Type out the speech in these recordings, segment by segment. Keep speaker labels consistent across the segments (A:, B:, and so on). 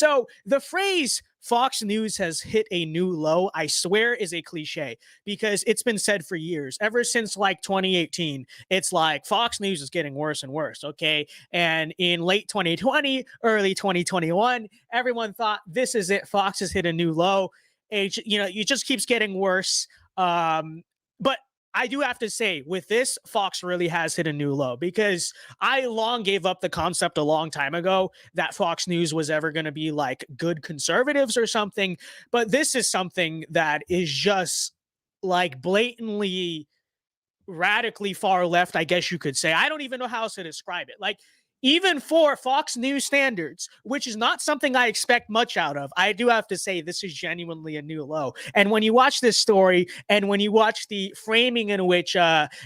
A: So the phrase Fox News has hit a new low, I swear, is a cliche because it's been said for years. Ever since like 2018, it's like Fox News is getting worse and worse. Okay. And in late 2020, early 2021, everyone thought this is it. Fox has hit a new low. It just keeps getting worse. But I do have to say, with this, Fox really has hit a new low because I long gave up the concept a long time ago that Fox News was ever going to be like good conservatives or something. But this is something that is just like blatantly radically far left, I guess you could say. I don't even know how else to describe it. Like, even for Fox News standards, which is not something I expect much out of, I do have to say this is genuinely a new low. And when you watch this story and when you watch the framing in which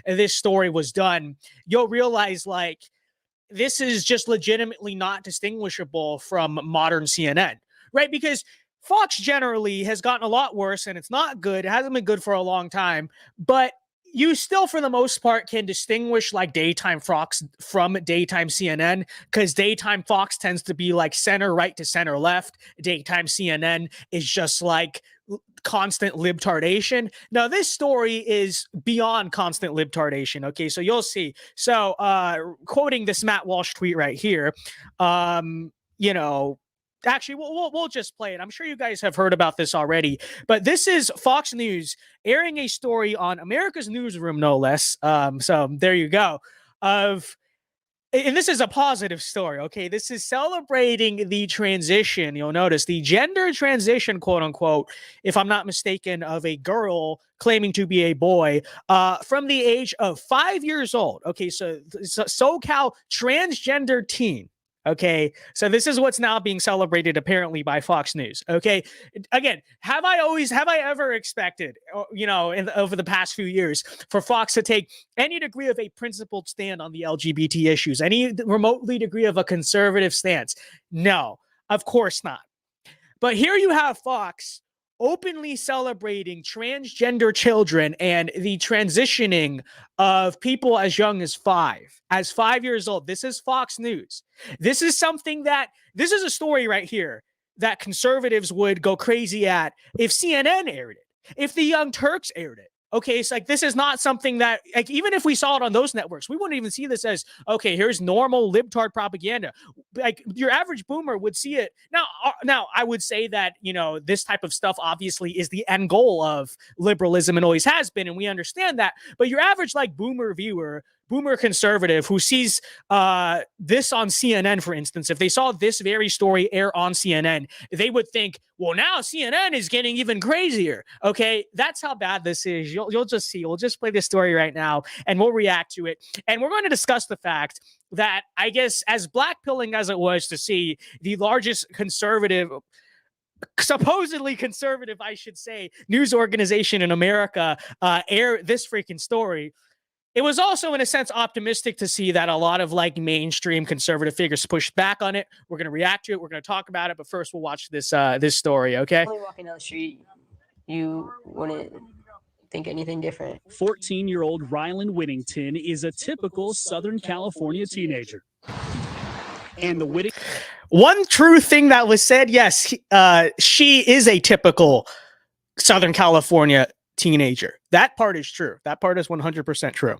A: this story was done, you'll realize like this is just legitimately not distinguishable from modern CNN, right? Because Fox generally has gotten a lot worse and it's not good. It hasn't been good for a long time, but you still, for the most part, can distinguish like daytime Fox from daytime CNN because daytime Fox tends to be like center right to center left. Daytime CNN is just like constant libtardation. Now, this story is beyond constant libtardation. Okay, so you'll see. So, quoting this Matt Walsh tweet right here, actually, we'll just play it. I'm sure you guys have heard about this already, but this is Fox News airing a story on America's Newsroom, no less. So there you go. And this is a positive story, okay? This is celebrating the transition. You'll notice the gender transition, quote unquote, if I'm not mistaken, of a girl claiming to be a boy from the age of 5 years old. Okay, so SoCal transgender teen. Okay, so this is what's now being celebrated apparently by Fox News. Okay, again, have I ever expected, over the past few years, for Fox to take any degree of a principled stand on the LGBT issues, any remotely degree of a conservative stance? No, of course not. But here you have Fox openly celebrating transgender children and the transitioning of people as young as 5 years old. This is Fox News. This is a story right here that conservatives would go crazy at if CNN aired it, if the Young Turks aired it. Okay, it's like this is not something that, like, even if we saw it on those networks, we wouldn't even see this as, okay, here's normal libtard propaganda. Like, your average boomer would see it. Now, I would say that, this type of stuff obviously is the end goal of liberalism and always has been, and we understand that. But your average, like, boomer viewer, boomer conservative who sees this on CNN, for instance, if they saw this very story air on CNN, they would think, well, now CNN is getting even crazier. Okay, that's how bad this is. You'll just see. We'll just play this story right now, and we'll react to it. And we're going to discuss the fact that, I guess, as blackpilling as it was to see the largest conservative, supposedly conservative, I should say, news organization in America air this freaking story, it was also, in a sense, optimistic to see that a lot of like mainstream conservative figures pushed back on it. We're going to react to it. We're going to talk about it. But first, we'll watch this story, okay?
B: Walking down the street, you wouldn't think anything different.
C: 14-year-old Rylan Whittington is a typical Southern California teenager. And the
A: one true thing that was said, yes, she is a typical Southern California teenager. That part is true. That part is 100% true.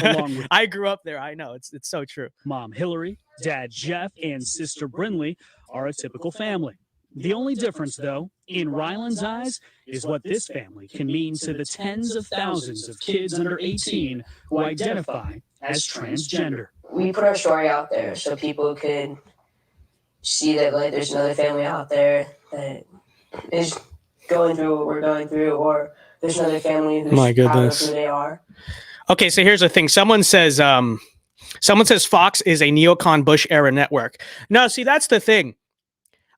C: Along with
A: I grew up there. I know. It's so true.
C: Mom Hillary, Dad Jeff, and Sister Brinley are a typical family. The only difference, though, in Rylan's eyes, is what this family can mean to the tens of thousands of kids under 18 who identify as transgender.
B: We put our story out there so people could see that, like, there's another family out there that is going through what we're going through, or there's another family who's proud of who they are.
A: Okay, so here's the thing. Someone says Fox is a neocon Bush era network. No, see, that's the thing.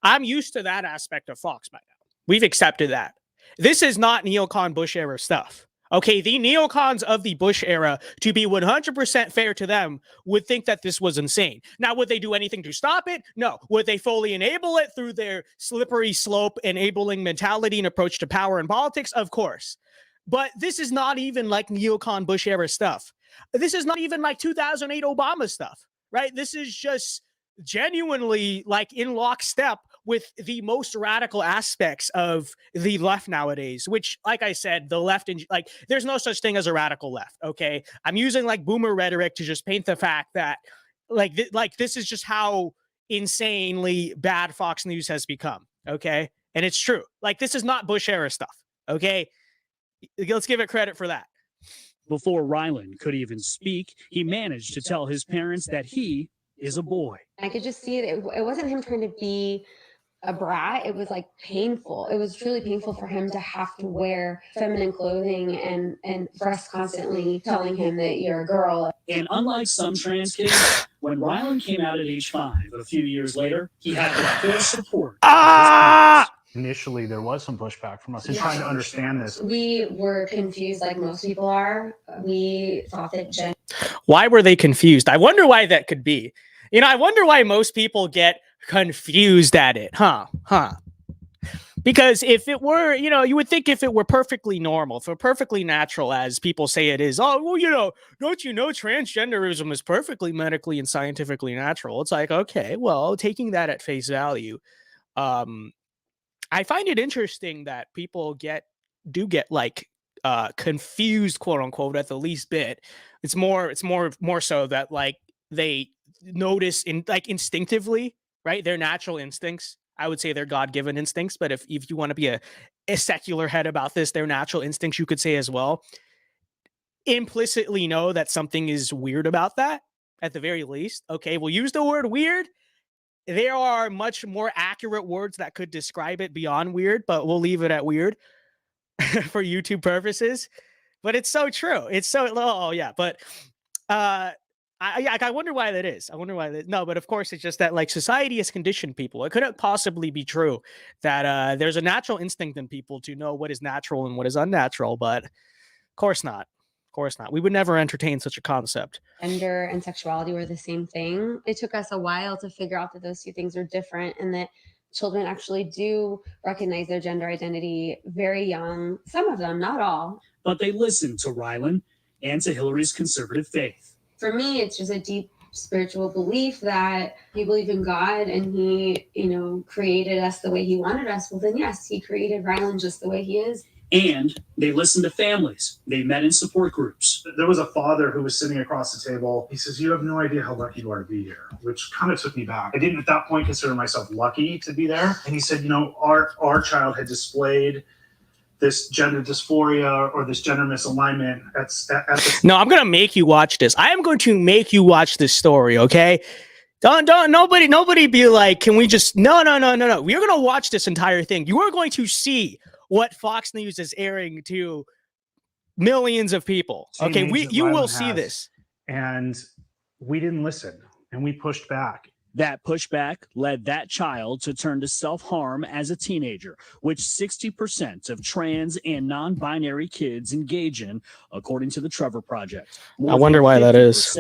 A: I'm used to that aspect of Fox by now. We've accepted that. This is not neocon Bush era stuff. Okay, the neocons of the Bush era, to be 100% fair to them, would think that this was insane. Now, would they do anything to stop it? No. Would they fully enable it through their slippery slope enabling mentality and approach to power and politics? Of course. But this is not even like neocon Bush era stuff. This is not even like 2008 Obama stuff, right? This is just genuinely like in lockstep with the most radical aspects of the left nowadays, which, like I said, the left, like, there's no such thing as a radical left. Okay. I'm using like boomer rhetoric to just paint the fact that like, this is just how insanely bad Fox News has become. Okay. And it's true. Like, this is not Bush era stuff. Okay. Let's give it credit for that.
C: Before Ryland could even speak, he managed to tell his parents that he is a boy.
D: I could just see it. It wasn't him trying to be a brat. It was like painful. It was truly painful for him to have to wear feminine clothing and for us constantly telling him that you're a girl.
C: And unlike some trans kids, when Ryland came out at age 5, a few years later, he had the full support of his parents.
E: Initially, there was some pushback from us in trying to understand this.
D: We were confused like most people are. We thought that
A: Why were they confused? I wonder why that could be. You know, I wonder why most people get confused at it. Because if it were, you know, you would think if it were perfectly normal, if it were perfectly natural, as people say it is, oh, well, you know, don't you know transgenderism is perfectly medically and scientifically natural? It's like, okay, well, taking that at face value, I find it interesting that people do get like confused, quote unquote, at the least bit. It's more so that like they notice instinctively, right? Their natural instincts. I would say they're God-given instincts, but if you want to be a secular head about this, their natural instincts, you could say as well, implicitly know that something is weird about that at the very least. Okay, we'll use the word weird. There are much more accurate words that could describe it beyond weird, but we'll leave it at weird for YouTube purposes. But it's so true. It's so, oh yeah. But I wonder why that is. I wonder why that. No, but of course it's just that like society has conditioned people. It couldn't possibly be true that there's a natural instinct in people to know what is natural and what is unnatural. But of course not. Of course not. We would never entertain such a concept.
D: gender and sexuality were the same thing. It took us a while to figure out that those two things are different and that children actually do recognize their gender identity very young. Some of them, not all.
C: But they listened to Ryland and to Hillary's conservative faith.
D: For me, it's just a deep spiritual belief that he believed in God and he, you know, created us the way he wanted us. Well, then yes, he created Ryland just the way he is.
C: And they listened to families. They met in support groups.
E: There was a father who was sitting across the table. He says, "You have no idea how lucky you are to be here," which kind of took me back. I didn't at that point consider myself lucky to be there. And he said, you know, our child had displayed this gender dysphoria or this gender misalignment.
A: No, I'm going to make you watch this. I am going to make you watch this story, okay? Nobody be like, can we just, no. We're going to watch this entire thing. You are going to see what Fox News is airing to millions of people. Okay, you will see this.
E: And we didn't listen, and we pushed back.
C: That pushback led that child to turn to self-harm as a teenager, which 60% of trans and non-binary kids engage in, according to the Trevor Project.
A: I wonder why that is.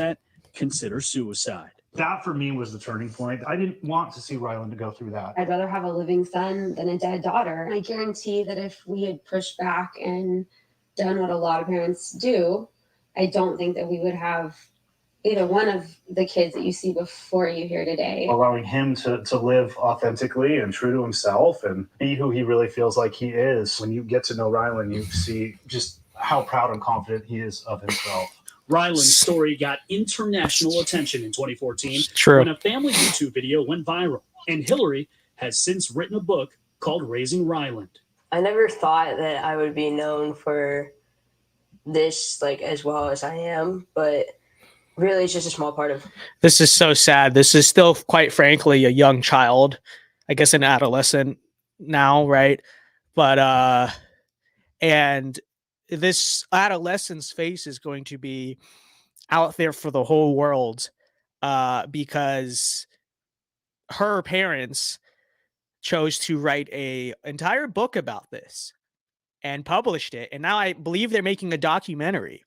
C: Consider suicide.
E: That for me was the turning point. I didn't want to see Ryland to go through that.
D: I'd rather have a living son than a dead daughter. I guarantee that if we had pushed back and done what a lot of parents do, I don't think that we would have either one of the kids that you see before you here today.
E: Allowing him to live authentically and true to himself and be who he really feels like he is. When you get to know Ryland, you see just how proud and confident he is of himself.
C: Ryland's story got international attention in 2014 when a family YouTube video went viral. And Hillary has since written a book called Raising Ryland.
B: I never thought that I would be known for this like as well as I am, but really it's just a small part of.
A: This is so sad. This is still, quite frankly, a young child, I guess an adolescent now, right? But and this adolescent's face is going to be out there for the whole world because her parents chose to write a entire book about this and published it. And now I believe they're making a documentary.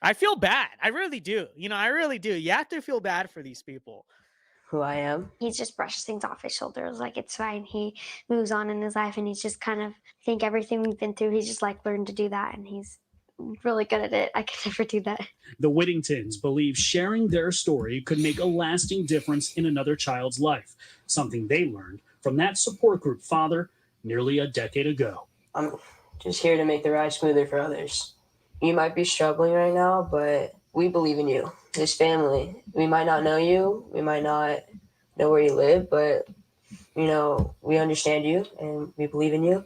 A: I feel bad. I really do. You know, I really do. You have to feel bad for these people.
B: Who I am.
F: He just brushes things off his shoulders like it's fine. He moves on in his life and he's just kind of, I think everything we've been through, he's just like learned to do that and he's really good at it. I could never do that.
C: The Whittingtons believe sharing their story could make a lasting difference in another child's life, something they learned from that support group father nearly a decade ago.
B: I'm just here to make the ride smoother for others. You might be struggling right now, but we believe in you. This family, we might not know you, we might not know where you live, but we understand you and we believe in you.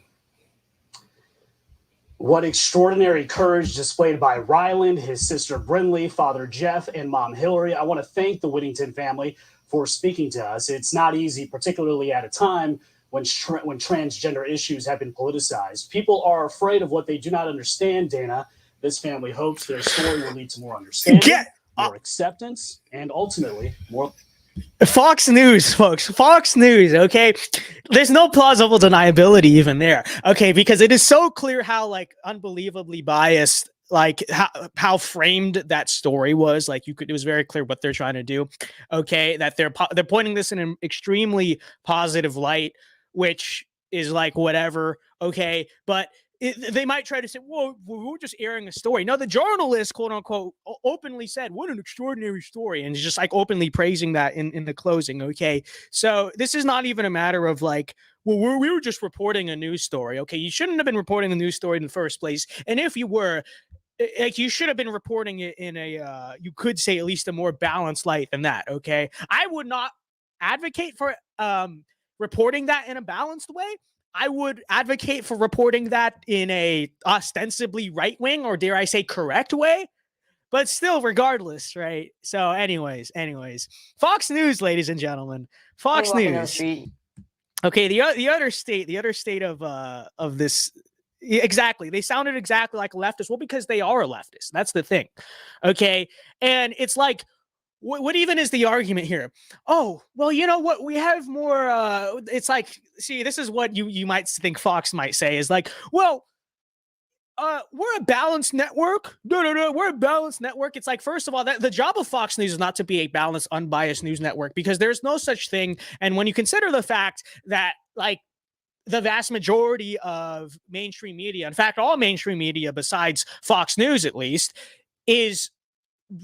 C: What extraordinary courage displayed by Ryland, his sister Brinley, father Jeff, and mom Hillary. I want to thank the Whittington family for speaking to us. It's not easy, particularly at a time when transgender issues have been politicized. People are afraid of what they do not understand, Dana. This family hopes their story will lead to more understanding, more acceptance, and ultimately more...
A: Fox News, folks. Fox News, okay? There's no plausible deniability even there, okay? Because it is so clear how, like, unbelievably biased, like, how framed that story was. Like, it was very clear what they're trying to do, okay? That they're pointing this in an extremely positive light, which is, like, whatever, okay? But they might try to say, well, we're just airing a story. No, the journalist, quote unquote, openly said, what an extraordinary story. And just like openly praising that in the closing. Okay. So this is not even a matter of like, well, we were just reporting a news story. Okay. You shouldn't have been reporting the news story in the first place. And if you were, like, you should have been reporting it in a, you could say at least a more balanced light than that. Okay. I would not advocate for reporting that in a balanced way. I would advocate for reporting that in a ostensibly right-wing or dare I say correct way, but still regardless, right? So anyways, Fox News, ladies and gentlemen, Fox News. Okay. The other state of this. Exactly. They sounded exactly like a leftist. Well, because they are a leftist. That's the thing. Okay. And it's like, what even is the argument here? Oh, well, you know what? We have more. It's like, see, this is what you might think Fox might say is like, well, we're a balanced network. No, we're a balanced network. It's like, first of all, that the job of Fox News is not to be a balanced, unbiased news network because there's no such thing. And when you consider the fact that, like, the vast majority of mainstream media, in fact, all mainstream media besides Fox News, at least, is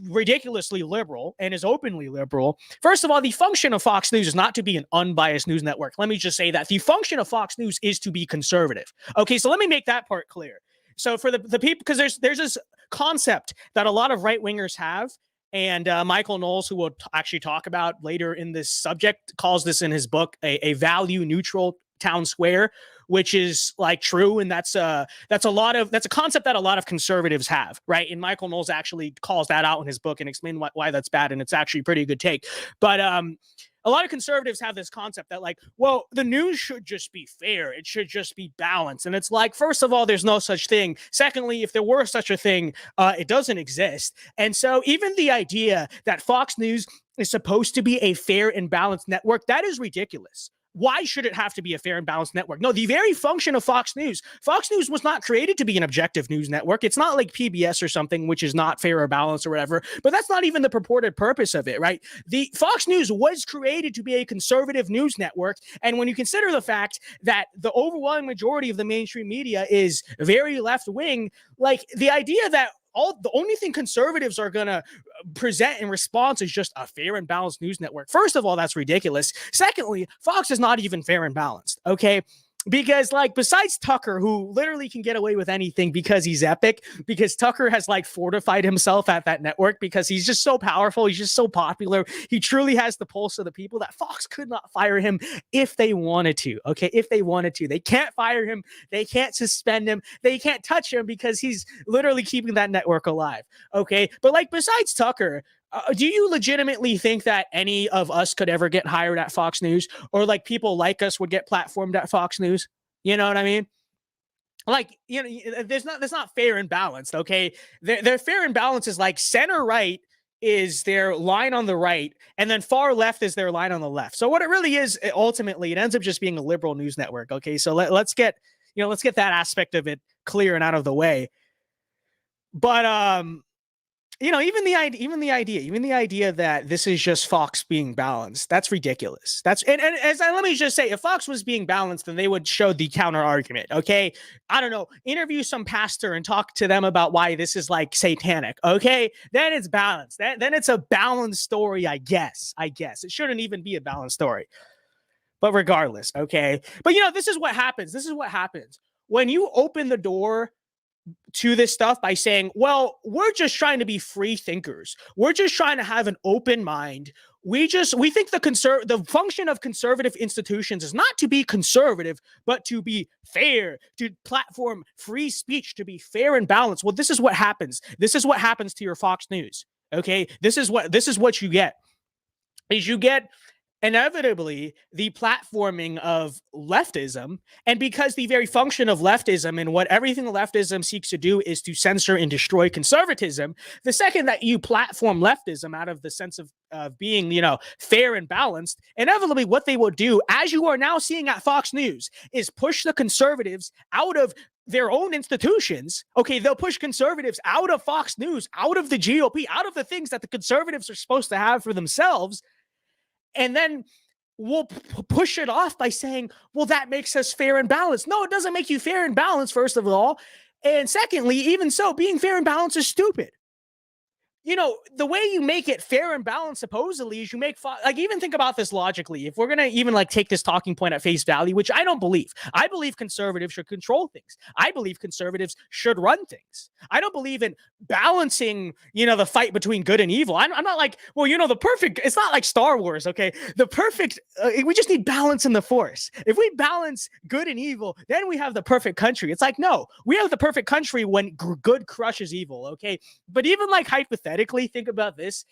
A: ridiculously liberal and is openly liberal. First of all, the function of Fox News is not to be an unbiased news network. Let me just say that the function of Fox News is to be conservative. Okay, so let me make that part clear. So for the people, because there's this concept that a lot of right-wingers have, and Michael Knowles, who we'll actually talk about later in this subject, calls this in his book a value-neutral town square, which is like true. And that's a concept that a lot of conservatives have, right? And Michael Knowles actually calls that out in his book and explains why that's bad. And it's actually a pretty good take. But a lot of conservatives have this concept that, like, well, the news should just be fair. It should just be balanced. And it's like, first of all, there's no such thing. Secondly, if there were such a thing, it doesn't exist. And so even the idea that Fox News is supposed to be a fair and balanced network, that is ridiculous. Why should it have to be a fair and balanced network? No, the very function of Fox News was not created to be an objective news network. It's not like PBS or something, which is not fair or balanced or whatever, but that's not even the purported purpose of it, right? The Fox News was created to be a conservative news network. And when you consider the fact that the overwhelming majority of the mainstream media is very left-wing, like the idea that the only thing conservatives are going to present in response is just a fair and balanced news network. First of all, that's ridiculous. Secondly, Fox is not even fair and balanced, okay? Because, like, besides Tucker, who literally can get away with anything because he's epic, because Tucker has, like, fortified himself at that network because he's just so powerful, he's just so popular, he truly has the pulse of the people that Fox could not fire him if they wanted to, okay? If they wanted to. They can't fire him, they can't suspend him, they can't touch him because he's literally keeping that network alive, okay? But, like, besides Tucker, do you legitimately think that any of us could ever get hired at Fox News, or like people like us would get platformed at Fox News? You know what I mean? Like, you know, that's not fair and balanced. Okay. Their fair and balanced is like center right is their line on the right, and then far left is their line on the left. So what it really is, ultimately, it ends up just being a liberal news network. Okay. So let's get that aspect of it clear and out of the way. But, you know, even the idea that this is just Fox being balanced, that's ridiculous. That's and let me just say, if Fox was being balanced, then they would show the counter argument. Okay, I don't know, interview some pastor and talk to them about why this is like satanic. Okay, then it's balanced. Then it's a balanced story. I guess it shouldn't even be a balanced story. But regardless, okay. But you know, this is what happens. This is what happens when you open the door to this stuff by saying, well, we're just trying to be free thinkers. We're just trying to have an open mind. We think the function of conservative institutions is not to be conservative, but to be fair, to platform free speech, to be fair and balanced. Well, this is what happens. This is what happens to your Fox News. Okay. This is what you get. You get inevitably the platforming of leftism. And because the very function of leftism and what everything leftism seeks to do is to censor and destroy conservatism, the second that you platform leftism out of the sense of being, you know, fair and balanced, inevitably what they will do, as you are now seeing at Fox News, is push the conservatives out of their own institutions. Okay, they'll push conservatives out of Fox News, out of the GOP, out of the things that the conservatives are supposed to have for themselves. And then we'll push it off by saying, well, that makes us fair and balanced. No, it doesn't make you fair and balanced, first of all. And secondly, even so, being fair and balanced is stupid. You know, the way you make it fair and balanced, supposedly, is you make, like, even think about this logically. If we're going to even, like, take this talking point at face value, which I don't believe. I believe conservatives should control things. I believe conservatives should run things. I don't believe in balancing, you know, the fight between good and evil. I'm not like, well, you know, it's not like Star Wars, okay? We just need balance in the Force. If we balance good and evil, then we have the perfect country. It's like, no, we have the perfect country when good crushes evil, okay? But even, like, hypothetically, think about this.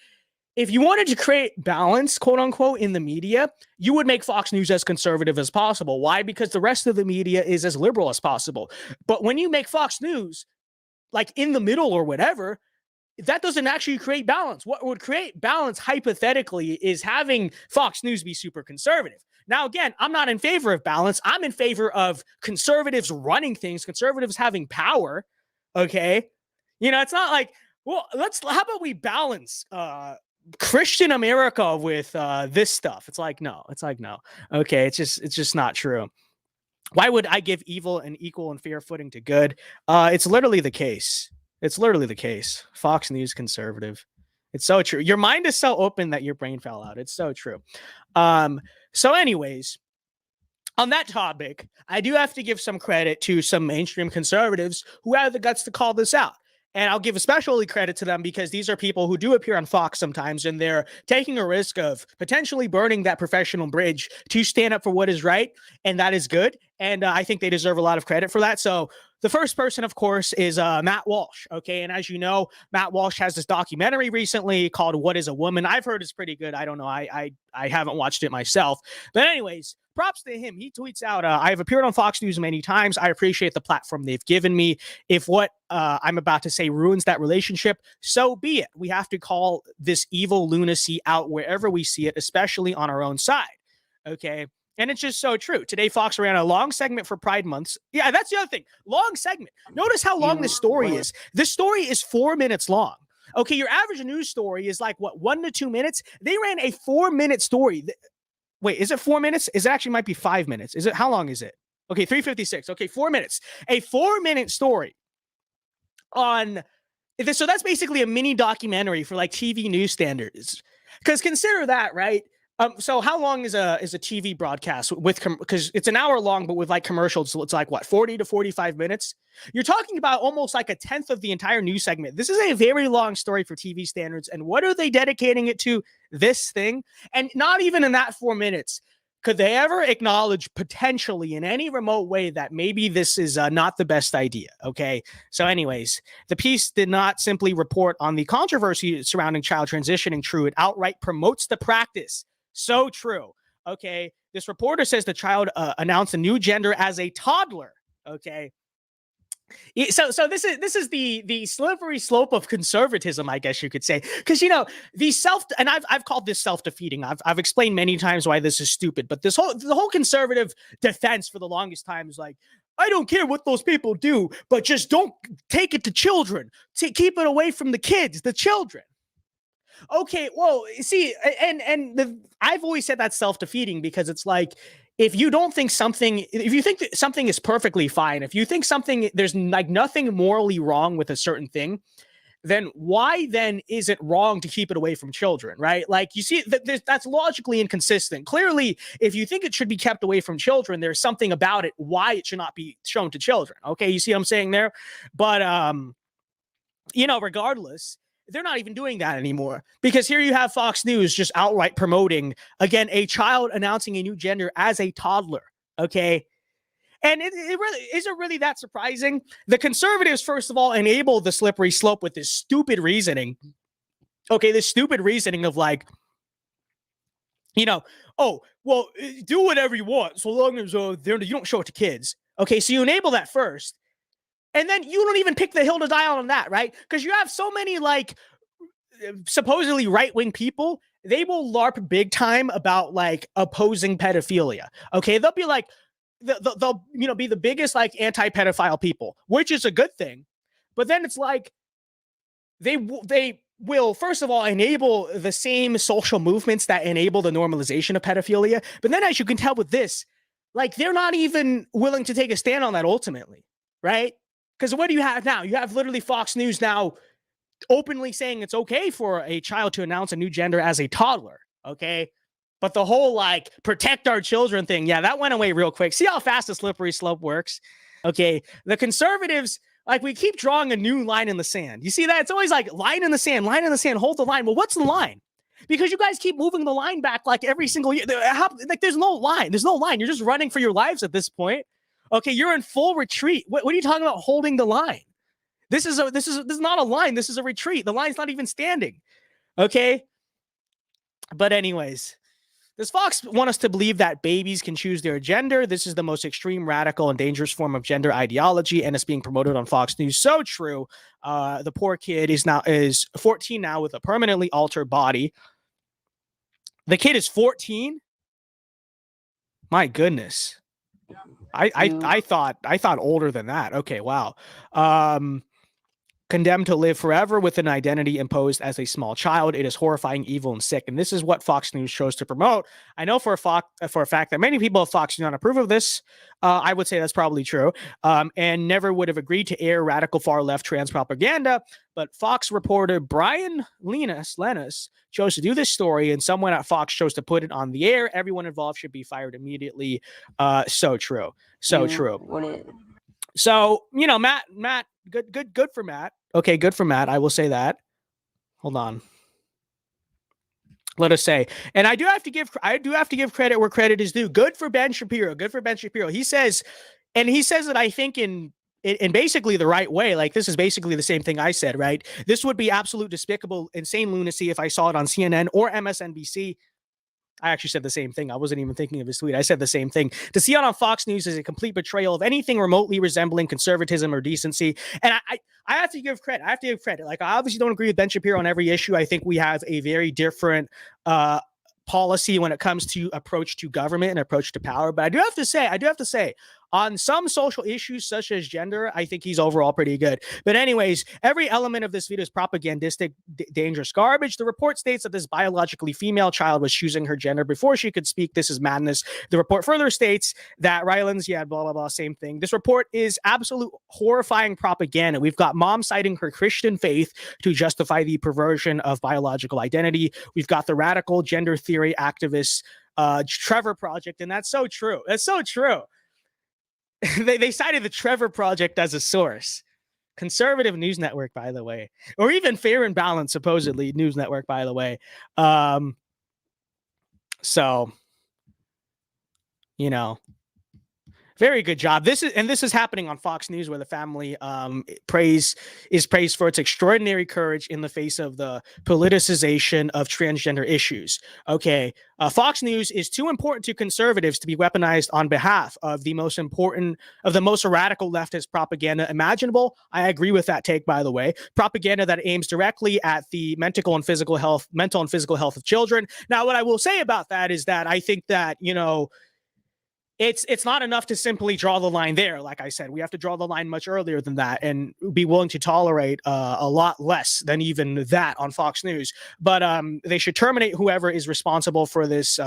A: If you wanted to create balance, quote unquote, in the media, you would make Fox News as conservative as possible. Why? Because the rest of the media is as liberal as possible. But when you make Fox News like in the middle or whatever, that doesn't actually create balance. What would create balance hypothetically is having Fox News be super conservative. Now, again, I'm not in favor of balance. I'm in favor of conservatives running things, conservatives having power. Okay. You know, it's not like, well, how about we balance Christian America with this stuff? It's like, no. Okay, it's just not true. Why would I give evil an equal and fair footing to good? It's literally the case. Fox News conservative. It's so true. Your mind is so open that your brain fell out. It's so true. So anyways, on that topic, I do have to give some credit to some mainstream conservatives who have the guts to call this out. And I'll give especially credit to them because these are people who do appear on Fox sometimes, and they're taking a risk of potentially burning that professional bridge to stand up for what is right. And that is good. And I think they deserve a lot of credit for that. So the first person, of course, is Matt Walsh. Okay. And as you know, Matt Walsh has this documentary recently called What is a Woman? I've heard it's pretty good. I don't know. I haven't watched it myself. But anyways, props to him. He tweets out, I've appeared on Fox News many times. I appreciate the platform they've given me. If what I'm about to say ruins that relationship, so be it. We have to call this evil lunacy out wherever we see it, especially on our own side. Okay. And it's just so true. Today, Fox ran a long segment for Pride Months. Yeah, that's the other thing. Long segment. Notice how long this story is. This story is 4 minutes long. Okay, your average news story is like, what, 1 to 2 minutes? They ran a 4-minute story. Wait, is it 4 minutes? It actually might be 5 minutes. Is it? How long is it? Okay, 3:56. Okay, 4 minutes. A 4-minute story on this. So that's basically a mini documentary for like TV news standards. Because consider that, right? So how long is a TV broadcast with, because it's an hour long, but with like commercials, so it's like what, 40 to 45 minutes? You're talking about almost like a tenth of the entire news segment. This is a very long story for TV standards. And what are they dedicating it to? This thing? And not even in that 4 minutes could they ever acknowledge potentially in any remote way that maybe this is not the best idea. Okay. So anyways, the piece did not simply report on the controversy surrounding child transitioning. True. It outright promotes the practice. So true. Okay. This reporter says the child announced a new gender as a toddler. Okay. So this is the slippery slope of conservatism, I guess you could say, because, you know, and I've called this self-defeating. I've explained many times why this is stupid, but the whole conservative defense for the longest time is like, I don't care what those people do, but just don't take it to children. Keep it away from the kids, the children. Okay, well, see, I've always said that's self-defeating, because it's like, if you think that something is perfectly fine, if you think there's like nothing morally wrong with a certain thing, then why then is it wrong to keep it away from children, right? Like, you see, that's logically inconsistent. Clearly, if you think it should be kept away from children, there's something about it why it should not be shown to children. Okay, you see what I'm saying there? But regardless, they're not even doing that anymore, because here you have Fox News just outright promoting, again, a child announcing a new gender as a toddler. Okay. And it really isn't really that surprising. The conservatives, first of all, enable the slippery slope with this stupid reasoning. Okay. This stupid reasoning of like, oh, well, do whatever you want, so long as you don't show it to kids. Okay. So you enable that first. And then you don't even pick the hill to die on that, right? Because you have so many like supposedly right-wing people, they will LARP big time about like opposing pedophilia. Okay, they'll be like, they'll be the biggest like anti-pedophile people, which is a good thing. But then it's like they will first of all enable the same social movements that enable the normalization of pedophilia. But then, as you can tell with this, like, they're not even willing to take a stand on that ultimately, right? Because what do you have now? You have literally Fox News now openly saying it's okay for a child to announce a new gender as a toddler, okay? But the whole, like, protect our children thing, yeah, that went away real quick. See how fast the slippery slope works? Okay, the conservatives, like, we keep drawing a new line in the sand. You see that? It's always like, line in the sand, hold the line. Well, what's the line? Because you guys keep moving the line back, like, every single year. Like, there's no line. There's no line. You're just running for your lives at this point. Okay, you're in full retreat. What are you talking about holding the line? This is not a line. This is a retreat. The line's not even standing. Okay? But anyways, does Fox want us to believe that babies can choose their gender? This is the most extreme, radical, and dangerous form of gender ideology, and it's being promoted on Fox News. So true. The poor kid is 14 now with a permanently altered body. The kid is 14? My goodness. I thought older than that. Okay, wow. Condemned to live forever with an identity imposed as a small child. It is horrifying, evil, and sick. And this is what Fox News chose to promote. I know for a fact that many people at Fox do not approve of this. I would say that's probably true. And never would have agreed to air radical far left trans propaganda. But Fox reporter Brian Lennis chose to do this story, and someone at Fox chose to put it on the air. Everyone involved should be fired immediately. So true. So true. So, Matt, good for Matt. Okay, good for Matt. I will say that. Hold on. Let us say, and I do have to give credit where credit is due. Good for Ben Shapiro. He says that I think in basically the right way. Like, this is basically the same thing I said, right? This would be absolute despicable, insane lunacy if I saw it on CNN or MSNBC. I actually said the same thing. I wasn't even thinking of his tweet. I said the same thing. To see it on Fox News is a complete betrayal of anything remotely resembling conservatism or decency. And I have to give credit. Like, I obviously don't agree with Ben Shapiro on every issue. I think we have a very different policy when it comes to approach to government and approach to power. But I do have to say, on some social issues such as gender, I think he's overall pretty good. But anyways, every element of this video is propagandistic, dangerous garbage. The report states that this biologically female child was choosing her gender before she could speak. This is madness. The report further states that Ryland's, blah, blah, blah, same thing. This report is absolute horrifying propaganda. We've got mom citing her Christian faith to justify the perversion of biological identity. We've got the radical gender theory activist Trevor Project, and that's so true. They cited the Trevor Project as a source. Conservative news network, by the way. Or even Fair and Balanced, supposedly, news network, by the way. So, very good job. This is happening on Fox News, where the family is praised for its extraordinary courage in the face of the politicization of transgender issues. Okay, Fox News is too important to conservatives to be weaponized on behalf of the most radical leftist propaganda imaginable. I agree with that take, by the way. Propaganda that aims directly at the mental and physical health of children. Now, what I will say about that is that I think that, it's not enough to simply draw the line there. Like I said, we have to draw the line much earlier than that and be willing to tolerate a lot less than even that on Fox News. But they should terminate whoever is responsible for this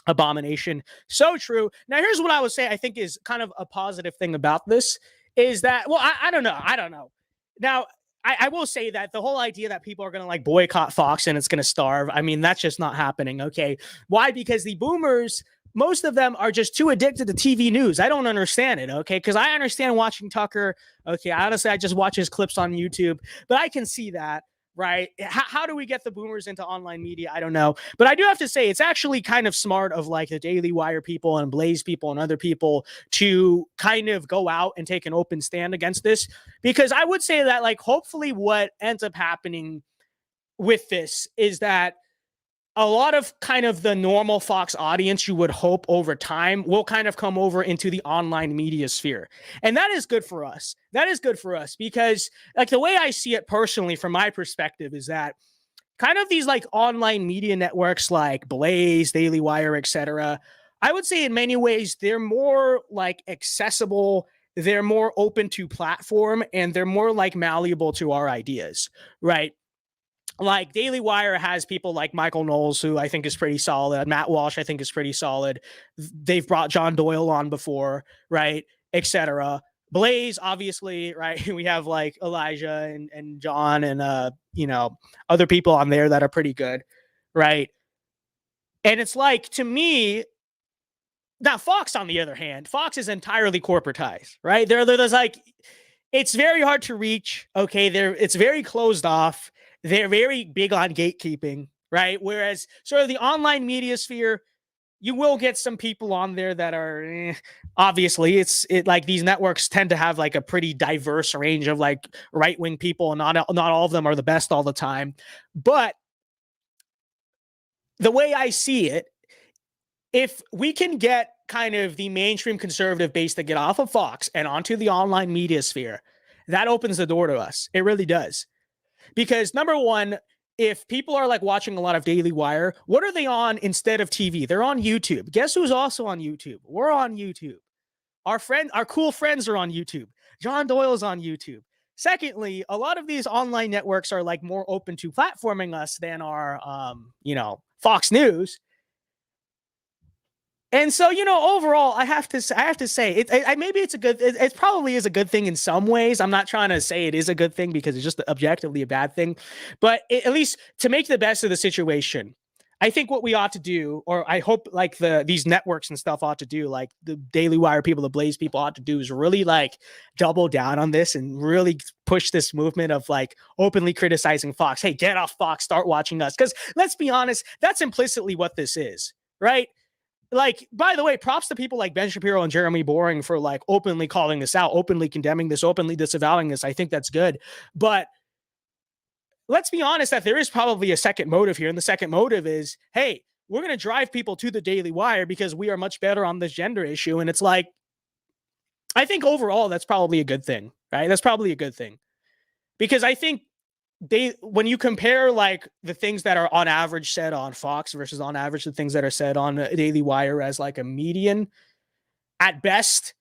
A: abomination. So true. Now, here's what I would say I think is kind of a positive thing about this is that, well, I don't know. Now, I will say that the whole idea that people are going to like boycott Fox and it's going to starve, I mean, that's just not happening. Okay. Why? Because the boomers, most of them are just too addicted to TV news. I don't understand it. Okay. Because I understand watching Tucker. Okay. Honestly, I just watch his clips on YouTube, but I can see that. Right. How do we get the boomers into online media? I don't know. But I do have to say it's actually kind of smart of like the Daily Wire people and Blaze people and other people to kind of go out and take an open stand against this, because I would say that like hopefully what ends up happening with this is that a lot of kind of the normal Fox audience, you would hope over time, will kind of come over into the online media sphere. And that is good for us. That is good for us because like the way I see it personally, from my perspective, is that kind of these like online media networks like Blaze, Daily Wire, etc. I would say in many ways, they're more like accessible. They're more open to platform and they're more like malleable to our ideas, right? Like Daily Wire has people like Michael Knowles, who I think is pretty solid. Matt Walsh, I think is pretty solid. They've brought John Doyle on before, right? Etc. Blaze, obviously, right? We have like Elijah and John and, you know, other people on there that are pretty good, right? And it's like, to me, now Fox, on the other hand, Fox is entirely corporatized, right? There's like, it's very hard to reach. Okay. It's very closed off. They're very big on gatekeeping, right? Whereas sort of the online media sphere, you will get some people on there that are obviously it's like these networks tend to have like a pretty diverse range of like right-wing people, and not all of them are the best all the time. But the way I see it, if we can get kind of the mainstream conservative base to get off of Fox and onto the online media sphere, that opens the door to us. It really does. Because number one, if people are like watching a lot of Daily Wire, what are they on instead of TV? They're on YouTube. Guess who's also on YouTube? We're on YouTube. Our cool friends are on YouTube. John Doyle's on YouTube. Secondly, a lot of these online networks are like more open to platforming us than our, you know, Fox News. And so, you know, overall, I have to say, maybe it's a good. It probably is a good thing in some ways. I'm not trying to say it is a good thing because it's just objectively a bad thing, but at least to make the best of the situation, I think what we ought to do, or I hope like these networks and stuff ought to do, like the Daily Wire people, the Blaze people ought to do, is really like double down on this and really push this movement of like openly criticizing Fox. Hey, get off Fox, start watching us. Because let's be honest, that's implicitly what this is, right? Like, by the way, props to people like Ben Shapiro and Jeremy Boring for like openly calling this out, openly condemning this, openly disavowing this. I think that's good. But let's be honest that there is probably a second motive here. And the second motive is, hey, we're going to drive people to the Daily Wire because we are much better on this gender issue. And it's like, I think overall, that's probably a good thing, right? That's probably a good thing. Because I think when you compare like the things that are on average said on Fox versus on average the things that are said on Daily Wire as like a median, at best,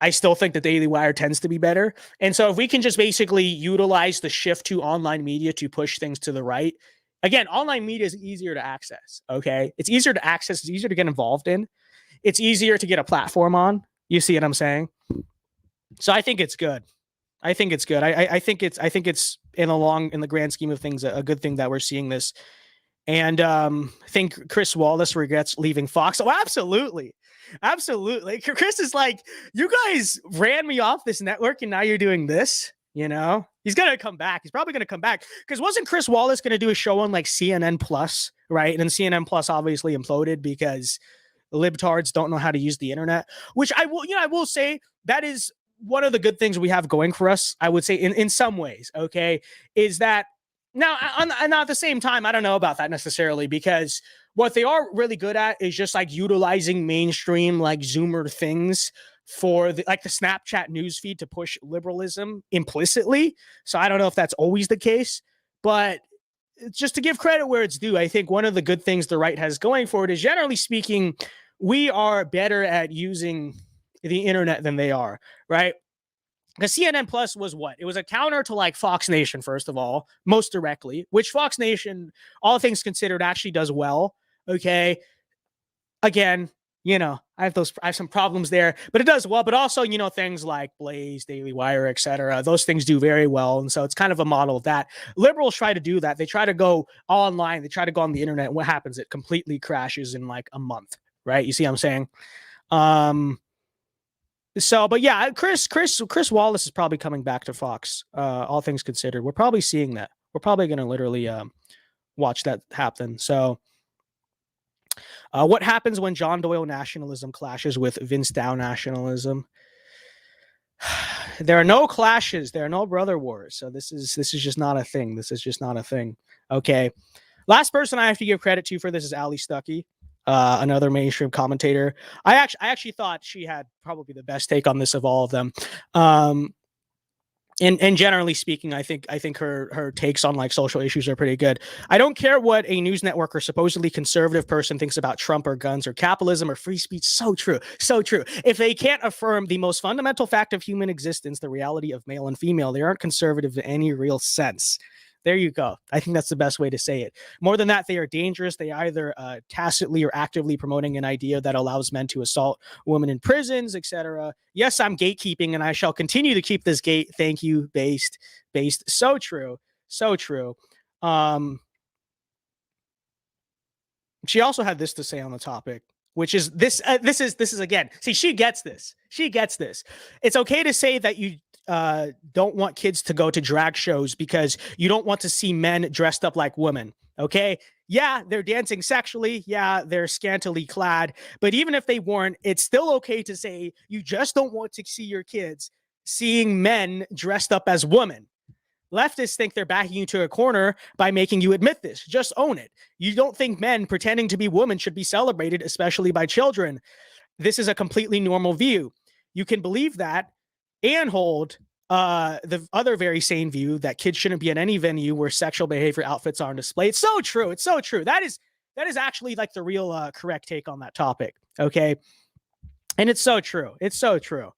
A: I still think the Daily Wire tends to be better. And so if we can just basically utilize the shift to online media to push things to the right, again, online media is easier to access. Okay. It's easier to access. It's easier to get involved in. It's easier to get a platform on. You see what I'm saying? So I think it's good. I think it's good. I think it's in the grand scheme of things, a good thing that we're seeing this. And I think Chris Wallace regrets leaving Fox. Oh, absolutely. Absolutely. Chris is like, you guys ran me off this network and now you're doing this, you know? He's going to come back. He's probably going to come back. Because wasn't Chris Wallace going to do a show on like CNN Plus, right? And then CNN Plus obviously imploded because libtards don't know how to use the internet, which I will say that is one of the good things we have going for us, I would say in some ways, okay, is that now at the same time, I don't know about that necessarily, because what they are really good at is just like utilizing mainstream like Zoomer things for the Snapchat newsfeed to push liberalism implicitly. So I don't know if that's always the case, but just to give credit where it's due, I think one of the good things the right has going for it is, generally speaking, we are better at using the internet than they are, right? Because CNN Plus was what? It was a counter to like Fox Nation, first of all, most directly, which Fox Nation, all things considered, actually does well. Okay. Again, you know, I have some problems there, but it does well. But also, you know, things like Blaze, Daily Wire, etc. Those things do very well. And so it's kind of a model of that. Liberals try to do that. They try to go online. They try to go on the internet. And what happens? It completely crashes in like a month, right? You see what I'm saying? So, but yeah, Chris Wallace is probably coming back to Fox. All things considered, we're probably seeing that. We're probably going to literally watch that happen. So, what happens when John Doyle nationalism clashes with Vince Dow nationalism? There are no clashes. There are no brother wars. So this is just not a thing. This is just not a thing. Okay. Last person I have to give credit to for this is Ali Stuckey. Another mainstream commentator. I actually thought she had probably the best take on this of all of them. And generally speaking, I think her takes on like social issues are pretty good. I don't care what a news network or supposedly conservative person thinks about Trump or guns or capitalism or free speech. So true. So true. If they can't affirm the most fundamental fact of human existence, the reality of male and female, they aren't conservative in any real sense. There you go. I think that's the best way to say it. More than that, they are dangerous. They either tacitly or actively promoting an idea that allows men to assault women in prisons, etc. Yes, I'm gatekeeping, and I shall continue to keep this gate. Thank you, based. So true. So true. She also had this to say on the topic, which is this. This is again. See, she gets this. She gets this. It's okay to say that you don't want kids to go to drag shows because you don't want to see men dressed up like women. Okay. Yeah, they're dancing sexually. Yeah, they're scantily clad. But even if they weren't, it's still okay to say you just don't want to see your kids seeing men dressed up as women. Leftists think they're backing you to a corner by making you admit this. Just own it. You don't think men pretending to be women should be celebrated, especially by children. This is a completely normal view. You can believe that and hold the other very sane view that kids shouldn't be at any venue where sexual behavior outfits are on display. It's so true. It's so true. That is actually like the real correct take on that topic. Okay. And it's so true. It's so true.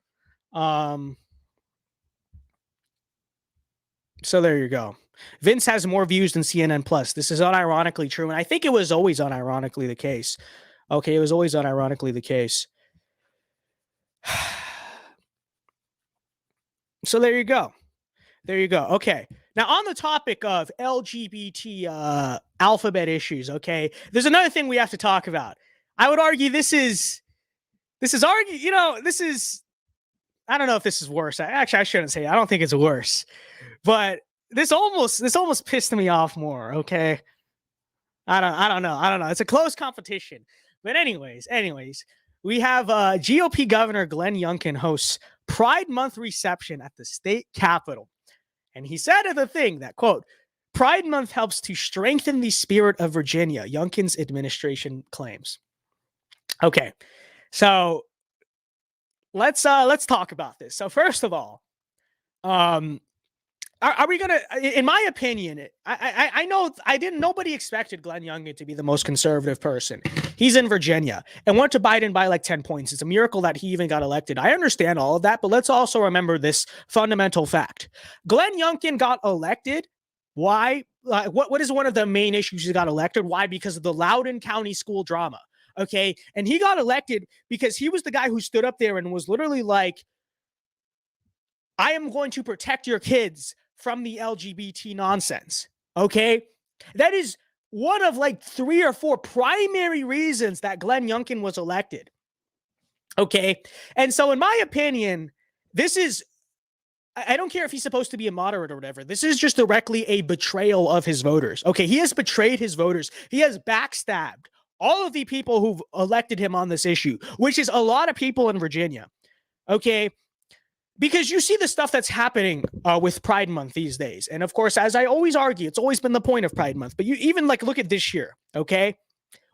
A: So there you go. Vince has more views than CNN Plus. This is unironically true. And I think it was always unironically the case. Okay. It was always unironically the case. So there you go. There you go. Okay. Now on the topic of LGBT alphabet issues, okay, there's another thing we have to talk about. I would argue this is argue, you know, this is, I don't know if this is worse. I shouldn't say it. I don't think it's worse, but this almost pissed me off more. Okay. I don't know. It's a close competition, but anyways, we have GOP Governor Glenn Youngkin hosts Pride Month reception at the state capitol. And he said at the thing that, quote, Pride Month helps to strengthen the spirit of Virginia, Youngkin's administration claims. Okay. So let's talk about this. So first of all, are we gonna? In my opinion, I know nobody expected Glenn Youngkin to be the most conservative person. He's in Virginia and went to Biden by like 10 points. It's a miracle that he even got elected. I understand all of that, but let's also remember this fundamental fact: Glenn Youngkin got elected. Why? What is one of the main issues he got elected? Why? Because of the Loudoun County school drama. Okay, and he got elected because he was the guy who stood up there and was literally like, "I am going to protect your kids from the LGBT nonsense." Okay. That is one of like 3 or 4 primary reasons that Glenn Youngkin was elected. Okay. And so in my opinion, this is, I don't care if he's supposed to be a moderate or whatever. This is just directly a betrayal of his voters. Okay. He has betrayed his voters. He has backstabbed all of the people who've elected him on this issue, which is a lot of people in Virginia. Okay. Because you see the stuff that's happening with Pride Month these days. And of course, as I always argue, it's always been the point of Pride Month. But you even like look at this year, okay?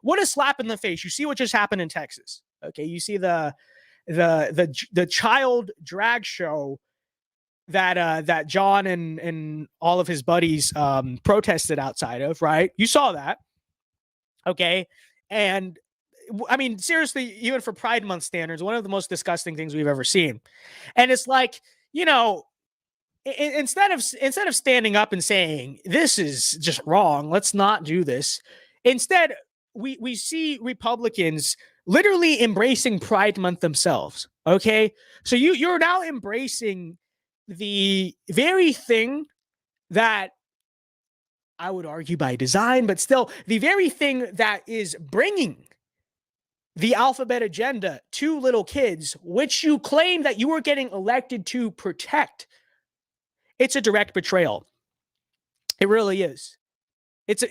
A: What a slap in the face. You see what just happened in Texas. Okay, you see the child drag show that John and all of his buddies protested outside of, right? You saw that. Okay. And I mean, seriously, even for Pride Month standards, one of the most disgusting things we've ever seen. And it's like, you know, instead of standing up and saying this is just wrong, let's not do this. Instead, we see Republicans literally embracing Pride Month themselves. Okay, so you're now embracing the very thing that I would argue by design, but still the very thing that is bringing the alphabet agenda to little kids, which you claim that you were getting elected to protect. It's a direct betrayal. It really is. It's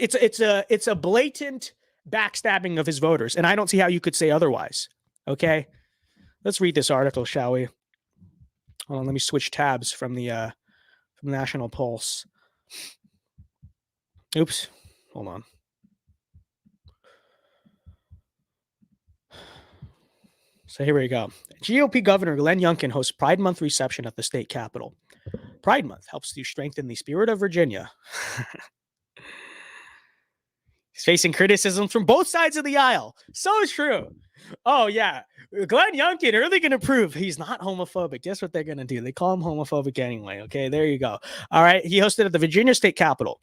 A: a blatant backstabbing of his voters, and I don't see how you could say otherwise. Okay, let's read this article, shall we? Hold on, let me switch tabs from the National Pulse. Oops, hold on. So here we go. GOP Governor Glenn Youngkin hosts Pride Month reception at the state capitol. Pride Month helps to strengthen the spirit of Virginia. He's facing criticism from both sides of the aisle. So true. Oh, yeah. Glenn Youngkin, are they going to prove he's not homophobic? Guess what they're going to do? They call him homophobic anyway. Okay, there you go. All right. He hosted at the Virginia State Capitol.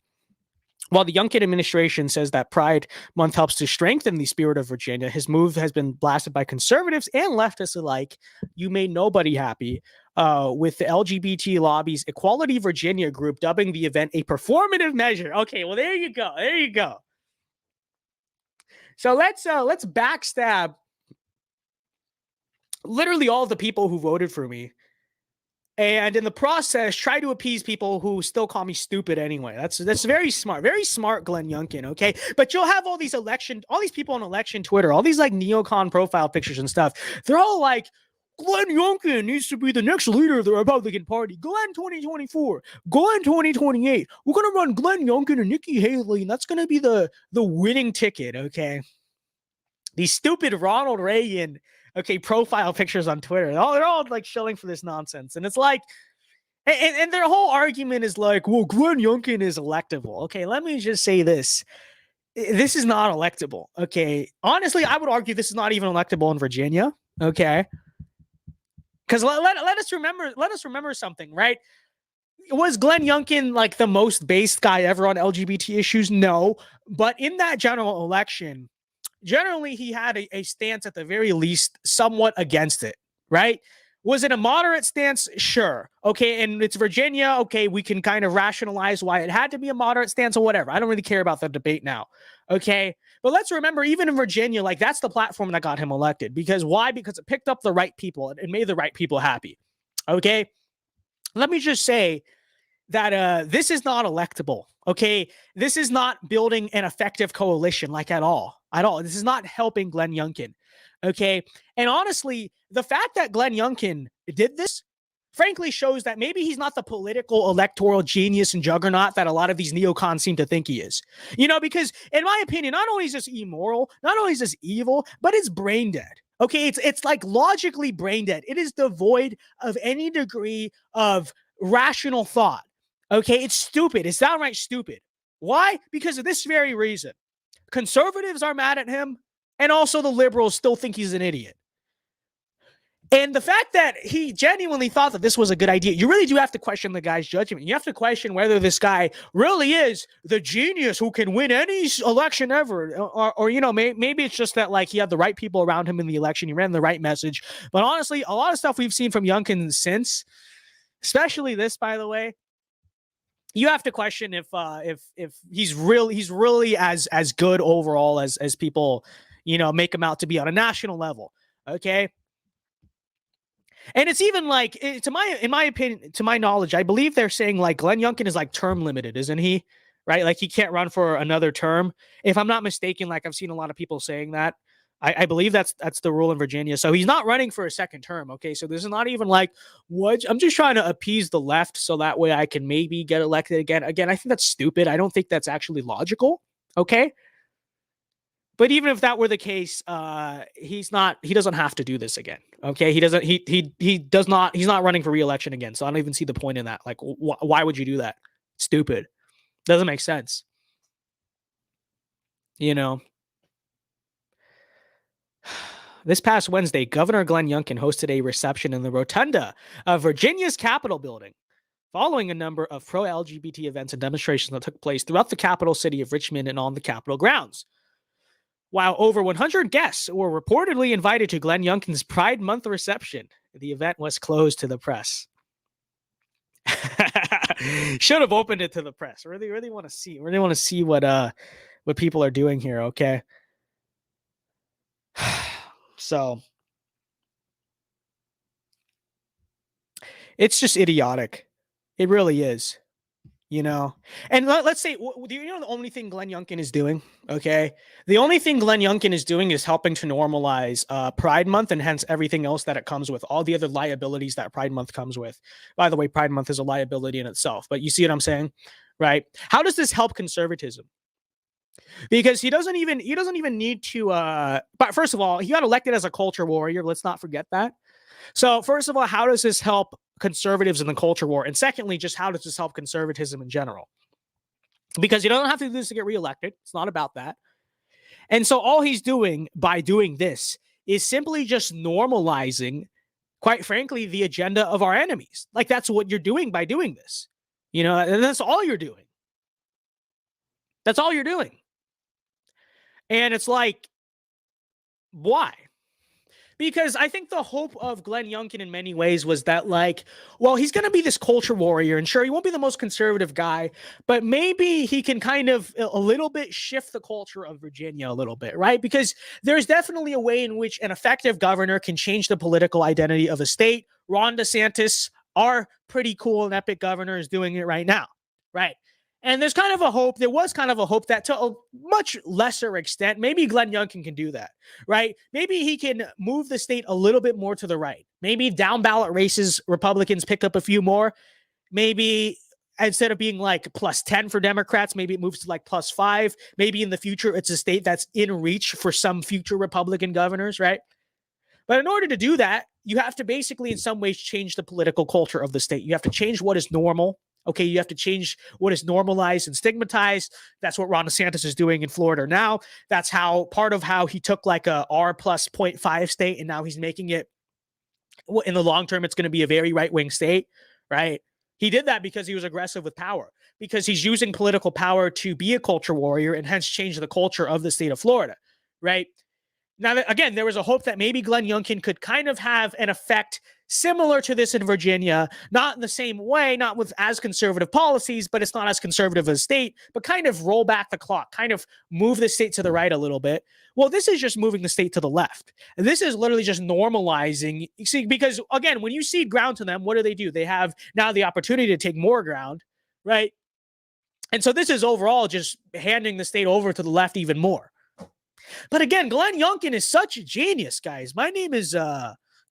A: While the Youngkin administration says that Pride Month helps to strengthen the spirit of Virginia, his move has been blasted by conservatives and leftists alike. You made nobody happy, with the LGBT lobby's Equality Virginia group dubbing the event a performative measure. Okay, well, there you go. There you go. So let's backstab literally all the people who voted for me, and in the process try to appease people who still call me stupid anyway. That's very smart, Glenn Youngkin. Okay, but you'll have all these people on election Twitter, all these like neocon profile pictures and stuff. They're all like, Glenn Youngkin needs to be the next leader of the Republican Party. Glenn 2024, Glenn 2028. We're gonna run Glenn Youngkin and Nikki Haley, and that's gonna be the winning ticket. Okay, these stupid Ronald Reagan profile pictures on Twitter. They're all like shilling for this nonsense, and it's like, and their whole argument is like, well, Glenn Youngkin is electable. Okay, let me just say this. This is not electable. Okay, honestly, I would argue this is not even electable in Virginia. Okay. Because let us remember something, right? Was Glenn Youngkin like the most based guy ever on LGBT issues? No. But in that general election, generally he had a stance at the very least somewhat against it, right? Was it a moderate stance? Sure. Okay, and it's Virginia. Okay, we can kind of rationalize why it had to be a moderate stance or whatever. I don't really care about the debate now. Okay, but let's remember, even in Virginia, like that's the platform that got him elected. Because why? Because it picked up the right people and made the right people happy. Okay, let me just say that this is not electable. Okay, this is not building an effective coalition, like at all. This is not helping Glenn Youngkin. Okay, and honestly, the fact that Glenn Youngkin did this, frankly, shows that maybe he's not the political electoral genius and juggernaut that a lot of these neocons seem to think he is. You know, because in my opinion, not only is this immoral, not only is this evil, but it's brain dead. Okay, it's like logically brain dead. It is devoid of any degree of rational thought. Okay, it's stupid. It's downright stupid. Why? Because of this very reason. Conservatives are mad at him, and also the liberals still think he's an idiot. And the fact that he genuinely thought that this was a good idea, you really do have to question the guy's judgment. You have to question whether this guy really is the genius who can win any election ever. Or you know, maybe it's just that like he had the right people around him in the election. He ran the right message. But honestly, a lot of stuff we've seen from Youngkin since, especially this, by the way, you have to question if he's really as good overall as people, you know, make him out to be on a national level. Okay. And it's even like, in my opinion, to my knowledge, I believe they're saying like Glenn Youngkin is like term limited, isn't he? Right? Like he can't run for another term. If I'm not mistaken, like I've seen a lot of people saying that. I believe that's the rule in Virginia. So he's not running for a second term. Okay. So this is not even like, what? I'm just trying to appease the left so that way I can maybe get elected again. Again, I think that's stupid. I don't think that's actually logical. Okay. But even if that were the case, he doesn't have to do this again. Okay. He's not running for re-election again. So I don't even see the point in that. Like, why would you do that? Stupid. Doesn't make sense. You know? This past Wednesday, Governor Glenn Youngkin hosted a reception in the rotunda of Virginia's Capitol building, following a number of pro-LGBT events and demonstrations that took place throughout the capital city of Richmond and on the Capitol grounds. While over 100 guests were reportedly invited to Glenn Youngkin's Pride Month reception, the event was closed to the press. Should have opened it to the press. Really want to see. Really want to see what people are doing here. Okay. So it's just idiotic. It really is. You know, and let's say, do you know the only thing Glenn Youngkin is doing? Okay. The only thing Glenn Youngkin is doing is helping to normalize Pride Month, and hence everything else that it comes with, all the other liabilities that Pride Month comes with. By the way, Pride Month is a liability in itself, but you see what I'm saying, right? How does this help conservatism? Because he doesn't even need to, but first of all, he got elected as a culture warrior. Let's not forget that. So first of all, how does this help conservatives in the culture war? And secondly, just how does this help conservatism in general? Because you don't have to do this to get reelected. It's not about that. And so all he's doing by doing this is simply just normalizing, quite frankly, the agenda of our enemies. Like, that's what you're doing by doing this. You know, and that's all you're doing. That's all you're doing. And it's like, why? Because I think the hope of Glenn Youngkin in many ways was that, like, well, he's going to be this culture warrior, and sure, he won't be the most conservative guy, but maybe he can kind of a little bit shift the culture of Virginia a little bit, right? Because there's definitely a way in which an effective governor can change the political identity of a state. Ron DeSantis, our pretty cool and epic governor, is doing it right now, right? And there's kind of a hope, there was kind of a hope that to a much lesser extent, maybe Glenn Youngkin can do that, right? Maybe he can move the state a little bit more to the right. Maybe down ballot races, Republicans pick up a few more. Maybe instead of being like plus 10 for Democrats, maybe it moves to like plus 5. Maybe in the future, it's a state that's in reach for some future Republican governors, right? But in order to do that, you have to basically in some ways change the political culture of the state. You have to change what is normal. Okay, you have to change what is normalized and stigmatized. That's what Ron DeSantis is doing in Florida now. That's how part of how he took like a R plus 0.5 state, and now he's making it, in the long term, it's going to be a very right-wing state, right? He did that because he was aggressive with power, because he's using political power to be a culture warrior and hence change the culture of the state of Florida, right? Now, again, there was a hope that maybe Glenn Youngkin could kind of have an effect similar to this in Virginia, not in the same way, not with as conservative policies, but it's not as conservative as a state, but kind of roll back the clock, kind of move the state to the right a little bit. Well, this is just moving the state to the left. And this is literally just normalizing. You see, because again, when you cede ground to them, what do? They have now the opportunity to take more ground, right? And so this is overall just handing the state over to the left even more. But again, Glenn Youngkin is such a genius, guys. My name is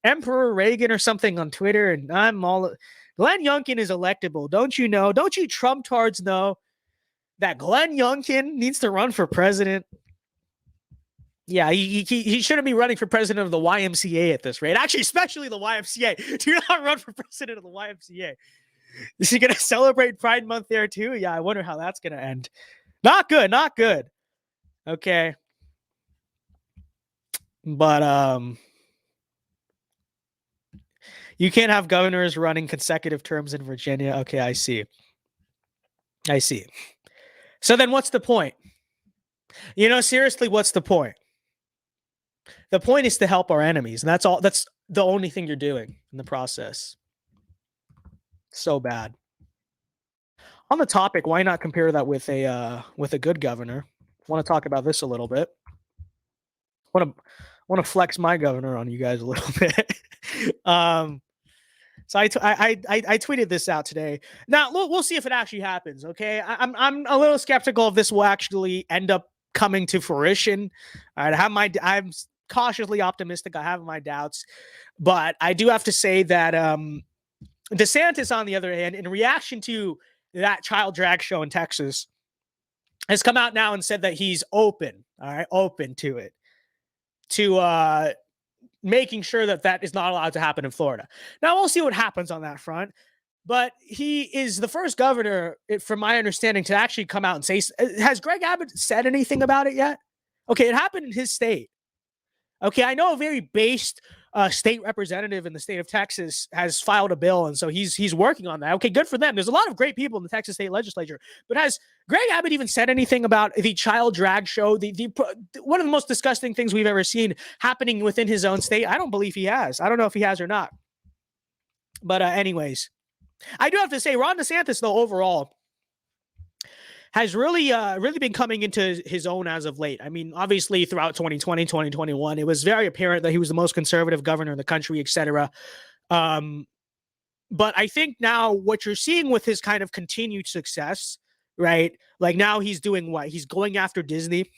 A: Emperor Reagan or something on Twitter, and I'm all... Glenn Youngkin is electable. Don't you know? Don't you Trump-tards know that Glenn Youngkin needs to run for president? Yeah, he shouldn't be running for president of the YMCA at this rate. Actually, especially the YMCA. Do not run for president of the YMCA. Is he going to celebrate Pride Month there too? Yeah, I wonder how that's going to end. Not good, not good. Okay. But you can't have governors running consecutive terms in Virginia. Okay, I see. So then what's the point? You know, seriously, what's the point? The point is to help our enemies, and that's all. That's the only thing you're doing in the process. So bad. On the topic, why not compare that with a good governor? I want to talk about this a little bit. Want to flex my governor on you guys a little bit. So I tweeted this out today. Now we'll see if it actually happens. Okay, I'm a little skeptical if this will actually end up coming to fruition. I'm cautiously optimistic. I have my doubts, but I do have to say that DeSantis, on the other hand, in reaction to that child drag show in Texas, has come out now and said that he's open to it, to making sure that that is not allowed to happen in Florida. Now, we'll see what happens on that front. But he is the first governor, from my understanding, to actually come out and say, has Greg Abbott said anything about it yet? Okay, it happened in his state. Okay, I know a very based state representative in the state of Texas has filed a bill, and so he's working on that. Okay, good for them. There's a lot of great people in the Texas state legislature, but has Greg Abbott even said anything about the child drag show, the one of the most disgusting things we've ever seen happening within his own state? I don't believe he has. I don't know if he has or not. But anyways, I do have to say, Ron DeSantis, though, overall, has really been coming into his own as of late. I mean, obviously throughout 2020, 2021, it was very apparent that he was the most conservative governor in the country, etc. But I think now what you're seeing with his kind of continued success, right? Like now he's doing what? He's going after Disney.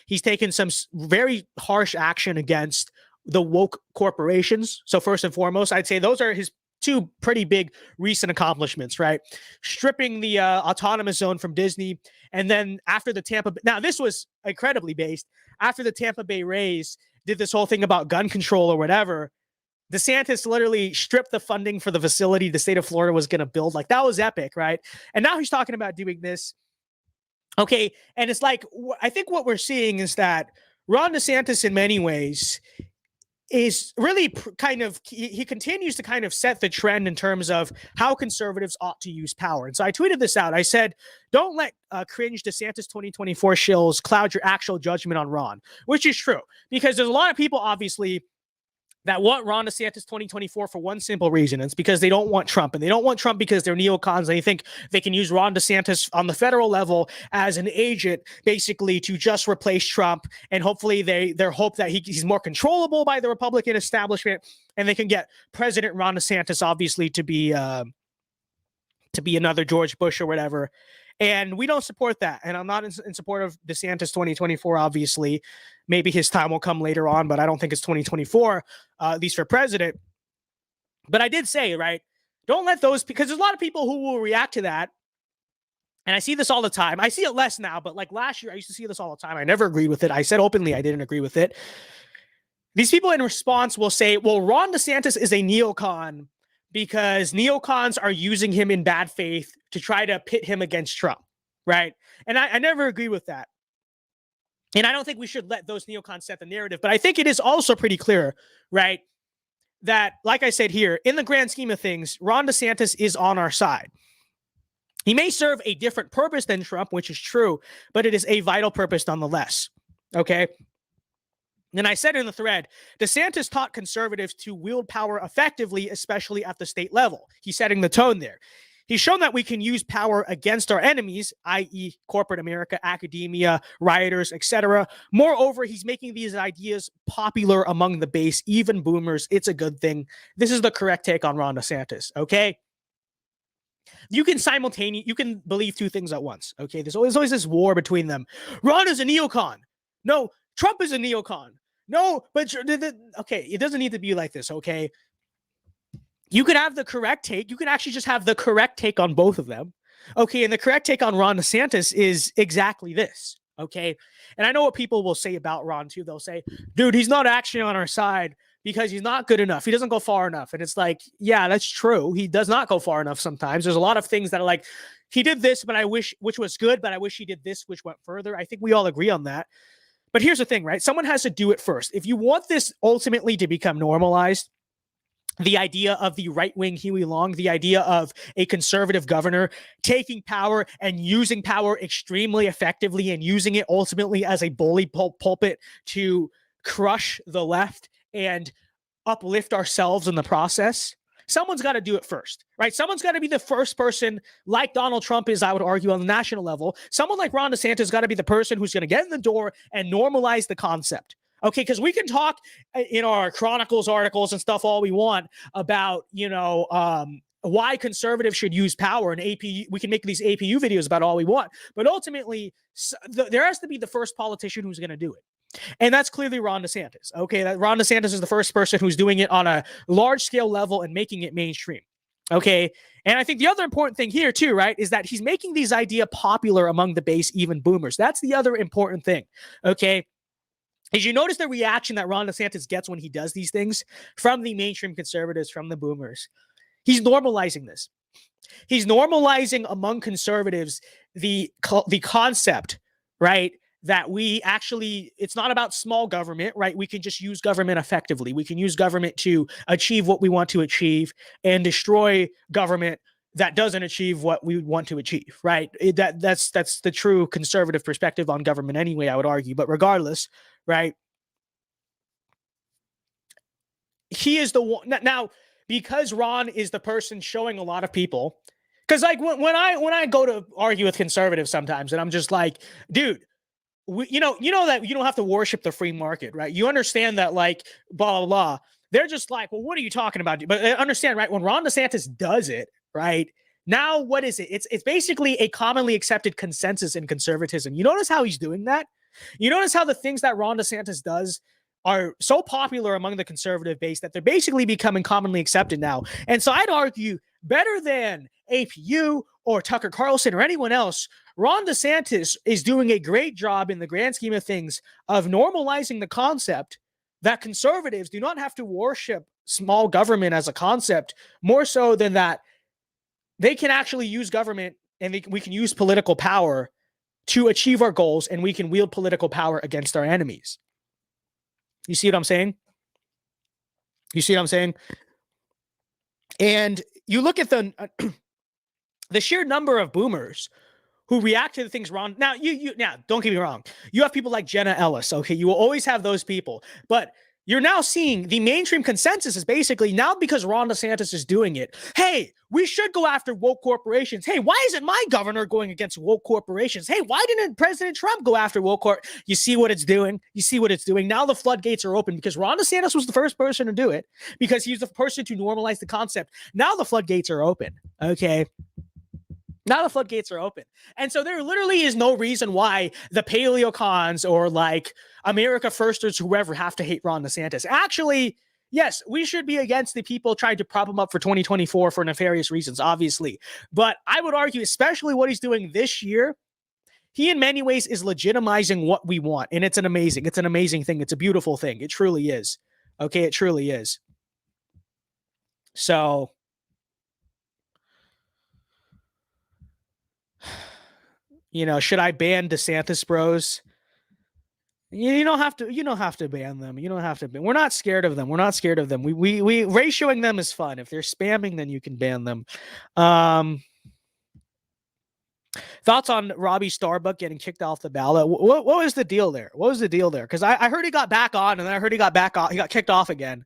A: He's taken some very harsh action against the woke corporations. So first and foremost, I'd say those are his two pretty big recent accomplishments, right? Stripping the autonomous zone from Disney. And then after the now this was incredibly based. After the Tampa Bay Rays did this whole thing about gun control or whatever, DeSantis literally stripped the funding for the facility the state of Florida was going to build. Like, that was epic, right? And now he's talking about doing this. Okay. And it's like, I think what we're seeing is that Ron DeSantis in many ways is really kind of, he continues to kind of set the trend in terms of how conservatives ought to use power. And so I tweeted this out. I said, don't let cringe DeSantis 2024 shills cloud your actual judgment on Ron, which is true, because there's a lot of people, obviously, that want Ron DeSantis 2024 for one simple reason. It's because they don't want Trump, and they don't want Trump because they're neocons. They think they can use Ron DeSantis on the federal level as an agent, basically to just replace Trump. And hopefully their hope that he's more controllable by the Republican establishment, and they can get President Ron DeSantis, obviously, to be another George Bush or whatever. And we don't support that. And I'm not in support of DeSantis 2024, obviously. Maybe his time will come later on, but I don't think it's 2024, at least for president. But I did say, right, don't let those, because there's a lot of people who will react to that. And I see this all the time. I see it less now, but like last year, I used to see this all the time. I never agreed with it. I said openly I didn't agree with it. These people in response will say, well, Ron DeSantis is a neocon because neocons are using him in bad faith to try to pit him against Trump, right? And I never agree with that. And I don't think we should let those neocons set the narrative. But I think it is also pretty clear, right, that, like I said here, in the grand scheme of things, Ron DeSantis is on our side. He may serve a different purpose than Trump, which is true, but it is a vital purpose nonetheless, okay? And I said in the thread, DeSantis taught conservatives to wield power effectively, especially at the state level. He's setting the tone there. He's shown that we can use power against our enemies, i.e. corporate America, academia, rioters, etc. Moreover, he's making these ideas popular among the base, even boomers. It's a good thing. This is the correct take on Ron DeSantis, okay? You can believe two things at once, okay? There's always this war between them. Ron is a neocon. No, Trump is a neocon. No, but okay, it doesn't need to be like this, okay? You could have the correct take. You can actually just have the correct take on both of them, okay? And the correct take on Ron DeSantis is exactly this, okay? And I know what people will say about Ron, too. They'll say, dude, he's not actually on our side because he's not good enough. He doesn't go far enough. And it's like, yeah, that's true. He does not go far enough sometimes. There's a lot of things that are like, he did this, but which was good, but I wish he did this, which went further. I think we all agree on that. But here's the thing, right? Someone has to do it first. If you want this ultimately to become normalized, the idea of the right-wing Huey Long, the idea of a conservative governor taking power and using power extremely effectively and using it ultimately as a bully pulpit to crush the left and uplift ourselves in the process, someone's got to do it first, right? Someone's got to be the first person, like Donald Trump is, I would argue, on the national level. Someone like Ron DeSantis has got to be the person who's going to get in the door and normalize the concept. Okay, because we can talk in our Chronicles articles and stuff all we want about, why conservatives should use power, and we can make these APU videos about all we want. But ultimately, there has to be the first politician who's going to do it. And that's clearly Ron DeSantis. Okay, that Ron DeSantis is the first person who's doing it on a large-scale level and making it mainstream. Okay, and I think the other important thing here too, right, is that he's making these ideas popular among the base, even boomers. That's the other important thing. Okay. As you notice the reaction that Ron DeSantis gets when he does these things from the mainstream conservatives, from the boomers, he's normalizing this. He's normalizing among conservatives the concept, right, that we actually, it's not about small government, right? We can just use government effectively. We can use government to achieve what we want to achieve and destroy government that doesn't achieve what we want to achieve, right? That's the true conservative perspective on government anyway, I would argue. But regardless, right? He is the one now, because Ron is the person showing a lot of people. Because like when I go to argue with conservatives sometimes, and I'm just like, dude, you know that you don't have to worship the free market, right? You understand that, like, blah blah blah. They're just like, well, what are you talking about? But understand, right? When Ron DeSantis does it, right? Now, what is it? It's basically a commonly accepted consensus in conservatism. You notice how he's doing that? You notice how the things that Ron DeSantis does are so popular among the conservative base that they're basically becoming commonly accepted now. And so I'd argue better than APU or Tucker Carlson or anyone else, Ron DeSantis is doing a great job in the grand scheme of things of normalizing the concept that conservatives do not have to worship small government as a concept, more so than that they can actually use government and we can use political power to achieve our goals, and we can wield political power against our enemies. You see what I'm saying? You see what I'm saying? And you look at the sheer number of boomers who react to the things Ron. Now, now, don't get me wrong. You have people like Jenna Ellis. Okay, you will always have those people, but you're now seeing the mainstream consensus is basically now, because Ron DeSantis is doing it. Hey, we should go after woke corporations. Hey, why isn't my governor going against woke corporations? Hey, why didn't President Trump go after woke corp? You see what it's doing? You see what it's doing? Now the floodgates are open because Ron DeSantis was the first person to do it, because he's the person to normalize the concept. Now the floodgates are open. Okay. Now the floodgates are open. And so there literally is no reason why the paleocons or like America Firsters, whoever, have to hate Ron DeSantis. Actually, yes, we should be against the people trying to prop him up for 2024 for nefarious reasons, obviously. But I would argue, especially what he's doing this year, he in many ways is legitimizing what we want. And it's an amazing thing. It's a beautiful thing. It truly is. Okay, it truly is. So should I ban DeSantis bros? You don't have to ban them. You don't have to ban. We're not scared of them. We ratioing them is fun. If they're spamming, then you can ban them. Thoughts on Robbie Starbuck getting kicked off the ballot? What was the deal there? What was the deal there? Because I heard he got back on, and then I heard he got back on. He got kicked off again.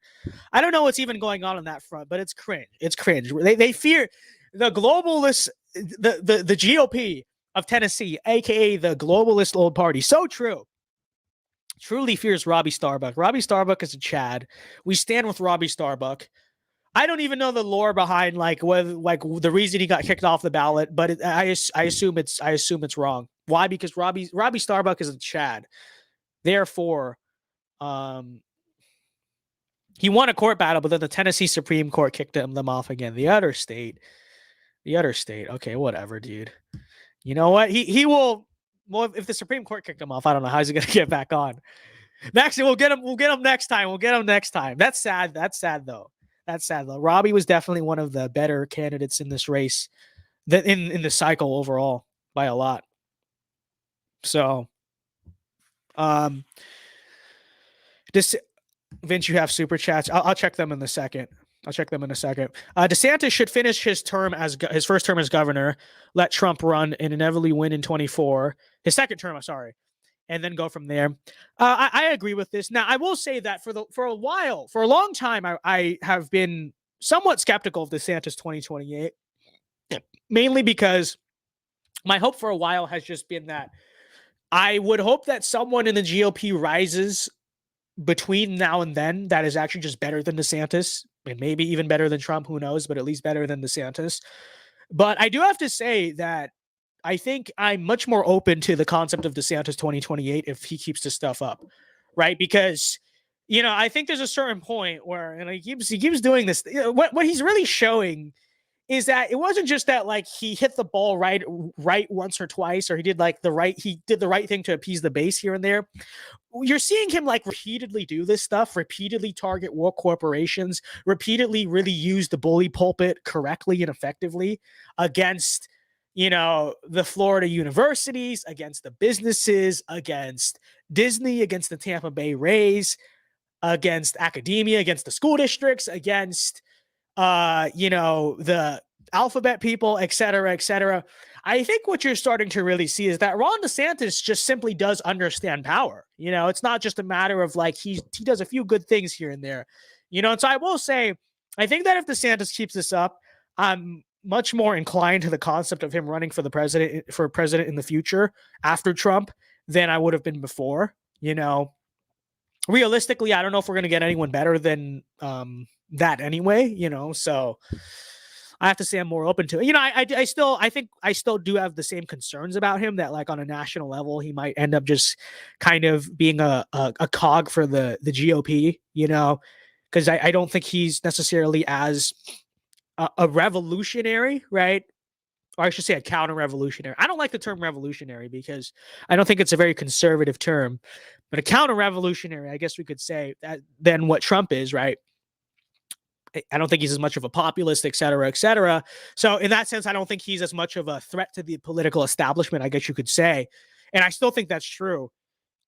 A: I don't know what's even going on that front, but it's cringe. It's cringe. They fear the globalists, the GOP of Tennessee, aka the globalist old party. So true. Truly fears Robbie Starbuck. Robbie Starbuck is a Chad. We stand with Robbie Starbuck. I don't even know the lore behind the reason he got kicked off the ballot, but I assume it's wrong. Why? Because Robbie Starbuck is a Chad. Therefore, he won a court battle, but then the Tennessee Supreme Court kicked them off again. The other state. Okay, whatever, dude. You know what? He will. Well, if the Supreme Court kicked him off, I don't know how he's going to get back on. Next, we'll get him next time. That's sad. That's sad though. Robbie was definitely one of the better candidates in this race, in the cycle overall by a lot. So, Vince, you have super chats. I'll check them in a second. DeSantis should finish his first term as governor, let Trump run and inevitably win in 24. His second term, and then go from there. I agree with this. Now, I will say that for a long time, I have been somewhat skeptical of DeSantis 2028, mainly because my hope for a while has just been that I would hope that someone in the GOP rises between now and then that is actually just better than DeSantis, and maybe even better than Trump, who knows, but at least better than DeSantis. But I do have to say that I think I'm much more open to the concept of DeSantis 2028 if he keeps this stuff up, right? Because, I think there's a certain point where, he keeps doing this. What he's really showing is that it wasn't just that he hit the ball right once or twice, or he did the right thing to appease the base here and there. You're seeing him repeatedly do this stuff, repeatedly target woke corporations, repeatedly really use the bully pulpit correctly and effectively against the Florida universities, against the businesses, against Disney, against the Tampa Bay Rays, against academia, against the school districts, against, the alphabet people, et cetera, et cetera. I think what you're starting to really see is that Ron DeSantis just simply does understand power. It's not just a matter of like he does a few good things here and there. And so I will say, I think that if DeSantis keeps this up, I'm much more inclined to the concept of him running for president in the future after Trump than I would have been before. Realistically, I don't know if we're going to get anyone better than that anyway. So I have to say I'm more open to it. I think I still do have the same concerns about him, that like on a national level, he might end up just kind of being a cog for the GOP, because I don't think he's necessarily as a revolutionary, right? Or I should say a counter-revolutionary. I don't like the term revolutionary because I don't think it's a very conservative term, but a counter-revolutionary, I guess we could say, that than what Trump is, right? I don't think he's as much of a populist, et cetera, et cetera. So in that sense, I don't think he's as much of a threat to the political establishment, I guess you could say. And I still think that's true,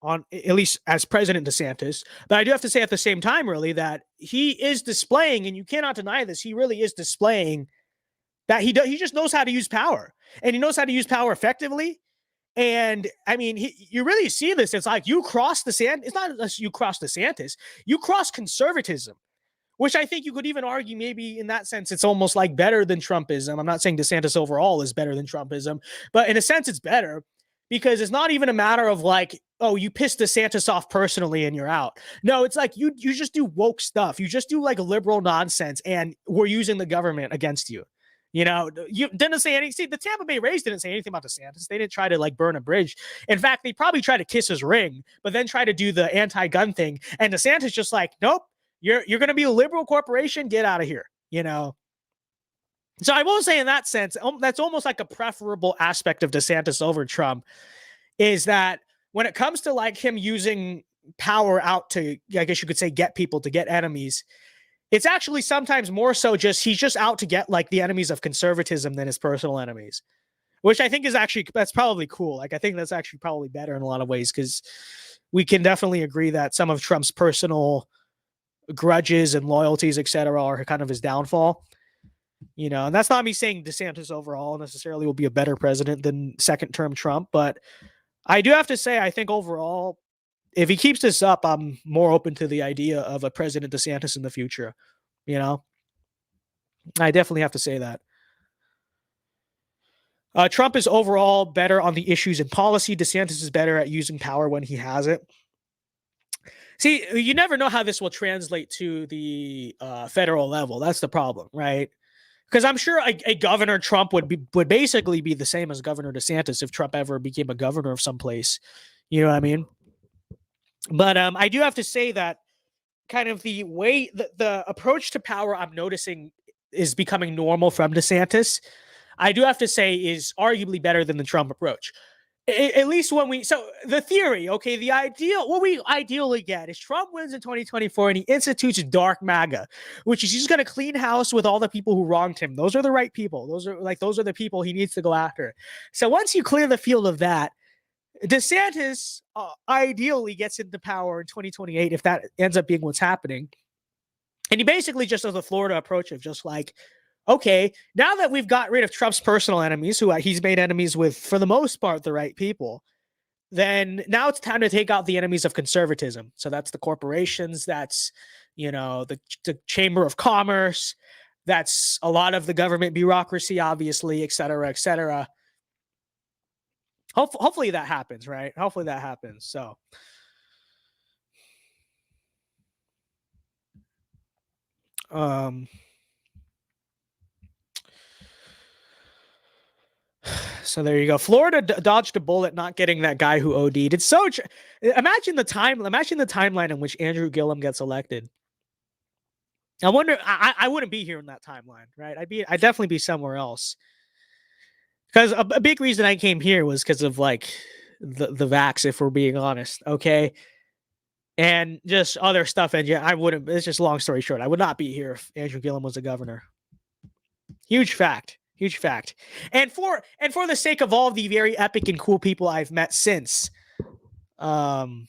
A: on at least as President DeSantis. But I do have to say at the same time, really, that he is displaying, and you cannot deny this, he really is displaying that he just knows how to use power, and he knows how to use power effectively. And I mean, you really see this. It's like you cross DeSantis. It's not unless you cross DeSantis, you cross conservatism, which I think you could even argue maybe in that sense, it's almost like better than Trumpism. I'm not saying DeSantis overall is better than Trumpism, but in a sense it's better because it's not even a matter of like, oh, you piss DeSantis off personally and you're out. No, it's like you just do woke stuff. You just do like liberal nonsense and we're using the government against you. You didn't say anything. See, the Tampa Bay Rays didn't say anything about DeSantis. They didn't try to like burn a bridge. In fact, they probably tried to kiss his ring, but then try to do the anti-gun thing. And DeSantis just like, nope, you're going to be a liberal corporation. Get out of here. So I will say in that sense, that's almost like a preferable aspect of DeSantis over Trump, is that when it comes to like him using power out to, I guess you could say, get people to get enemies, it's actually sometimes more so just he's just out to get like the enemies of conservatism than his personal enemies, which I think is actually, that's probably cool. Like, I think that's actually probably better in a lot of ways, because we can definitely agree that some of Trump's personal grudges and loyalties, et cetera, are kind of his downfall. And that's not me saying DeSantis overall necessarily will be a better president than second term Trump, but I do have to say, I think overall, if he keeps this up, I'm more open to the idea of a President DeSantis in the future. I definitely have to say that. Trump is overall better on the issues and policy. DeSantis is better at using power when he has it. See, you never know how this will translate to the federal level. That's the problem, right? Because I'm sure a Governor Trump would basically be the same as Governor DeSantis if Trump ever became a governor of some place. You know what I mean? But I do have to say that kind of the way the approach to power I'm noticing is becoming normal from DeSantis, I do have to say is arguably better than the Trump approach. At least so the theory, okay, what we ideally get is Trump wins in 2024 and he institutes dark MAGA, which is he's going to clean house with all the people who wronged him. Those are the right people. Those are the people he needs to go after. So once you clear the field of that, DeSantis ideally gets into power in 2028 if that ends up being what's happening. And he basically just does the Florida approach of just like, okay, now that we've got rid of Trump's personal enemies, who he's made enemies with, for the most part, the right people, then now it's time to take out the enemies of conservatism. So that's the corporations, that's, the Chamber of Commerce, that's a lot of the government bureaucracy, obviously, et cetera, et cetera. Hopefully that happens, right? Hopefully that happens. So, so there you go. Florida dodged a bullet not getting that guy who OD'd. It's so imagine the timeline in which Andrew Gillum gets elected. I wonder. I wouldn't be here in that timeline, right? I'd definitely be somewhere else. Because a big reason I came here was because of like the vax, if we're being honest, okay, and just other stuff. And yeah, I wouldn't. It's just long story short. I would not be here if Andrew Gillum was a governor. Huge fact. Huge fact. And for the sake of all the very epic and cool people I've met since, good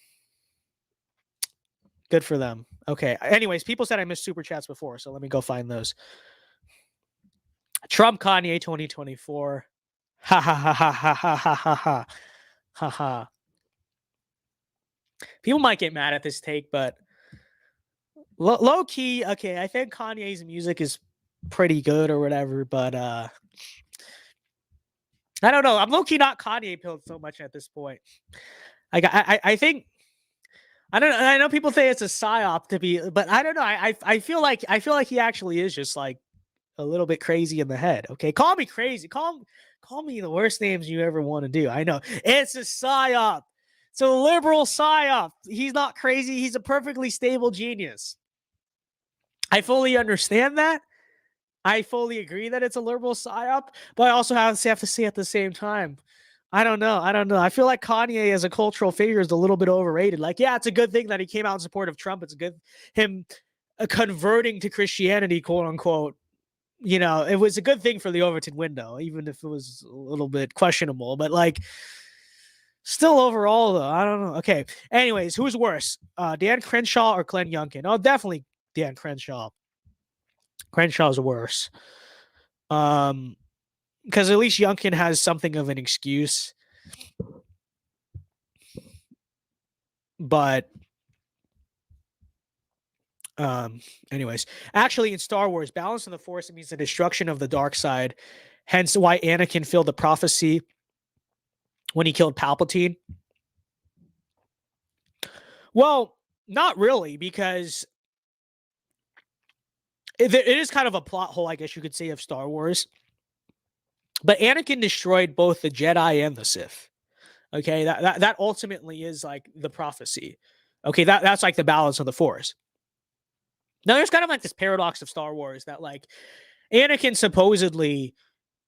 A: for them. Okay. Anyways, people said I missed super chats before, so let me go find those. Trump Kanye 2024. Ha ha ha ha ha ha ha ha ha ha ha. People might get mad at this take, but low key, okay, I think Kanye's music is pretty good or whatever, but I don't know. I'm low key not Kanye pilled so much at this point. I think I don't know. I know people say it's a psyop to be, but I don't know. I feel like he actually is just like a little bit crazy in the head. Okay, call me crazy. Call me the worst names you ever want to do. I know it's a psyop. It's a liberal psyop. He's not crazy. He's a perfectly stable genius. I fully understand that. I fully agree that it's a liberal psyop, but I also have to say at the same time, I don't know. I feel like Kanye as a cultural figure is a little bit overrated. Like, yeah, it's a good thing that he came out in support of Trump. It's a good him converting to Christianity, quote unquote. You know, it was a good thing for the Overton window, even if it was a little bit questionable. But like, still overall, though, I don't know. Okay. Anyways, who's worse, Dan Crenshaw or Glenn Youngkin? Oh, definitely Dan Crenshaw. Crenshaw's worse. Because at least Youngkin has something of an excuse. But anyways, actually in Star Wars, balance in the Force means the destruction of the dark side. Hence why Anakin filled the prophecy when he killed Palpatine. Well, not really, because it is kind of a plot hole, I guess you could say, of Star Wars. But Anakin destroyed both the Jedi and the Sith. Okay, that ultimately is like the prophecy. Okay, that's like the balance of the Force. Now, there's kind of like this paradox of Star Wars that like Anakin supposedly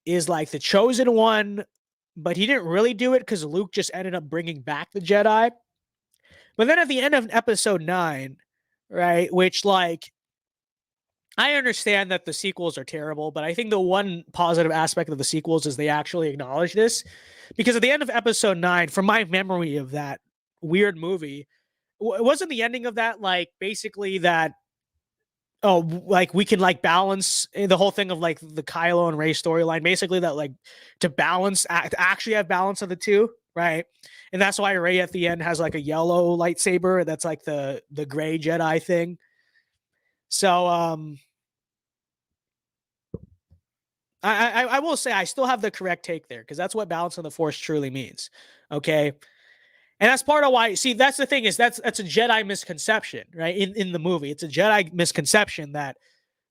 A: is like the chosen one, but he didn't really do it because Luke just ended up bringing back the Jedi. But then at the end of episode 9, right, which like I understand that the sequels are terrible, but I think the one positive aspect of the sequels is they actually acknowledge this. Because at the end of episode 9, from my memory of that weird movie, wasn't the ending of that like basically that, oh, like we can like balance the whole thing of like the Kylo and Rey storyline, basically that like to balance, actually have balance of the two, right? And that's why Rey at the end has like a yellow lightsaber that's like the gray Jedi thing. So I will say I still have the correct take there, because that's what balance of the Force truly means. Okay. And that's part of why, see, that's the thing, is that's a Jedi misconception, right? In the movie, it's a Jedi misconception that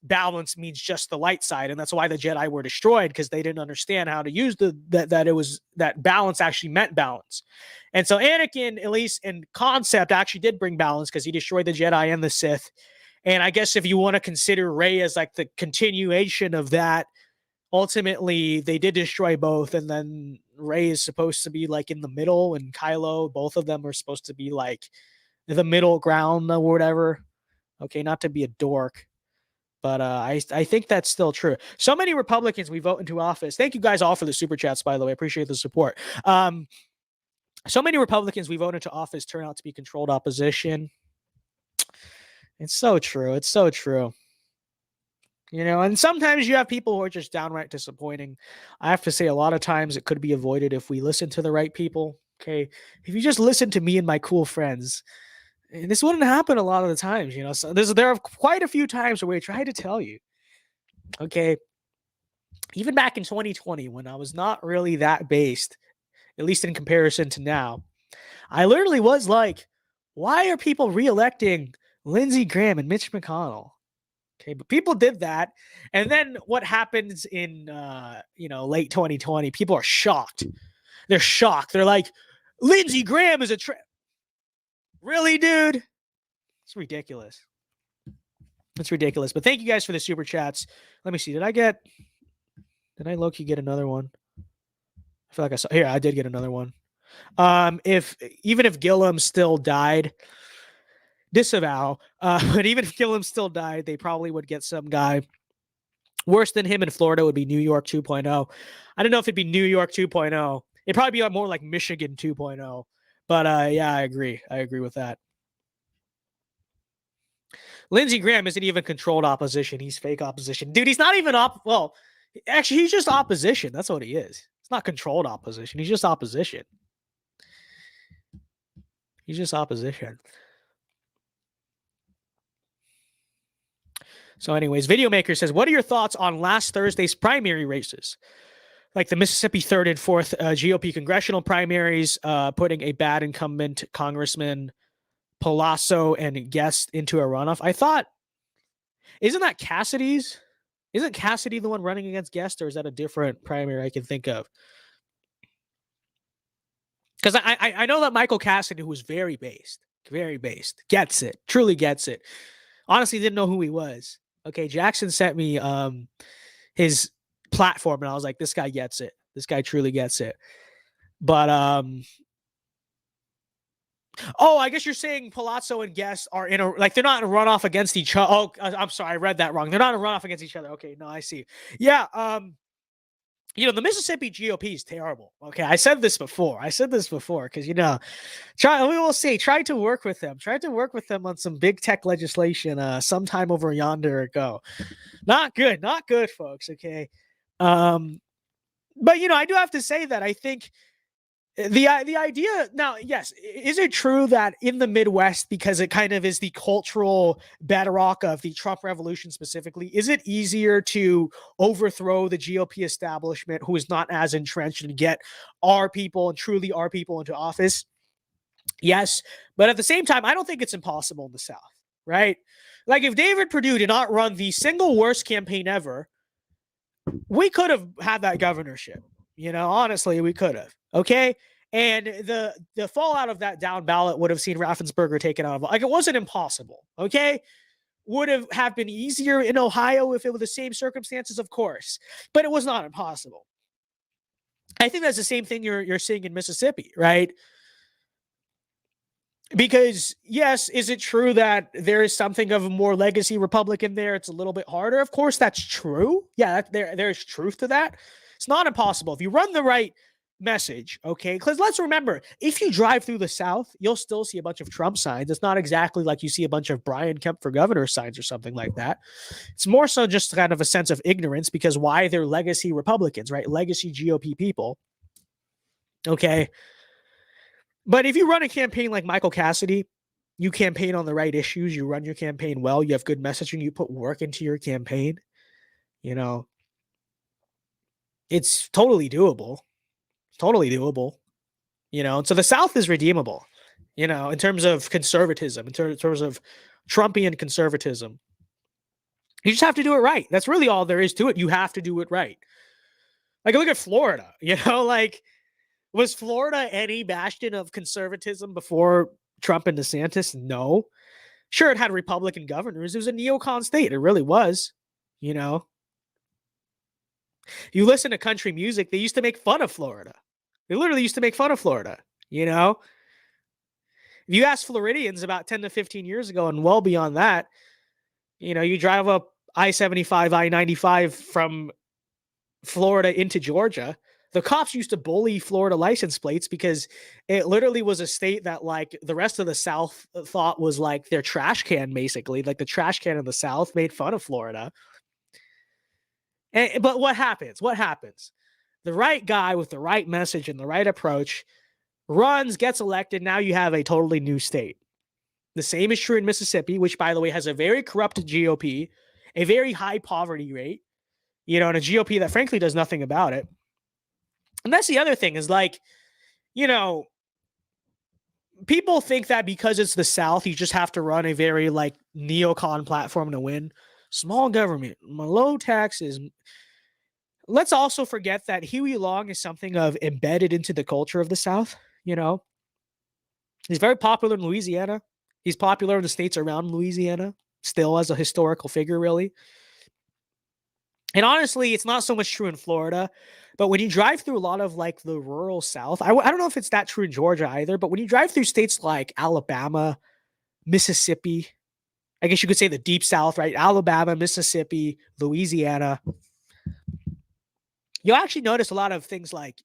A: balance means just the light side, and that's why the Jedi were destroyed, because they didn't understand how to use that balance actually meant balance. And so Anakin, at least in concept, actually did bring balance, because he destroyed the Jedi and the Sith. And I guess if you want to consider Rey as like the continuation of that, ultimately they did destroy both, and then Rey is supposed to be like in the middle, and Kylo, both of them are supposed to be like the middle ground or whatever. Okay, not to be a dork, but I think that's still true. So many Republicans we vote into office. Thank you guys all for the super chats, by the way. I appreciate the support. So many Republicans we vote into office turn out to be controlled opposition. It's so true. It's so true. You know, and sometimes you have people who are just downright disappointing. I have to say, a lot of times it could be avoided if we listen to the right people. Okay. If you just listen to me and my cool friends, and this wouldn't happen a lot of the times, you know. So there are quite a few times where we try to tell you, okay, even back in 2020, when I was not really that based, at least in comparison to now, I literally was like, why are people reelecting Lindsey Graham and Mitch McConnell? Okay, but people did that. And then what happens in, late 2020, people are shocked. They're shocked. They're like, Lindsey Graham is really, dude? It's ridiculous. It's ridiculous. But thank you guys for the super chats. Let me see. Did I low-key get another one? I feel like I saw. Here, I did get another one. Even if Gillum still died, Disavow, but even if Gillum still died, they probably would get some guy Worse than him in Florida would be New York 2.0. I don't know if it'd be New York 2.0. It'd probably be more like Michigan 2.0. But yeah, I agree. I agree with that. Lindsey Graham isn't even controlled opposition. He's fake opposition. Dude, he's not even well, actually, he's just opposition. That's what he is. It's not controlled opposition. He's just opposition. He's just opposition. So anyways, Videomaker says, what are your thoughts on last Thursday's primary races? Like the Mississippi 3rd and 4th GOP congressional primaries, putting a bad incumbent Congressman Palazzo and Guest into a runoff. I thought, isn't that Cassidy's? Isn't Cassidy the one running against Guest, or is that a different primary I can think of? Because I know that Michael Cassidy, who was very based, gets it, truly gets it. Honestly, didn't know who he was. Okay, Jackson sent me his platform, and I was like, this guy gets it. This guy truly gets it. But oh, I guess you're saying Palazzo and Guest are in a, like, they're not in a runoff against each other. Oh, I'm sorry, I read that wrong. They're not in a runoff against each other. Okay, no, I see. Yeah, you know, the Mississippi GOP is terrible. Okay, I said this before because, you know, we will see. Try to work with them. Try to work with them on some big tech legislation sometime over yonder ago. Not good, folks. Okay, but you know, I do have to say that I think the idea now, yes, is it true that in the Midwest, because it kind of is the cultural bedrock of the Trump revolution specifically, is it easier to overthrow the GOP establishment who is not as entrenched and get our people and truly our people into office? Yes, but at the same time, I don't think it's impossible in the South, right? Like if David Perdue did not run the single worst campaign ever, we could have had that governorship. You know, honestly, we could have. Okay. And the fallout of that down ballot would have seen Raffensperger taken out of, like, it wasn't impossible. Okay. Would have been easier in Ohio if it were the same circumstances, of course, but it was not impossible. I think that's the same thing you're seeing in Mississippi, right? Because yes, is it true that there is something of a more legacy Republican there? It's a little bit harder. Of course, that's true. Yeah, there's truth to that. It's not impossible if you run the right message, okay? Because let's remember, if you drive through the South, you'll still see a bunch of Trump signs. It's not exactly like you see a bunch of Brian Kemp for governor signs or something like that. It's more so just kind of a sense of ignorance, because why? They're legacy Republicans, right? Legacy GOP people. Okay. But if you run a campaign like Michael Cassidy, you campaign on the right issues, you run your campaign well, you have good messaging, you put work into your campaign, you know, it's totally doable. Totally doable. You know, so the South is redeemable, you know, in terms of conservatism, in terms of Trumpian conservatism. You just have to do it right. That's really all there is to it. You have to do it right. Like, look at Florida, you know, like, was Florida any bastion of conservatism before Trump and DeSantis? No. Sure, it had Republican governors. It was a neocon state. It really was, you know. You listen to country music, they used to make fun of Florida. They literally used to make fun of Florida, you know. If you ask Floridians about 10 to 15 years ago and well beyond that, you know, you drive up I-75, I-95 from Florida into Georgia, the cops used to bully Florida license plates because it literally was a state that, like, the rest of the South thought was like their trash can, basically. Like the trash can in the South made fun of Florida. But what happens? What happens? The right guy with the right message and the right approach runs, gets elected. Now you have a totally new state. The same is true in Mississippi, which, by the way, has a very corrupt GOP, a very high poverty rate, you know, and a GOP that frankly does nothing about it. And that's the other thing is, like, you know, people think that because it's the South, you just have to run a very, like, neocon platform to win. Small government, low taxes. Let's also forget that Huey Long is something of embedded into the culture of the South, you know. He's very popular in Louisiana. He's popular in the states around Louisiana, still as a historical figure, really. And honestly, it's not so much true in Florida, but when you drive through a lot of, like, the rural South, I don't know if it's that true in Georgia either, but when you drive through states like Alabama, Mississippi, I guess you could say the deep South, right? Alabama, Mississippi, Louisiana. You'll actually notice a lot of things like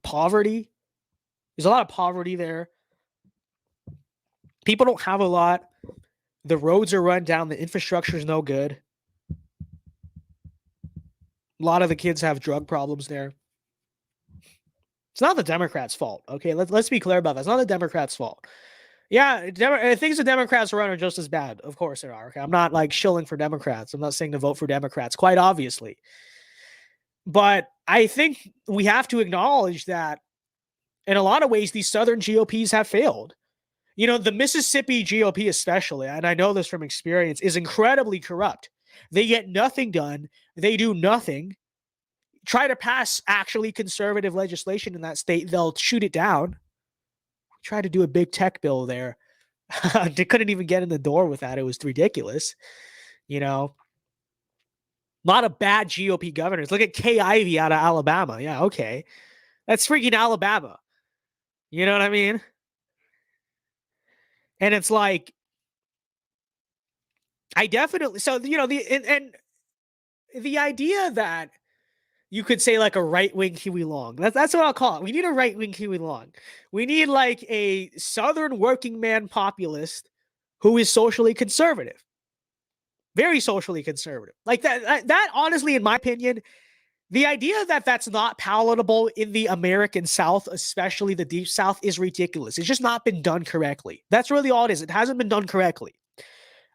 A: poverty. There's a lot of poverty there. People don't have a lot. The roads are run down. The infrastructure is no good. A lot of the kids have drug problems there. It's not the Democrats' fault. Okay, let's be clear about that. It's not the Democrats' fault. Yeah, things the Democrats run are just as bad. Of course there are. Okay? I'm not like shilling for Democrats. I'm not saying to vote for Democrats, quite obviously. But I think we have to acknowledge that in a lot of ways, these Southern GOPs have failed. You know, the Mississippi GOP especially, and I know this from experience, is incredibly corrupt. They get nothing done. They do nothing. Try to pass actually conservative legislation in that state, they'll shoot it down. Try to do a big tech bill there. They couldn't even get in the door with that. It was ridiculous. You know, a lot of bad GOP governors. Look at Kay Ivey out of Alabama. Yeah, okay. That's freaking Alabama. You know what I mean? And it's like, I definitely, so, you know, and the idea that you could say like a right-wing Huey Long, that's what I'll call it. We need a right-wing Huey Long. We need like a Southern working man populist who is socially conservative. Very socially conservative. Like that honestly, in my opinion, the idea that that's not palatable in the American South, especially the Deep South, is ridiculous. It's just not been done correctly. That's really all it is. It hasn't been done correctly.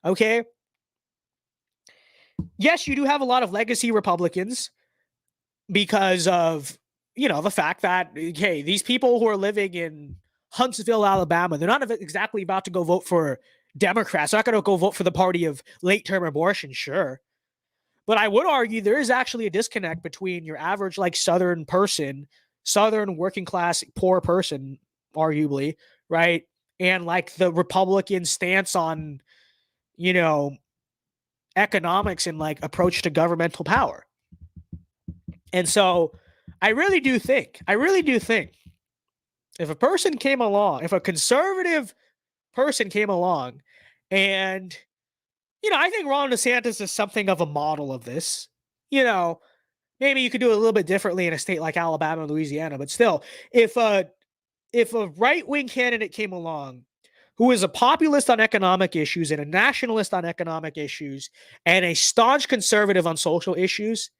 A: Okay? Yes, you do have a lot of legacy Republicans because of, you know, the fact that, okay, these people who are living in Huntsville, Alabama, they're not exactly about to go vote for Democrats. They're not going to go vote for the party of late-term abortion, sure. But I would argue there is actually a disconnect between your average, like, Southern person, Southern working class, poor person, arguably, right? And like the Republican stance on, you know, economics and like approach to governmental power. And so I really do think if a person came along, if a conservative person came along and, you know, I think Ron DeSantis is something of a model of this. You know, maybe you could do it a little bit differently in a state like Alabama and Louisiana, but still, if a right-wing candidate came along who is a populist on economic issues and a nationalist on economic issues and a staunch conservative on social issues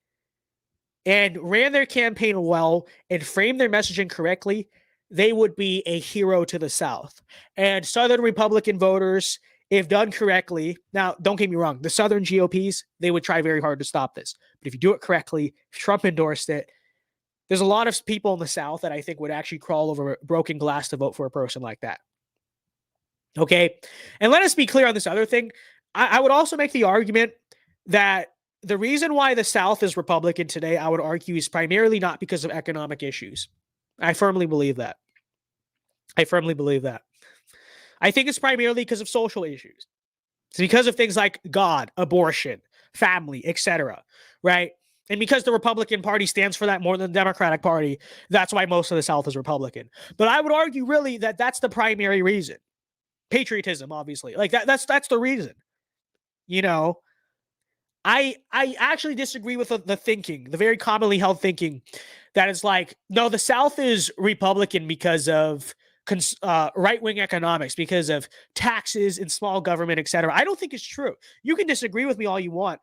A: and ran their campaign well and framed their messaging correctly, they would be a hero to the South. And Southern Republican voters, if done correctly, now don't get me wrong, the Southern GOPs, they would try very hard to stop this. But if you do it correctly, if Trump endorsed it, there's a lot of people in the South that I think would actually crawl over broken glass to vote for a person like that. Okay? And let us be clear on this other thing. I would also make the argument that the reason why the South is Republican today, I would argue, is primarily not because of economic issues. I firmly believe that. I think it's primarily because of social issues. It's because of things like God, abortion, family, etc. Right? And because the Republican Party stands for that more than the Democratic Party, that's why most of the South is Republican. But I would argue really that that's the primary reason. Patriotism, obviously. Like that's the reason. You know, I actually disagree with the thinking, the very commonly held thinking that it's like, no, the South is Republican because of right-wing economics, because of taxes and small government, etc. I don't think it's true. You can disagree with me all you want.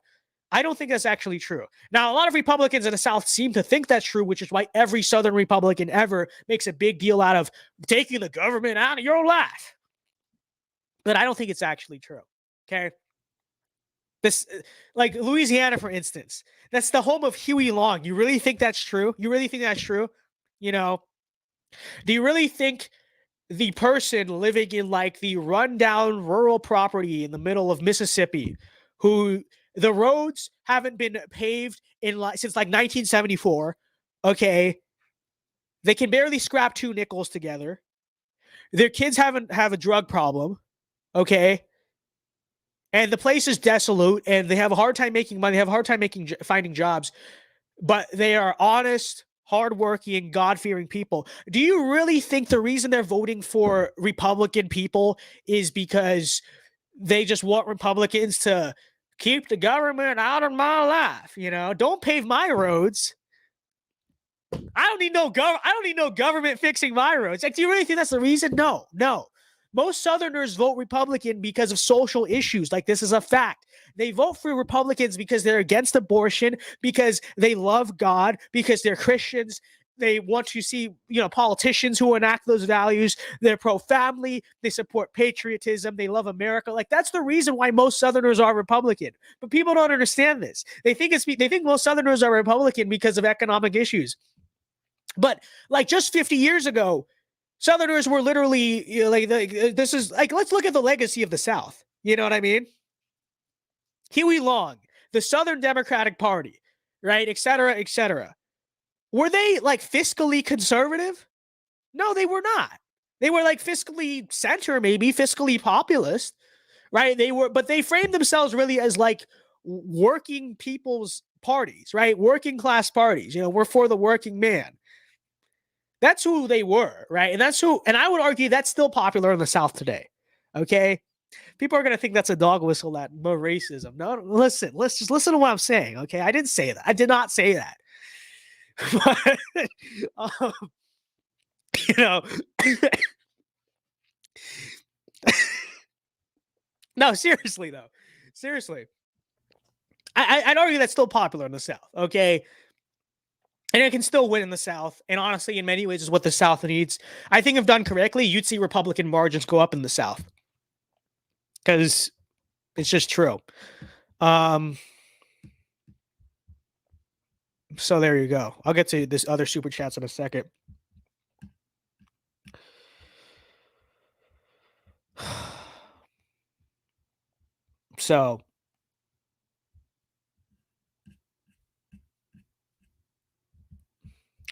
A: I don't think that's actually true. Now, a lot of Republicans in the South seem to think that's true, which is why every Southern Republican ever makes a big deal out of taking the government out of your life. But I don't think it's actually true. Okay? This, like Louisiana, for instance, that's the home of Huey Long. You really think that's true? You really think that's true? You know, do you really think the person living in like the rundown rural property in the middle of Mississippi, who the roads haven't been paved in since like 1974, okay, they can barely scrap 2 nickels together. Their kids have a drug problem, okay, and the place is desolate, and they have a hard time making money. They have a hard time finding jobs, but they are honest, hardworking, God-fearing people. Do you really think the reason they're voting for Republican people is because they just want Republicans to keep the government out of my life. Don't pave my roads. I don't need no government fixing my roads. Like, do you really think that's the reason? No. Most Southerners vote Republican because of social issues. Like, this is a fact. They vote for Republicans because they're against abortion, because they love God, because they're Christians. They want to see, politicians who enact those values. They're pro-family. They support patriotism. They love America. Like, that's the reason why most Southerners are Republican. But people don't understand this. They think most Southerners are Republican because of economic issues. But like just 50 years ago, Southerners were literally this is like, let's look at the legacy of the South. You know what I mean? Huey Long, the Southern Democratic Party, right? Et cetera, et cetera. Were they like fiscally conservative? No, they were not. They were like fiscally center, maybe fiscally populist, right? But they framed themselves really as like working people's parties, right? Working class parties. We're for the working man. That's who they were, right? And I would argue that's still popular in the South today. Okay. People are going to think that's a dog whistle at racism. No, listen, let's just listen to what I'm saying. Okay. I didn't say that. I did not say that. But, no, seriously though. Seriously. I'd argue that's still popular in the South. Okay. And it can still win in the South. And honestly, in many ways, is what the South needs. I think if done correctly, you'd see Republican margins go up in the South. Because it's just true. So there you go. I'll get to this other super chats in a second. So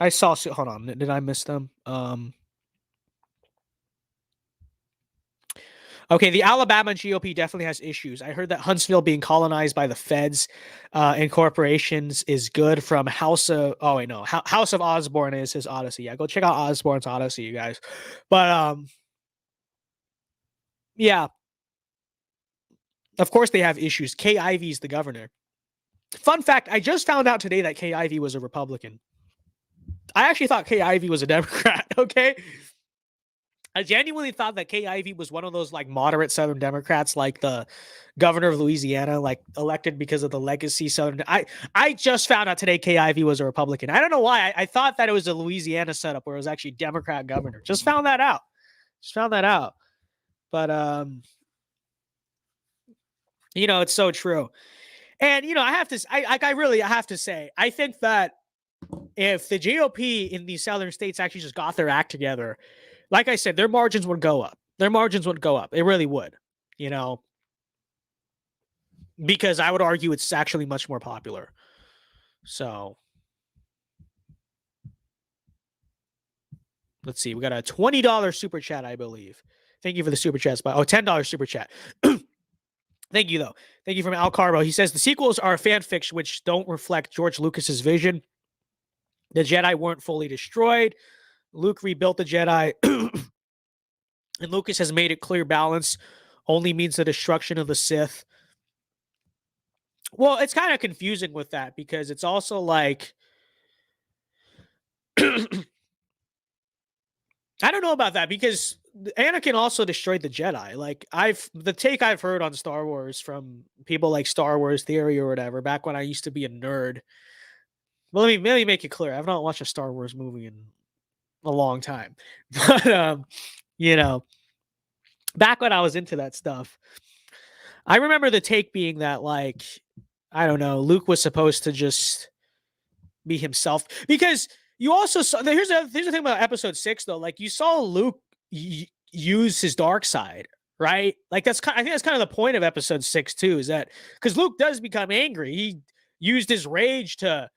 A: I saw. Hold on. Did I miss them? Okay, the Alabama GOP definitely has issues. I heard that Huntsville being colonized by the feds and corporations is good from House of Osborne is his Odyssey. Yeah, go check out Osborne's Odyssey, you guys. But yeah. Of course they have issues. Kay Ivey's the governor. Fun fact, I just found out today that Kay Ivey was a Republican. I actually thought Kay Ivey was a Democrat, okay? I genuinely thought that Kay Ivey was one of those like moderate Southern Democrats, like the governor of Louisiana, like elected because of the legacy Southern. I just found out today Kay Ivey was a Republican. I don't know why. I thought that it was a Louisiana setup where it was actually Democrat governor. Just found that out. But it's so true. And I have to say, I think that if the GOP in these Southern states actually just got their act together, like I said, their margins would go up. It really would, because I would argue it's actually much more popular. So let's see. We got a $20 super chat, I believe. Thank you for the super chats. $10 super chat. Thank you, though. Thank you from Al Carbo. He says the sequels are fan fiction which don't reflect George Lucas's vision. The Jedi weren't fully destroyed. Luke rebuilt the Jedi. And Lucas has made it clear balance only means the destruction of the Sith. Well, it's kind of confusing with that because it's also like I don't know about that because Anakin also destroyed the Jedi. Like the take I've heard on Star Wars from people like Star Wars Theory or whatever, back when I used to be a nerd. Well, let me make it clear. I've not watched a Star Wars movie in a long time. But back when I was into that stuff, I remember the take being that, like, I don't know, Luke was supposed to just be himself. Because you also saw, here's the thing about episode 6, though. Like, you saw Luke use his dark side, right? Like, I think that's kind of the point of episode 6, too, is that, because Luke does become angry. He used his rage to,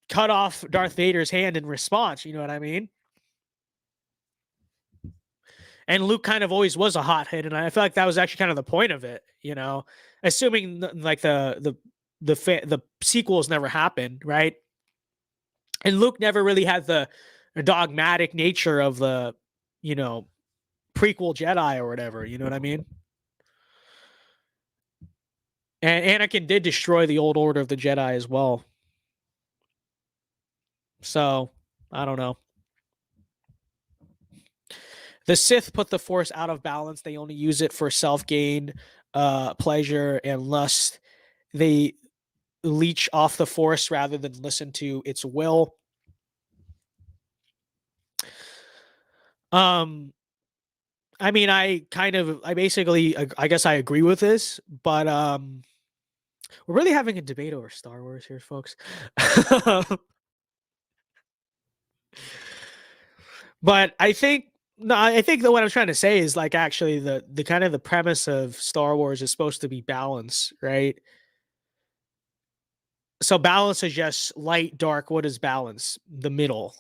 A: cut off Darth Vader's hand in response. You know what I mean? And Luke kind of always was a hothead, and I feel like that was actually kind of the point of it, assuming like the sequels never happened, right? And Luke never really had the dogmatic nature of the, prequel Jedi or whatever. You know what I mean? And Anakin did destroy the old order of the Jedi as well. So, I don't know. The Sith put the Force out of balance. They only use it for self-gain, pleasure, and lust. They leech off the Force rather than listen to its will. I mean, I guess I agree with this, but we're really having a debate over Star Wars here, folks. But I think that what I'm trying to say is like actually the kind of the premise of Star Wars is supposed to be balance, right? So balance is just light, dark. What is balance? The middle.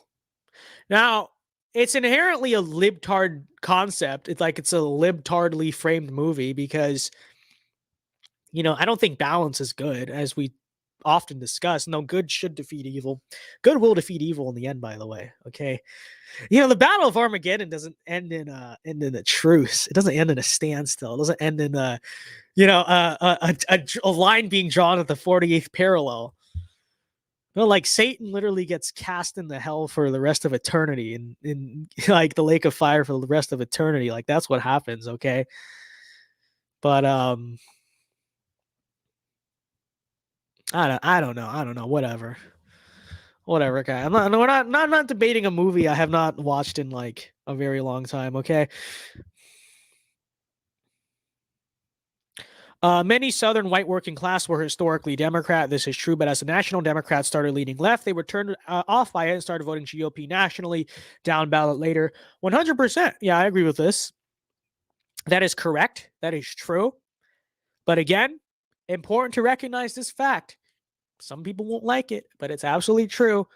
A: Now, it's inherently a libtard concept. It's a libtardly framed movie because, I don't think balance is good, as we often discuss. No, good should defeat evil. Good will defeat evil in the end, by the way. Okay. The Battle of Armageddon doesn't end in a truce. It doesn't end in a standstill. It doesn't end in a line being drawn at the 48th parallel. No, like Satan literally gets cast into hell for the rest of eternity, in like the lake of fire for the rest of eternity. Like that's what happens, okay? But I don't know. Whatever, guy. We're not debating a movie I have not watched in like a very long time. Okay. Many Southern white working class were historically Democrat. This is true, but as the National Democrats started leaning left, they were turned off by it and started voting GOP nationally, down ballot later. 100%. Yeah, I agree with this. That is correct. That is true. But again, important to recognize this fact. Some people won't like it, but it's absolutely true.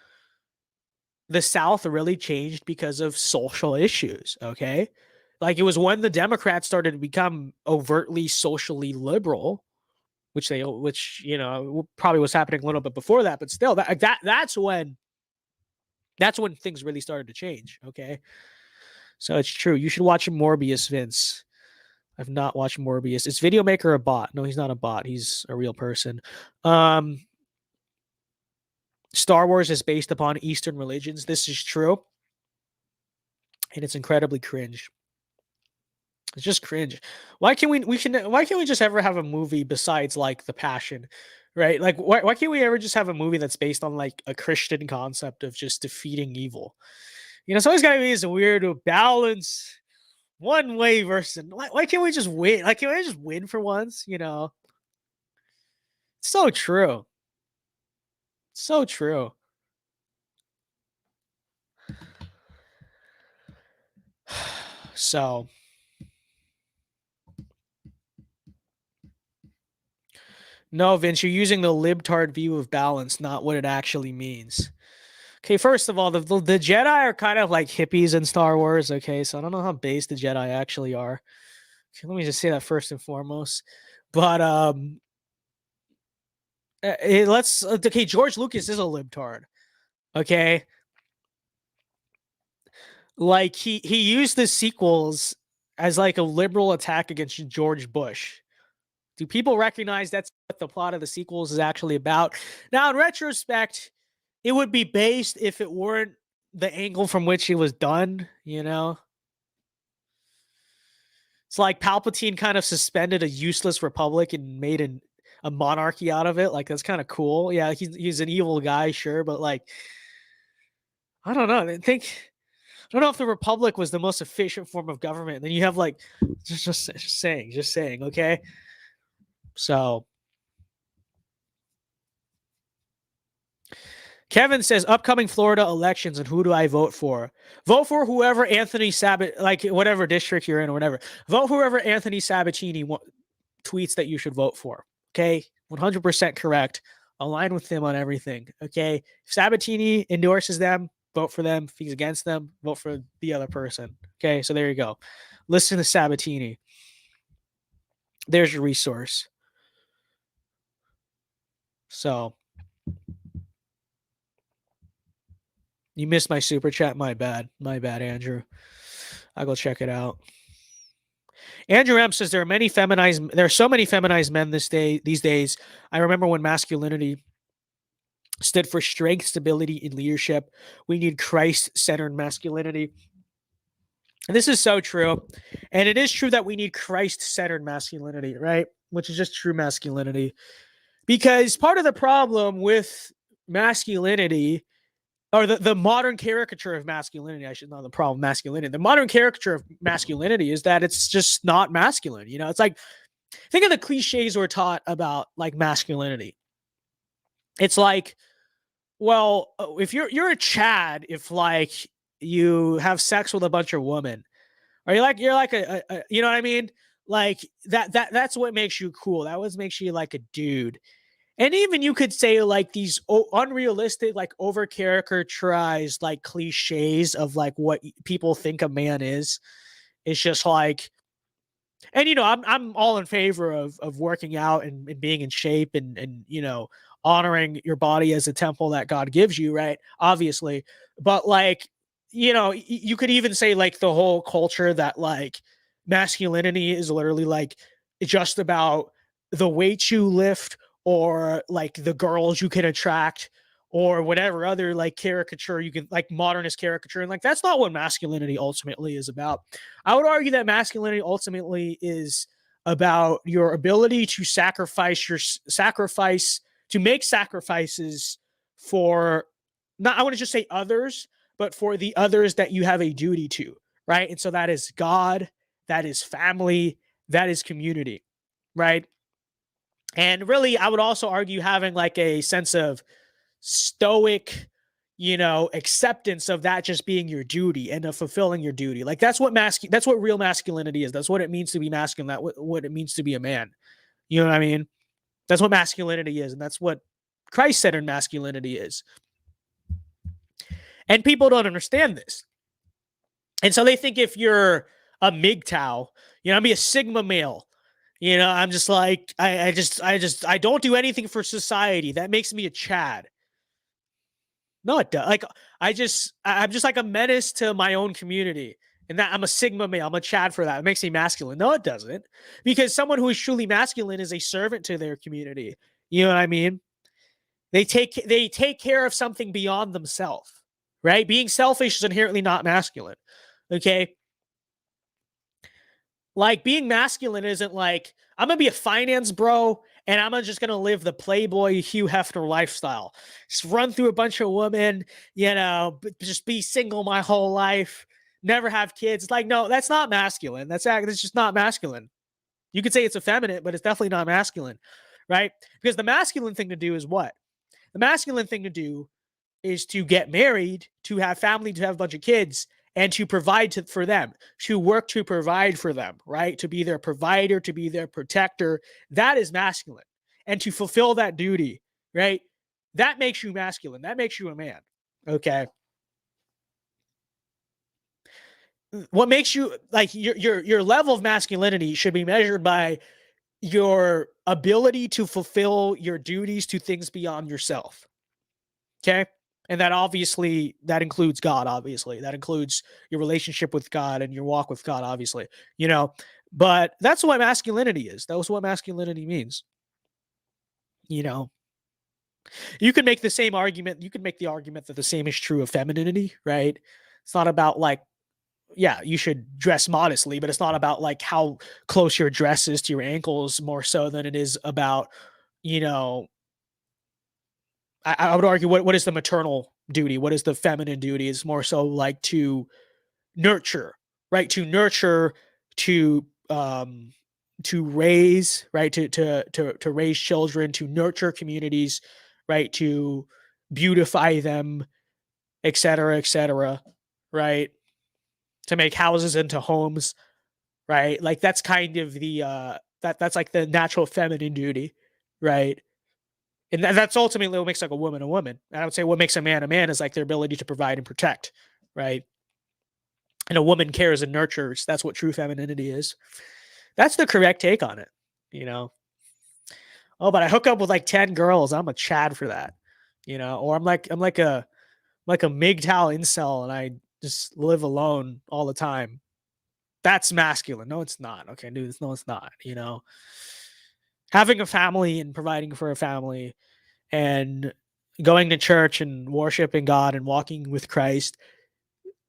A: The South really changed because of social issues, okay? Like it was when the Democrats started to become overtly socially liberal, which probably was happening a little bit before that, but still that's when things really started to change, okay? So it's true. You should watch Morbius, Vince. I've not watched Morbius. Is Videomaker a bot? No, he's not a bot. He's a real person. Star Wars is based upon Eastern religions. This is true. And it's incredibly cringe. It's just cringe. Why can't we just ever have a movie besides like The Passion, right? Like why can't we ever just have a movie that's based on like a Christian concept of just defeating evil? It's always gotta be this weird balance, one way versus. Why can't we just win? Like, can we just win for once? It's so true. So true. So no, Vince, you're using the libtard view of balance, not what it actually means. Okay, first of all, the Jedi are kind of like hippies in Star Wars, okay? So I don't know how base the Jedi actually are. Okay, let me just say that first and foremost. But George Lucas is a libtard. Okay? Like he used the sequels as like a liberal attack against George Bush. Do people recognize that's what the plot of the sequels is actually about? Now, in retrospect, it would be based if it weren't the angle from which it was done, It's like Palpatine kind of suspended a useless republic and made a monarchy out of it. Like, that's kind of cool. Yeah, he's an evil guy, sure, but like, I don't know. I don't know if the republic was the most efficient form of government. And then you have like, just saying, okay? So Kevin says, upcoming Florida elections and who do I vote for? Vote for whoever Anthony like whatever district you're in or whatever. Vote whoever Anthony Sabatini tweets that you should vote for. Okay? 100% correct. Align with him on everything. Okay? If Sabatini endorses them, vote for them. If he's against them, vote for the other person. Okay? So there you go. Listen to Sabatini. There's your resource. So you missed my super chat. My bad, Andrew. I'll go check it out. Andrew M says there are so many feminized men these days. I remember when masculinity stood for strength, stability, and leadership. We need Christ-centered masculinity. And this is so true. And it is true that we need Christ-centered masculinity, right? Which is just true masculinity. Because part of the problem with masculinity, or the modern caricature of masculinity, I should know the problem masculinity. The modern caricature of masculinity is that it's just not masculine. You know, it's like, think of the cliches we're taught about like masculinity. It's like, well, if you're a Chad, if like you have sex with a bunch of women, or you're like a you know what I mean? Like that's what makes you cool. That what makes you like a dude. And even you could say like these unrealistic, like over caricaturized, like cliches of like what people think a man is. It's just like, and you know, I'm all in favor of working out and being in shape and you know, honoring your body as a temple that God gives you, right? Obviously, but like, you know, you could even say like the whole culture that like masculinity is literally like just about the weight you lift or like the girls you can attract or whatever other like caricature you can, like modernist caricature, and like that's not what masculinity ultimately is about. I would argue that masculinity ultimately is about your ability to make sacrifices for, not I want to just say others, but for the others that you have a duty to, right? And so that is God, that is family, that is community, right? And really, I would also argue having like a sense of stoic, you know, acceptance of that just being your duty and of fulfilling your duty. Like that's what real masculinity is. That's what it means to be masculine. What it means to be a man. You know what I mean? That's what masculinity is, and that's what Christ-centered masculinity is. And people don't understand this. And so they think if you're a MGTOW, you know, be a Sigma male, you know, I'm just like, I don't do anything for society. That makes me a Chad. No, it does. Like, I'm just like a menace to my own community. And that I'm a Sigma male. I'm a Chad for that. It makes me masculine. No, it doesn't. Because someone who is truly masculine is a servant to their community. You know what I mean? They take care of something beyond themselves, right? Being selfish is inherently not masculine. Okay. Like being masculine isn't like, I'm going to be a finance bro and I'm just going to live the Playboy Hugh Hefner lifestyle. Just run through a bunch of women, you know, just be single my whole life, never have kids. It's like, no, that's not masculine. That's just not masculine. You could say it's effeminate, but it's definitely not masculine, right? Because the masculine thing to do is what? The masculine thing to do is to get married, to have family, to have a bunch of kids, and to provide for them, to work to provide for them, right? To be their provider, to be their protector. That is masculine. And to fulfill that duty, right? That makes you masculine. That makes you a man. Okay. What makes you like your level of masculinity should be measured by your ability to fulfill your duties to things beyond yourself. Okay. And that obviously, that includes God, obviously. That includes your relationship with God and your walk with God, obviously. You know, but that's what masculinity is. That's what masculinity means. You know, you can make the same argument. You can make the argument that the same is true of femininity, right? It's not about like, yeah, you should dress modestly, but it's not about like how close your dress is to your ankles more so than it is about, you know, I would argue what is the maternal duty? What is the feminine duty? Is more so like to nurture, right? To nurture, to raise, right? To raise children, to nurture communities, right? To beautify them, etc., right? To make houses into homes, right? Like that's kind of the that's like the natural feminine duty, right? And that's ultimately what makes like a woman a woman. And I would say what makes a man is like their ability to provide and protect, right? And a woman cares and nurtures. That's what true femininity is. That's the correct take on it, you know? Oh, but I hook up with like 10 girls. I'm a Chad for that, you know? Or I'm like a MGTOW incel and I just live alone all the time. That's masculine. No, it's not. Okay, dude. No, it's not. Having a family and providing for a family and going to church and worshiping God and walking with Christ,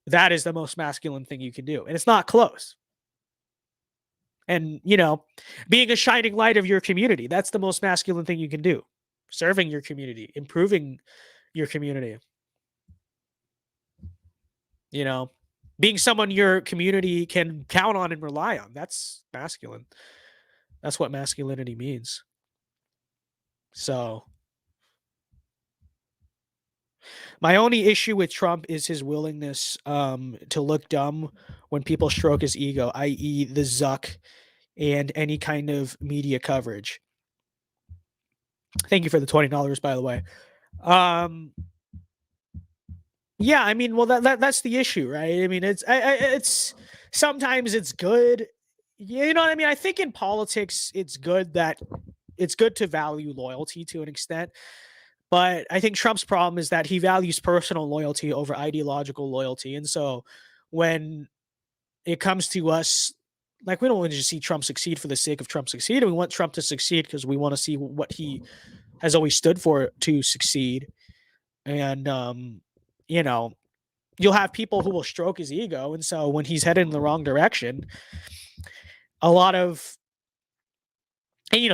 A: that is the most masculine thing you can do. And it's not close. And, being a shining light of your community, that's the most masculine thing you can do. Serving your community, improving your community. Being someone your community can count on and rely on. That's masculine. That's what masculinity means. So, my only issue with Trump is his willingness to look dumb when people stroke his ego, i.e. the Zuck and any kind of media coverage. Thank you for the $20, by the way. Yeah, I mean, well, that's the issue, right? I mean, it's sometimes it's good. You know what I mean? I think in politics, it's good to value loyalty to an extent. But I think Trump's problem is that he values personal loyalty over ideological loyalty. And so when it comes to us, like, we don't want to just see Trump succeed for the sake of Trump succeeding. We want Trump to succeed because we want to see what he has always stood for to succeed. And, you'll have people who will stroke his ego. And so when he's headed in the wrong direction, and,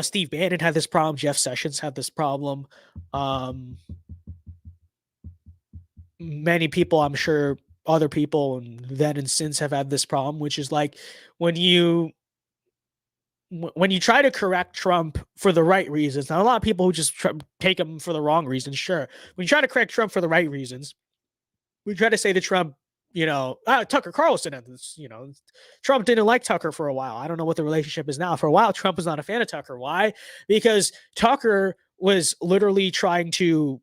A: Steve Bannon had this problem. Jeff Sessions had this problem. Many people, I'm sure other people then and since have had this problem, which is like when you try to correct Trump for the right reasons. Now, a lot of people who just take him for the wrong reasons, sure. When you try to correct Trump for the right reasons, we try to say to Trump, Tucker Carlson and this, Trump didn't like Tucker for a while. I don't know what the relationship is now. For a while, Trump was not a fan of Tucker. Why? Because Tucker was literally trying to,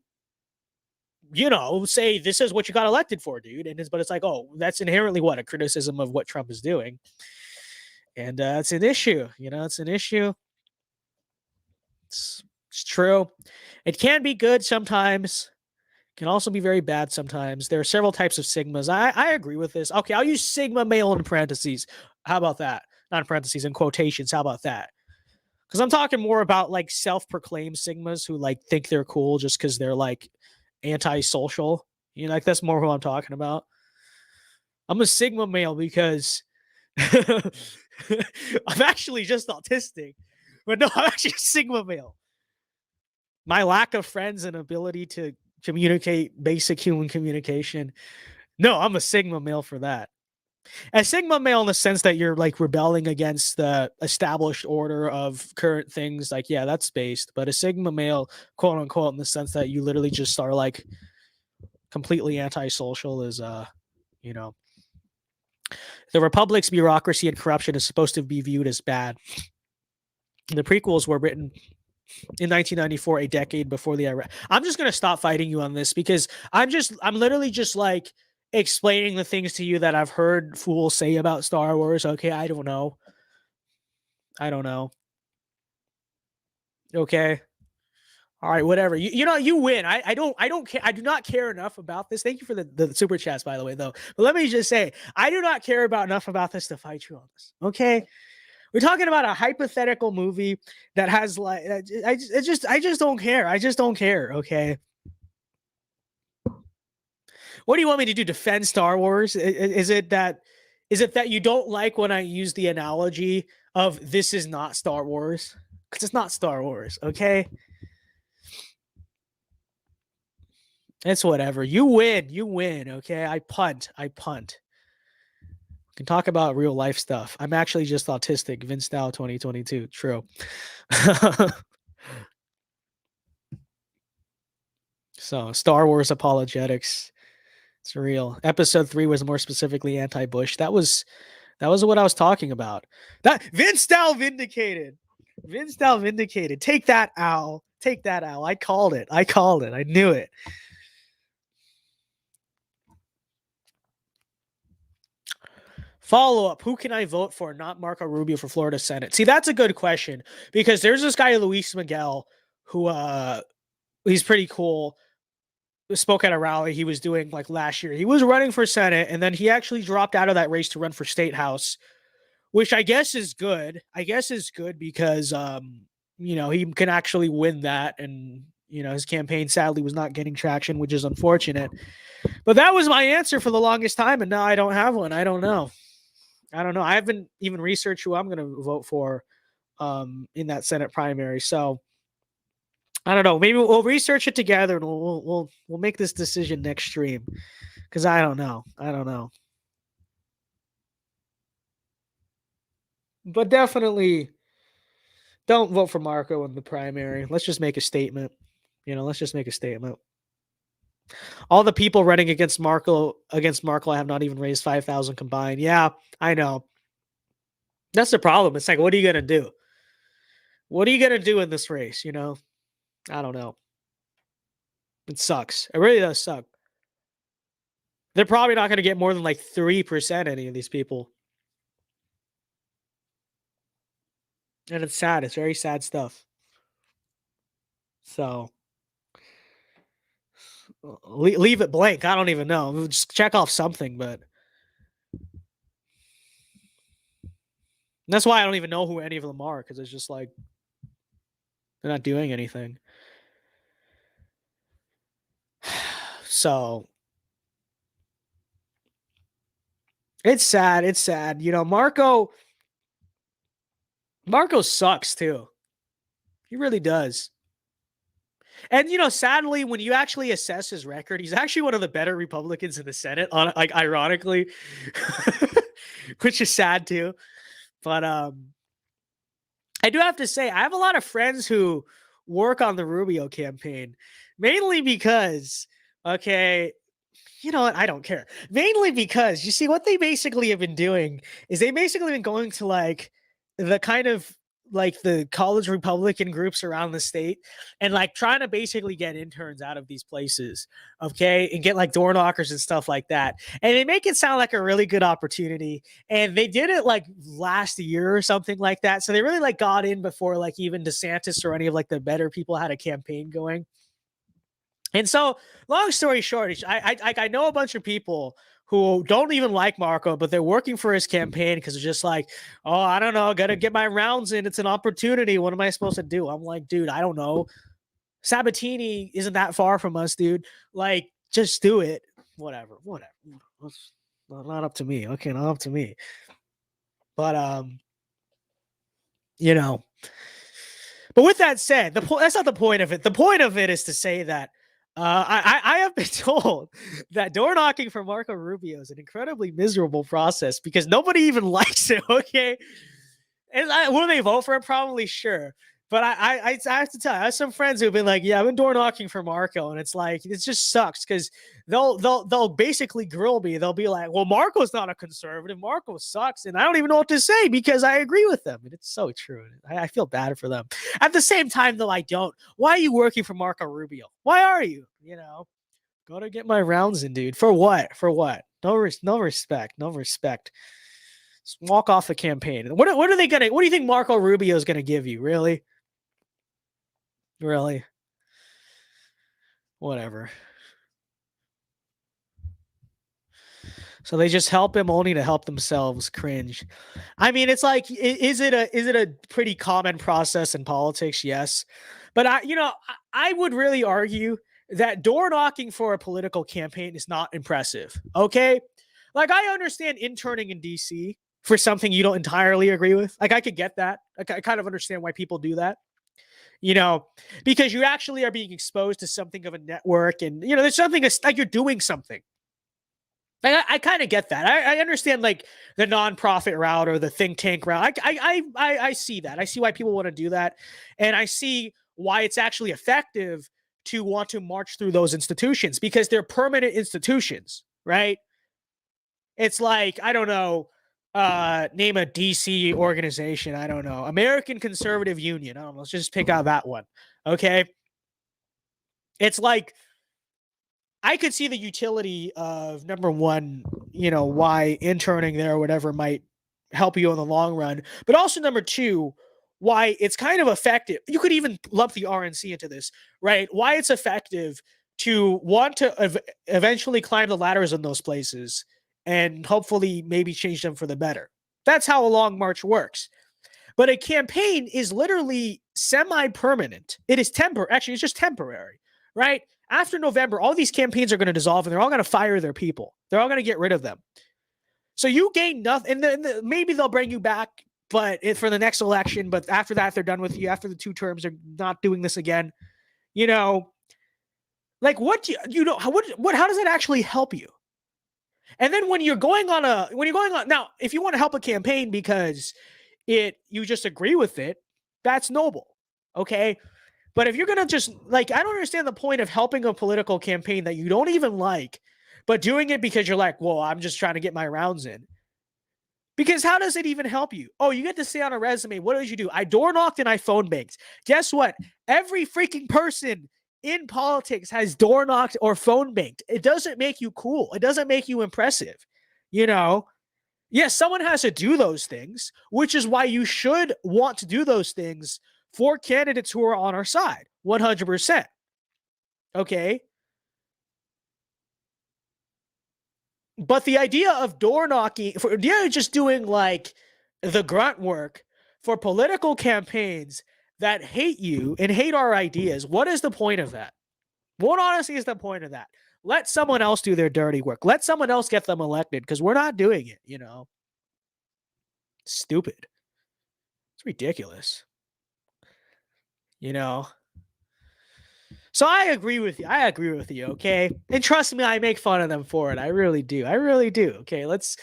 A: say this is what you got elected for, dude. But it's like, oh, that's inherently a criticism of what Trump is doing. And it's an issue, it's an issue. It's true. It can be good sometimes. Can also be very bad sometimes. There are several types of sigmas. I agree with this. Okay, I'll use sigma male in parentheses. How about that? Not in parentheses, in quotations. How about that? Because I'm talking more about like self-proclaimed sigmas who like think they're cool just because they're like anti-social. Like that's more who I'm talking about. I'm a sigma male because I'm actually just autistic. But no, I'm actually a sigma male. My lack of friends and ability to communicate basic human communication. No, I'm a sigma male for that. A sigma male in the sense that you're like rebelling against the established order of current things. Like, yeah, that's based. But a sigma male, quote unquote, in the sense that you literally just are like completely antisocial is, the Republic's bureaucracy and corruption is supposed to be viewed as bad. The prequels were written in 1994, a decade before the Iraq. I'm just gonna stop fighting you on this because I'm literally just like explaining the things to you that I've heard fools say about Star Wars. Okay, I don't know. Okay, all right, whatever. You win. I don't care. I do not care enough about this. Thank you for the super chats, by the way, though. But let me just say, I do not care enough about this to fight you on this. Okay. We're talking about a hypothetical movie that has like I just don't care. I just don't care. Okay. What do you want me to do? Defend Star Wars? Is it that you don't like when I use the analogy of this is not Star Wars? Because it's not Star Wars. Okay. It's whatever. You win. Okay. I punt. Can talk about real life stuff. I'm actually just autistic. VinceDao 2022. True. So Star Wars apologetics. It's real. Episode 3 was more specifically anti-Bush. That was what I was talking about. That VinceDao vindicated. VinceDao vindicated. Take that, Al. Take that, Al. I called it. I knew it. Follow up. Who can I vote for? Not Marco Rubio for Florida Senate. See, that's a good question because there's this guy, Luis Miguel, who he's pretty cool. Spoke at a rally he was doing like last year. He was running for Senate and then he actually dropped out of that race to run for State House which I guess is good. Because, he can actually win that. And, his campaign sadly was not getting traction, which is unfortunate. But that was my answer for the longest time. And now I don't have one. I don't know. I haven't even researched who I'm going to vote for in that Senate primary. So I don't know. Maybe we'll research it together and we'll make this decision next stream. Because I don't know. But definitely don't vote for Marco in the primary. Let's just make a statement. All the people running against Marco have not even raised 5,000 combined. Yeah, I know. That's the problem. It's like, what are you gonna do? What are you gonna do in this race? I don't know. It sucks. It really does suck. They're probably not gonna get more than like 3%, any of these people. And it's sad. It's very sad stuff. So leave it blank. I don't even know. Just check off something, but that's why I don't even know who any of them are, because it's just like they're not doing anything. So it's sad. Marco sucks too. He really does. And sadly, when you actually assess his record, he's actually one of the better Republicans in the Senate, ironically, which is sad too. But I do have to say, I have a lot of friends who work on the Rubio campaign, mainly because, okay, you know what? I don't care. Mainly because, you see, what they basically have been doing is they basically been going to like the kind of like the college Republican groups around the state and like trying to basically get interns out of these places, okay, and get like door knockers and stuff like that. And they make it sound like a really good opportunity. And they did it like last year or something like that. So they really like got in before like even DeSantis or any of like the better people had a campaign going. And so, long story short, I know a bunch of people who don't even like Marco, but they're working for his campaign because it's just like, oh, I don't know, got to get my rounds in. It's an opportunity. What am I supposed to do? I'm like, dude, I don't know. Sabatini isn't that far from us, dude. Like, just do it. Whatever. It's not up to me. Okay, not up to me. But But with that said, that's not the point of it. The point of it is to say that I have been told that door knocking for Marco Rubio is an incredibly miserable process because nobody even likes it. Okay, and will they vote for it? Probably, sure. But I have to tell you, I have some friends who've been like, yeah, I've been door knocking for Marco, and it's like it just sucks because they'll basically grill me. They'll be like, well, Marco's not a conservative. Marco sucks, and I don't even know what to say because I agree with them, and it's so true. I feel bad for them. At the same time, though, I don't. Why are you working for Marco Rubio? Why are you? Gotta get my rounds in, dude. For what? No respect. Just walk off the campaign. What are they gonna? What do you think Marco Rubio is gonna give you? Really? Whatever. So they just help him only to help themselves. Cringe. I mean, it's like, is it a pretty common process in politics? Yes, but I would really argue that door knocking for a political campaign is not impressive. Okay, like I understand interning in DC for something you don't entirely agree with. Like I could get that. I kind of understand why people do that. Because you actually are being exposed to something of a network, and there's something like you're doing something. Like I kind of get that. I understand like the nonprofit route or the think tank route. I see that. I see why people want to do that, and I see why it's actually effective to want to march through those institutions because they're permanent institutions, right? It's like, I don't know, name a DC organization. I don't know. American Conservative Union. I don't know. Let's just pick out that one. Okay. It's like, I could see the utility of number one, why interning there or whatever might help you in the long run. But also number two, why it's kind of effective. You could even lump the RNC into this, right? Why it's effective to want to eventually climb the ladders in those places and hopefully maybe change them for the better, That's how a long march works. But a campaign is literally semi-permanent. It is temporary. Actually, it's just temporary, right? After November, all these campaigns are going to dissolve and they're all going to fire their people. They're all going to get rid of them. So you gain nothing. And maybe they'll bring you back for the next election. But after that, they're done with you. After the 2 terms, they're not doing this again. You know, like how does that actually help you? And then when you're going on now, if you want to help a campaign because you just agree with it, that's noble. Okay. But if you're going to just I don't understand the point of helping a political campaign that you don't even like, but doing it because you're like, well, I'm just trying to get my rounds in. Because how does it even help you? Oh, you get to say on a resume, what did you do? I door knocked and I phone banked. Guess what? Every freaking person in politics has door knocked or phone banked. It doesn't make you cool. It doesn't make you impressive. You know? Yes, someone has to do those things, which is why you should want to do those things for candidates who are on our side. 100%. Okay? But the idea of door knocking, the idea of just doing the grunt work for political campaigns that hate you and hate our ideas, what is the point of that? What honestly is the point of that? Let someone else do their dirty work. Let someone else get them elected because we're not doing it, you know? Stupid. It's ridiculous. You know? So I agree with you. Okay. And trust me, I make fun of them for it. I really do. Okay. Let's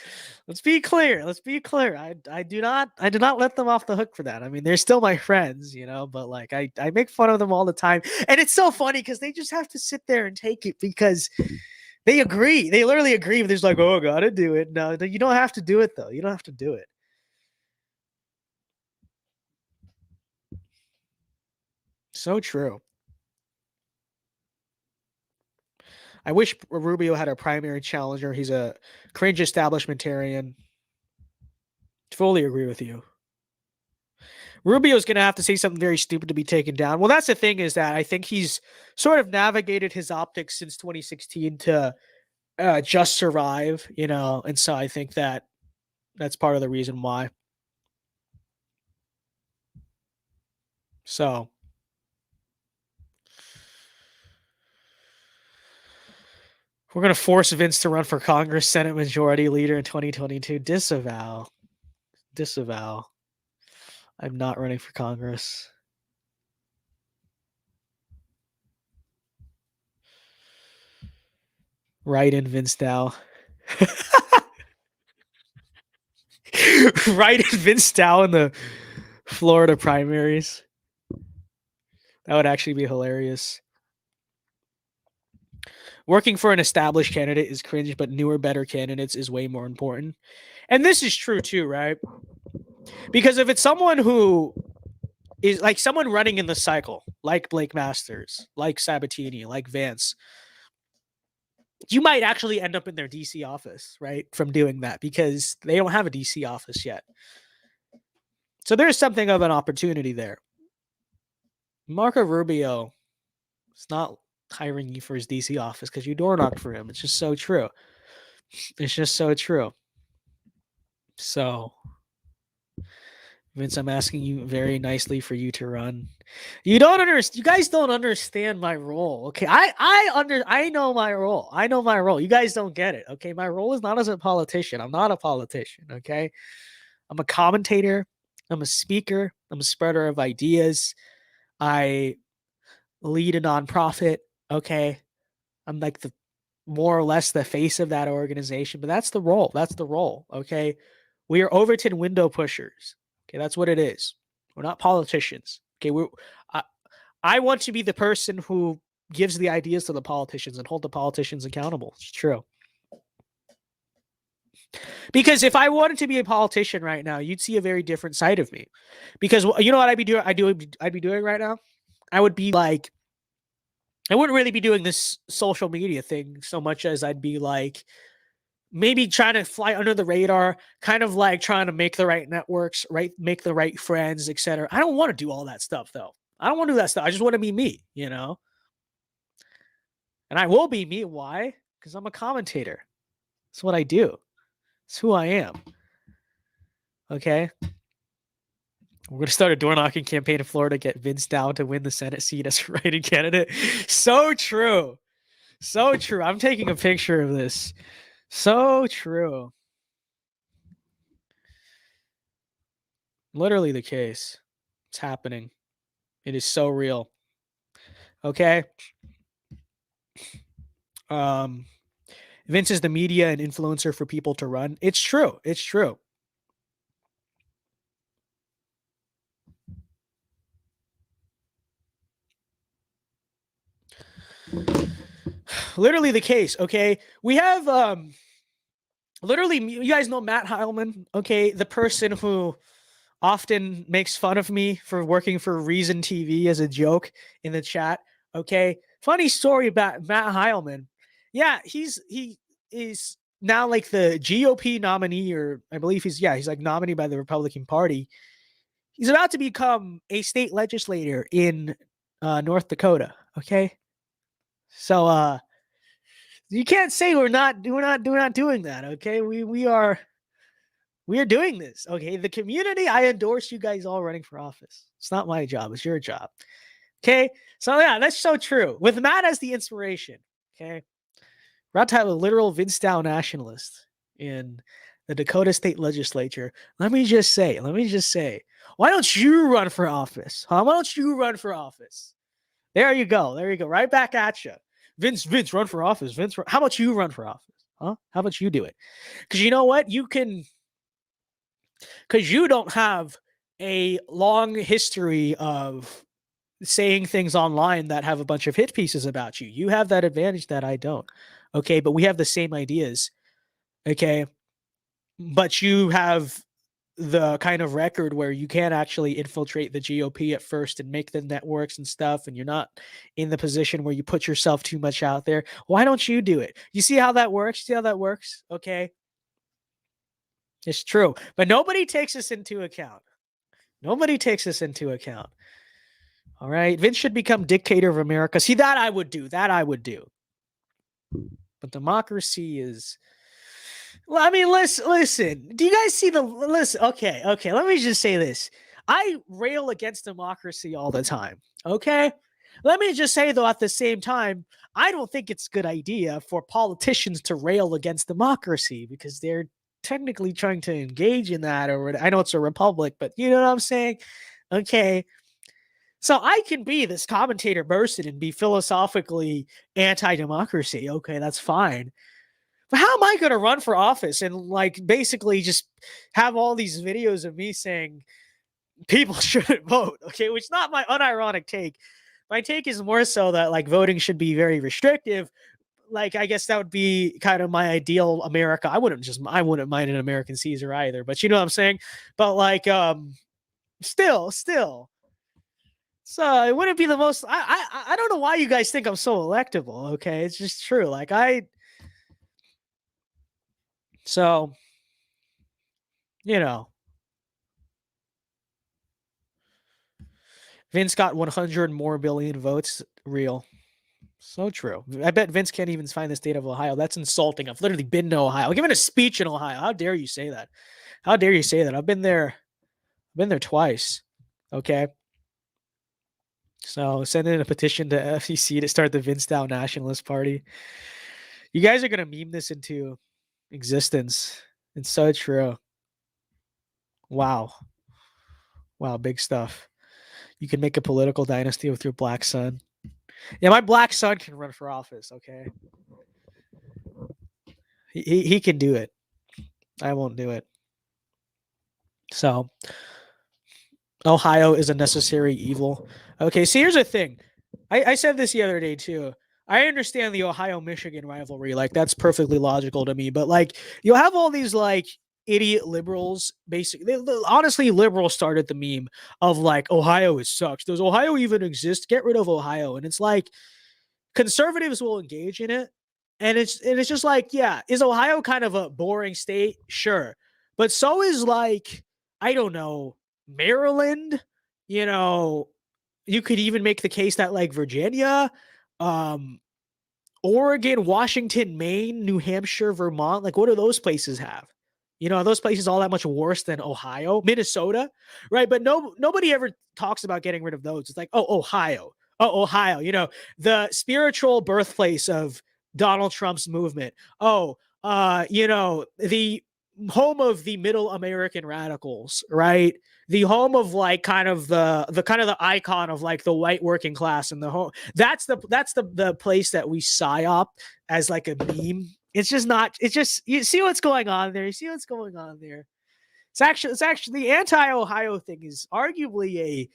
A: be clear. I do not let them off the hook for that. I mean, they're still my friends, you know, but I make fun of them all the time. And it's so funny because they just have to sit there and take it because they agree. They literally agree. They're just like, oh, gotta do it. No, you don't have to do it though. You don't have to do it. So true. I wish Rubio had a primary challenger. He's a cringe establishmentarian. Fully agree with you. Rubio's going to have to say something very stupid to be taken down. Well, that's the thing is that I think he's sort of navigated his optics since 2016 to just survive, you know, and so I think that's part of the reason why. So we're going to force Vince to run for Congress, Senate Majority Leader in 2022. Disavow. I'm not running for Congress. Right in VinceDao. Right in VinceDao in the Florida primaries. That would actually be hilarious. Working for an established candidate is cringe, but newer, better candidates is way more important. And this is true too, right? Because if it's someone who is like someone running in the cycle, like Blake Masters, like Sabatini, like Vance, you might actually end up in their DC office, right? From doing that because they don't have a DC office yet. So there's something of an opportunity there. Marco Rubio is not hiring you for his DC office because you door knocked for him. It's just so true. It's just so true. So, Vince, I'm asking you very nicely for you to run. You don't understand. You guys don't understand my role. Okay, I know my role. I know my role. You guys don't get it. Okay, my role is not as a politician. I'm not a politician. Okay, I'm a commentator. I'm a speaker. I'm a spreader of ideas. I lead a nonprofit. Okay, I'm like the more or less the face of that organization, but that's the role. That's the role. Okay, we are Overton window pushers. Okay, that's what it is. We're not politicians. Okay, I want to be the person who gives the ideas to the politicians and hold the politicians accountable. It's true. Because if I wanted to be a politician right now, you'd see a very different side of me. Because you know what I'd be doing? I'd be doing right now. I would be like, I wouldn't really be doing this social media thing so much as I'd be like maybe trying to fly under the radar, kind of like trying to make the right networks, right? Make the right friends, etc. I don't want to do all that stuff though. I don't want to do that stuff. I just want to be me, you know? And I will be me. Why? Because I'm a commentator. That's what I do. It's who I am. Okay. We're going to start a door knocking campaign in Florida to get Vince Dow to win the Senate seat as write-in candidate. So true. So true. I'm taking a picture of this. So true. Literally the case. It's happening. It is so real. Okay. Vince is the media and influencer for people to run. It's true. It's true. Literally the case. Okay. We have literally, you guys know Matt Heilman, okay, the person who often makes fun of me for working for Reason TV as a joke in the chat. Okay, funny story about Matt Heilman. Yeah, he is now like the GOP nominee, or I believe he's like nominee by the Republican Party. He's about to become a state legislator in North Dakota. Okay, so you can't say we're not doing that. Okay, we are doing this. Okay, the community, I endorse you guys all running for office. It's not my job, it's your job. Okay, so yeah, that's so true. With Matt as the inspiration, okay, we're about to have a literal Vince Dow nationalist in the Dakota State Legislature. Let me just say, why don't you run for office? Huh? Why don't you run for office? There you go. Right back at you. Vince, run for office. How about you run for office? Huh? How about you do it? Because you know what? You can, because you don't have a long history of saying things online that have a bunch of hit pieces about you. You have that advantage that I don't. Okay, but we have the same ideas. Okay, but you have the kind of record where you can't actually infiltrate the GOP at first and make the networks and stuff, and you're not in the position where you put yourself too much out there. Why don't you do it? You see how that works? Okay. It's true. But nobody takes this into account. All right. Vince should become dictator of America. See, that I would do. But democracy is... Well, I mean, listen. Do you guys see the... Listen, okay. Let me just say this. I rail against democracy all the time. Okay? Let me just say, though, at the same time, I don't think it's a good idea for politicians to rail against democracy because they're technically trying to engage in that. Or I know it's a republic, but you know what I'm saying? Okay. So I can be this commentator person and be philosophically anti-democracy. Okay, that's fine. But how am I going to run for office and like basically just have all these videos of me saying people shouldn't vote? Okay, which is not my unironic take. My take is more so that like voting should be very restrictive. Like, I guess that would be kind of my ideal America. I wouldn't mind an American Caesar either, but you know what I'm saying? But like, still. So it wouldn't be the most, I don't know why you guys think I'm so electable. Okay. It's just true. Like so, you know, Vince got 100 more billion votes. Real. So true. I bet Vince can't even find the state of Ohio. That's insulting. I've literally been to Ohio. I've given a speech in Ohio. How dare you say that? I've been there twice. Okay. So send in a petition to FCC to start the Vince Dow Nationalist Party. You guys are going to meme this into existence. It's so true. Wow, big stuff. You can make a political dynasty with your black son. Yeah, my black son can run for office, okay? He can do it. I won't do it. So, Ohio is a necessary evil. Okay, so here's the thing. I said this the other day too. I understand the Ohio-Michigan rivalry. Like, that's perfectly logical to me. But, like, you'll have all these, like, idiot liberals, basically. Honestly, liberals started the meme of, like, Ohio sucks. Does Ohio even exist? Get rid of Ohio. And it's like, conservatives will engage in it. And it's just like, yeah, is Ohio kind of a boring state? Sure. But so is, like, I don't know, Maryland. You know, you could even make the case that, like, Virginia, Oregon, Washington, Maine, New Hampshire, Vermont, like, what do those places have? You know, are those places all that much worse than Ohio, Minnesota, right? But nobody ever talks about getting rid of those. It's like, oh, Ohio, you know, the spiritual birthplace of Donald Trump's movement. You know, the home of the middle American radicals, right? The home of like kind of the icon of like the white working class and the home. That's the place that we psyop as like a meme. It's just not. It's just, you see what's going on there. You see what's going on there. It's actually the anti-Ohio thing is arguably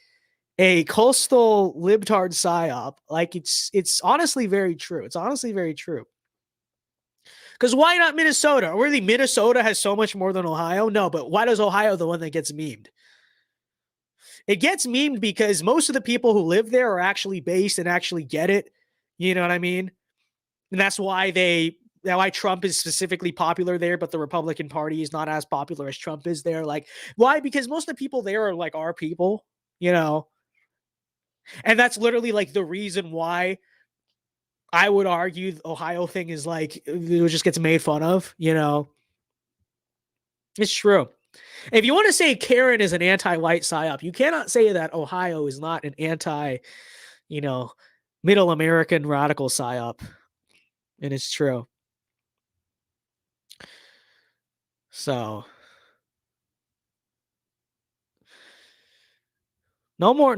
A: a coastal libtard psyop. Like it's honestly very true. It's honestly very true. Because why not Minnesota? Really, Minnesota has so much more than Ohio? No, but why does Ohio the one that gets memed? It gets memed because most of the people who live there are actually based and actually get it. You know what I mean? And that's why Trump is specifically popular there, but the Republican Party is not as popular as Trump is there. Like, why? Because most of the people there are like our people, you know? And that's literally like the reason why I would argue the Ohio thing is like, it just gets made fun of, you know? It's true. If you want to say Karen is an anti-white psyop, you cannot say that Ohio is not an anti, you know, middle American radical psyop. And it's true. So no more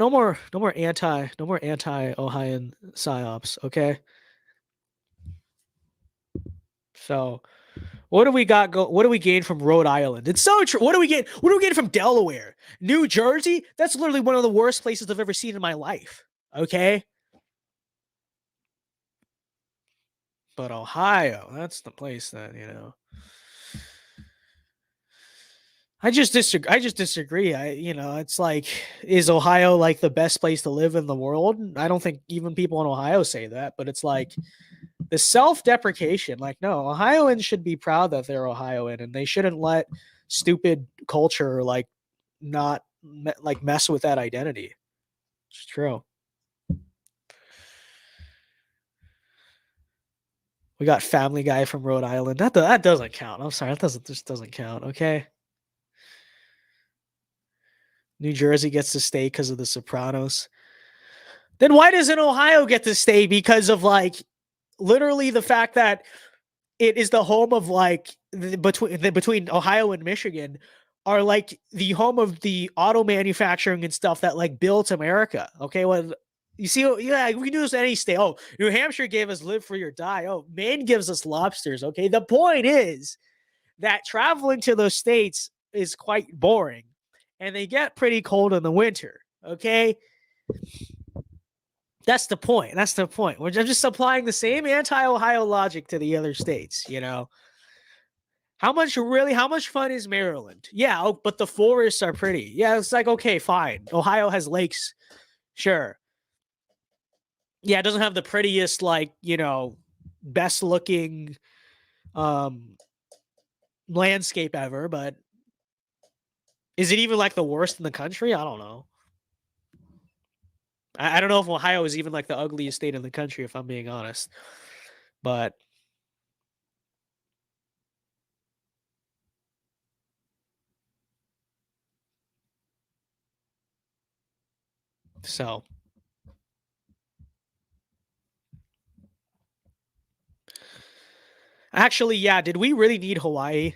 A: anti-Ohioan psyops, okay? So what do we got? What do we gain from Rhode Island? It's so true. What do we get? What do we get from Delaware? New Jersey? That's literally one of the worst places I've ever seen in my life. Okay. But Ohio, that's the place that, you know. I just disagree. It's like, is Ohio like the best place to live in the world? I don't think even people in Ohio say that, but it's like the self-deprecation. Like, no, Ohioans should be proud that they're Ohioan, and they shouldn't let stupid culture like not like mess with that identity. It's true. We got Family Guy from Rhode Island. That doesn't count. I'm sorry, just doesn't count. Okay. New Jersey gets to stay because of The Sopranos. Then why doesn't Ohio get to stay? Because of like literally the fact that it is the home of like between Ohio and Michigan are like the home of the auto manufacturing and stuff that like built America. Okay, well, you see, yeah, we can do this in any state. Oh, New Hampshire gave us live free or die. Oh, Maine gives us lobsters. Okay, the point is that traveling to those states is quite boring, and they get pretty cold in the winter. Okay. That's the point. That's the point. I'm just applying the same anti-Ohio logic to the other states, you know. How much fun is Maryland? Yeah, but the forests are pretty. Yeah, it's like, okay, fine. Ohio has lakes. Sure. Yeah, it doesn't have the prettiest, like, you know, best looking landscape ever, but is it even like the worst in the country? I don't know. I don't know if Ohio is even like the ugliest state in the country, if I'm being honest. But so actually, yeah, did we really need Hawaii?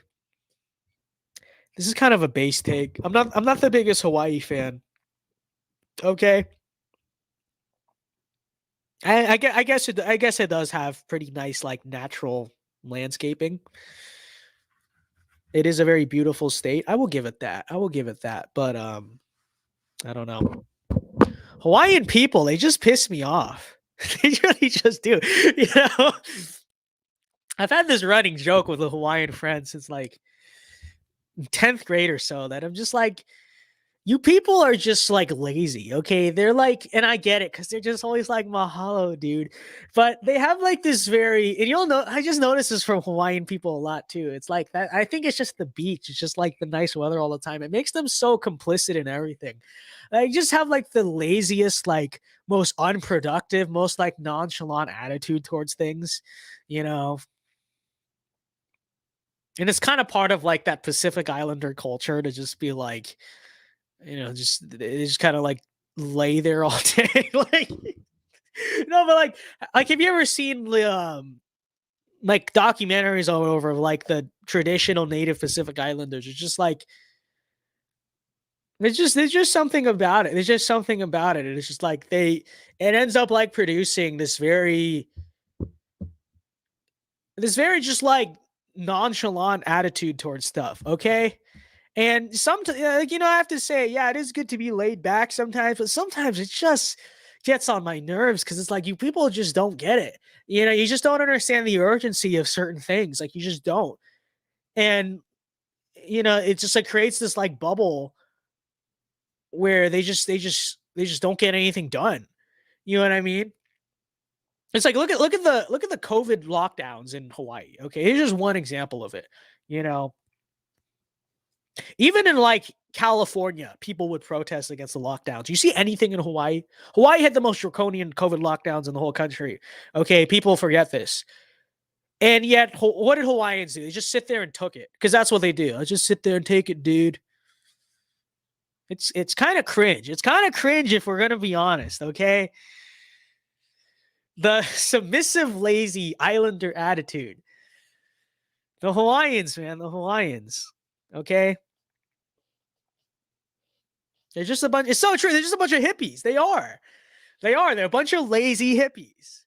A: This is kind of a base take. I'm not the biggest Hawaii fan. Okay. I guess it does have pretty nice like natural landscaping. It is a very beautiful state. I will give it that. But I don't know. Hawaiian people, they just piss me off. They really just do. You know? I've had this running joke with a Hawaiian friend since like 10th grade or so that I'm just like, you people are just like lazy, okay? They're like, and I get it because they're just always like mahalo, dude. But they have like this very, and you'll know, I just notice this from Hawaiian people a lot too. It's like that. I think it's just the beach. It's just like the nice weather all the time. It makes them so complicit in everything. They just have like the laziest, like most unproductive, most like nonchalant attitude towards things, you know? And it's kind of part of like that Pacific Islander culture to just be like, they just kind of like lay there all day. Like, no, but like, have you ever seen like documentaries all over like the traditional native Pacific Islanders? It's just like, there's just something about it. There's just something about it. And it's just like it ends up like producing this very just like nonchalant attitude towards stuff. Okay. And sometimes, I have to say, yeah, it is good to be laid back sometimes, but sometimes it just gets on my nerves because it's like you people just don't get it. You just don't understand the urgency of certain things. Like you just don't. And, it just like creates this like bubble where they just don't get anything done. You know what I mean? It's like look at the COVID lockdowns in Hawaii. Okay, here's just one example of it. Even in like California, people would protest against the lockdowns. You see anything in Hawaii? Hawaii had the most draconian COVID lockdowns in the whole country. Okay, people forget this. And yet, what did Hawaiians do? They just sit there and took it because that's what they do. I just sit there and take it, dude. It's kind of cringe. It's kind of cringe if we're gonna be honest. Okay, the submissive, lazy Islander attitude. The Hawaiians, man, the Hawaiians. Okay. They're just a bunch. It's so true. They're just a bunch of hippies. They are. They're a bunch of lazy hippies.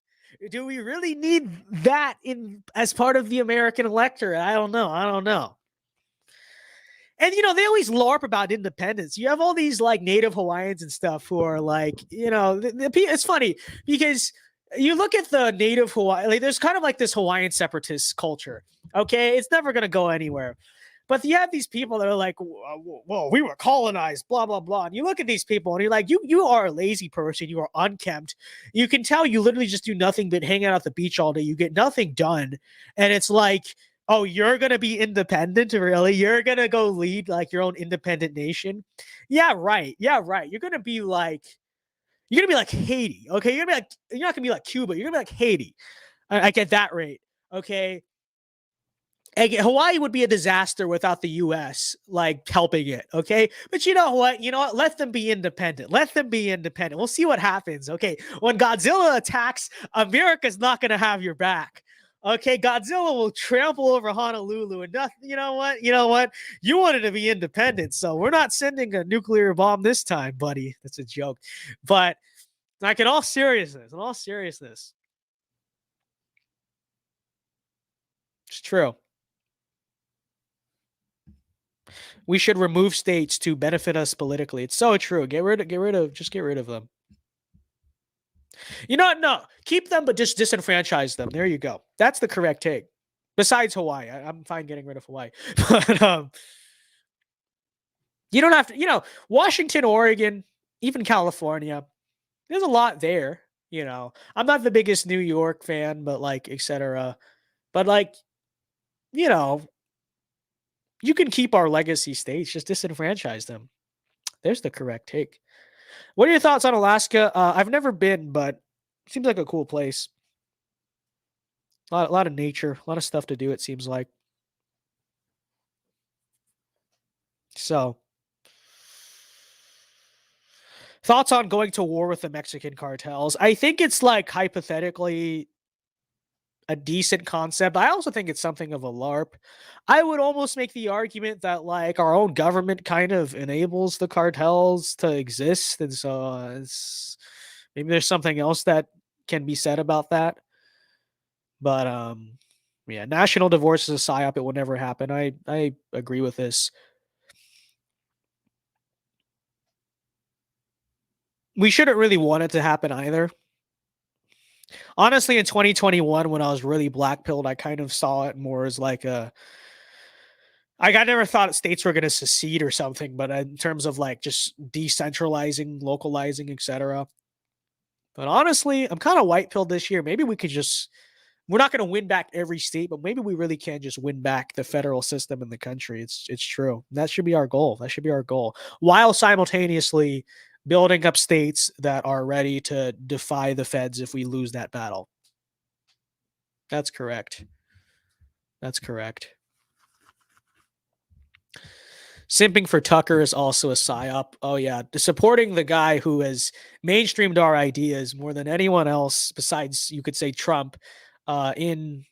A: Do we really need that as part of the American electorate? I don't know. And they always LARP about independence. You have all these like native Hawaiians and stuff who are like, it's funny because you look at the native Hawaii, like, there's kind of like this Hawaiian separatist culture. Okay, it's never gonna go anywhere. But you have these people that are like, well, we were colonized, blah, blah, blah. And you look at these people and you're like, you are a lazy person. You are unkempt. You can tell you literally just do nothing but hang out at the beach all day. You get nothing done. And it's like, oh, you're going to be independent? Really? You're going to go lead like your own independent nation? Yeah, right. You're going to be like Haiti. Okay. You're not going to be like Cuba. You're going to be like Haiti. I get that rate. Okay. Hawaii would be a disaster without the U.S. like helping it, okay? But you know what? Let them be independent. We'll see what happens, okay? When Godzilla attacks, America's not going to have your back, okay? Godzilla will trample over Honolulu and nothing. You know what? You wanted to be independent, so we're not sending a nuclear bomb this time, buddy. That's a joke. But like in all seriousness, it's true. We should remove states to benefit us politically. It's so true. Get rid of them. No, keep them, but just disenfranchise them. There you go. That's the correct take. Besides Hawaii, I'm fine getting rid of Hawaii, but you don't have to. Washington, Oregon, even California. There's a lot there. I'm not the biggest New York fan, but like, etc. But like, you can keep our legacy states, just disenfranchise them. There's the correct take. What are your thoughts on Alaska? I've never been, but it seems like a cool place. A lot of nature, a lot of stuff to do, it seems like. So, thoughts on going to war with the Mexican cartels? I think it's like hypothetically a decent concept. I also think it's something of a LARP. I would almost make the argument that like our own government kind of enables the cartels to exist, and so maybe there's something else that can be said about that. But yeah, national divorce is a psyop. It will never happen. I agree with this. We shouldn't really want it to happen either. Honestly, in 2021, when I was really black-pilled, I kind of saw it more as like I never thought states were going to secede or something, but in terms of like just decentralizing, localizing, etc. But honestly, I'm kind of white-pilled this year. Maybe we could we're not going to win back every state, but maybe we really can just win back the federal system in the country. It's true. That should be our goal. While simultaneously building up states that are ready to defy the feds if we lose that battle. That's correct. Simping for Tucker is also a psyop. Oh yeah, supporting the guy who has mainstreamed our ideas more than anyone else besides, you could say, Trump, in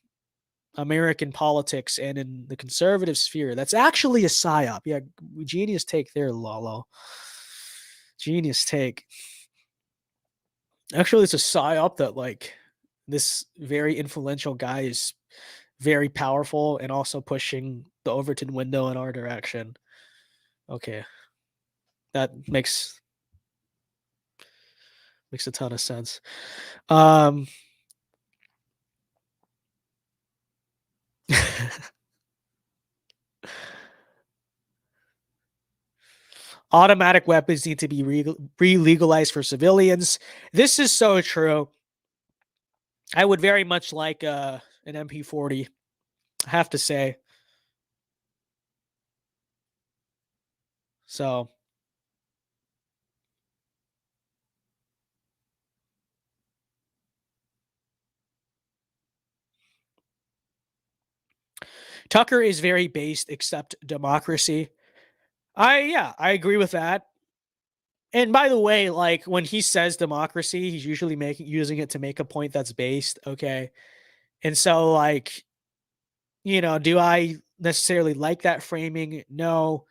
A: American politics and in the conservative sphere. That's actually a psyop. Yeah, genius take there, Lalo. Genius take. Actually, it's a psyop that like this very influential guy is very powerful and also pushing the Overton window in our direction. Okay. That makes a ton of sense. Automatic weapons need to be re-legalized for civilians. This is so true. I would very much like an MP40, I have to say. So Tucker is very based, except democracy. I agree with that. And by the way, like when he says democracy, he's usually using it to make a point that's based. Okay. And so like, do I necessarily like that framing? No.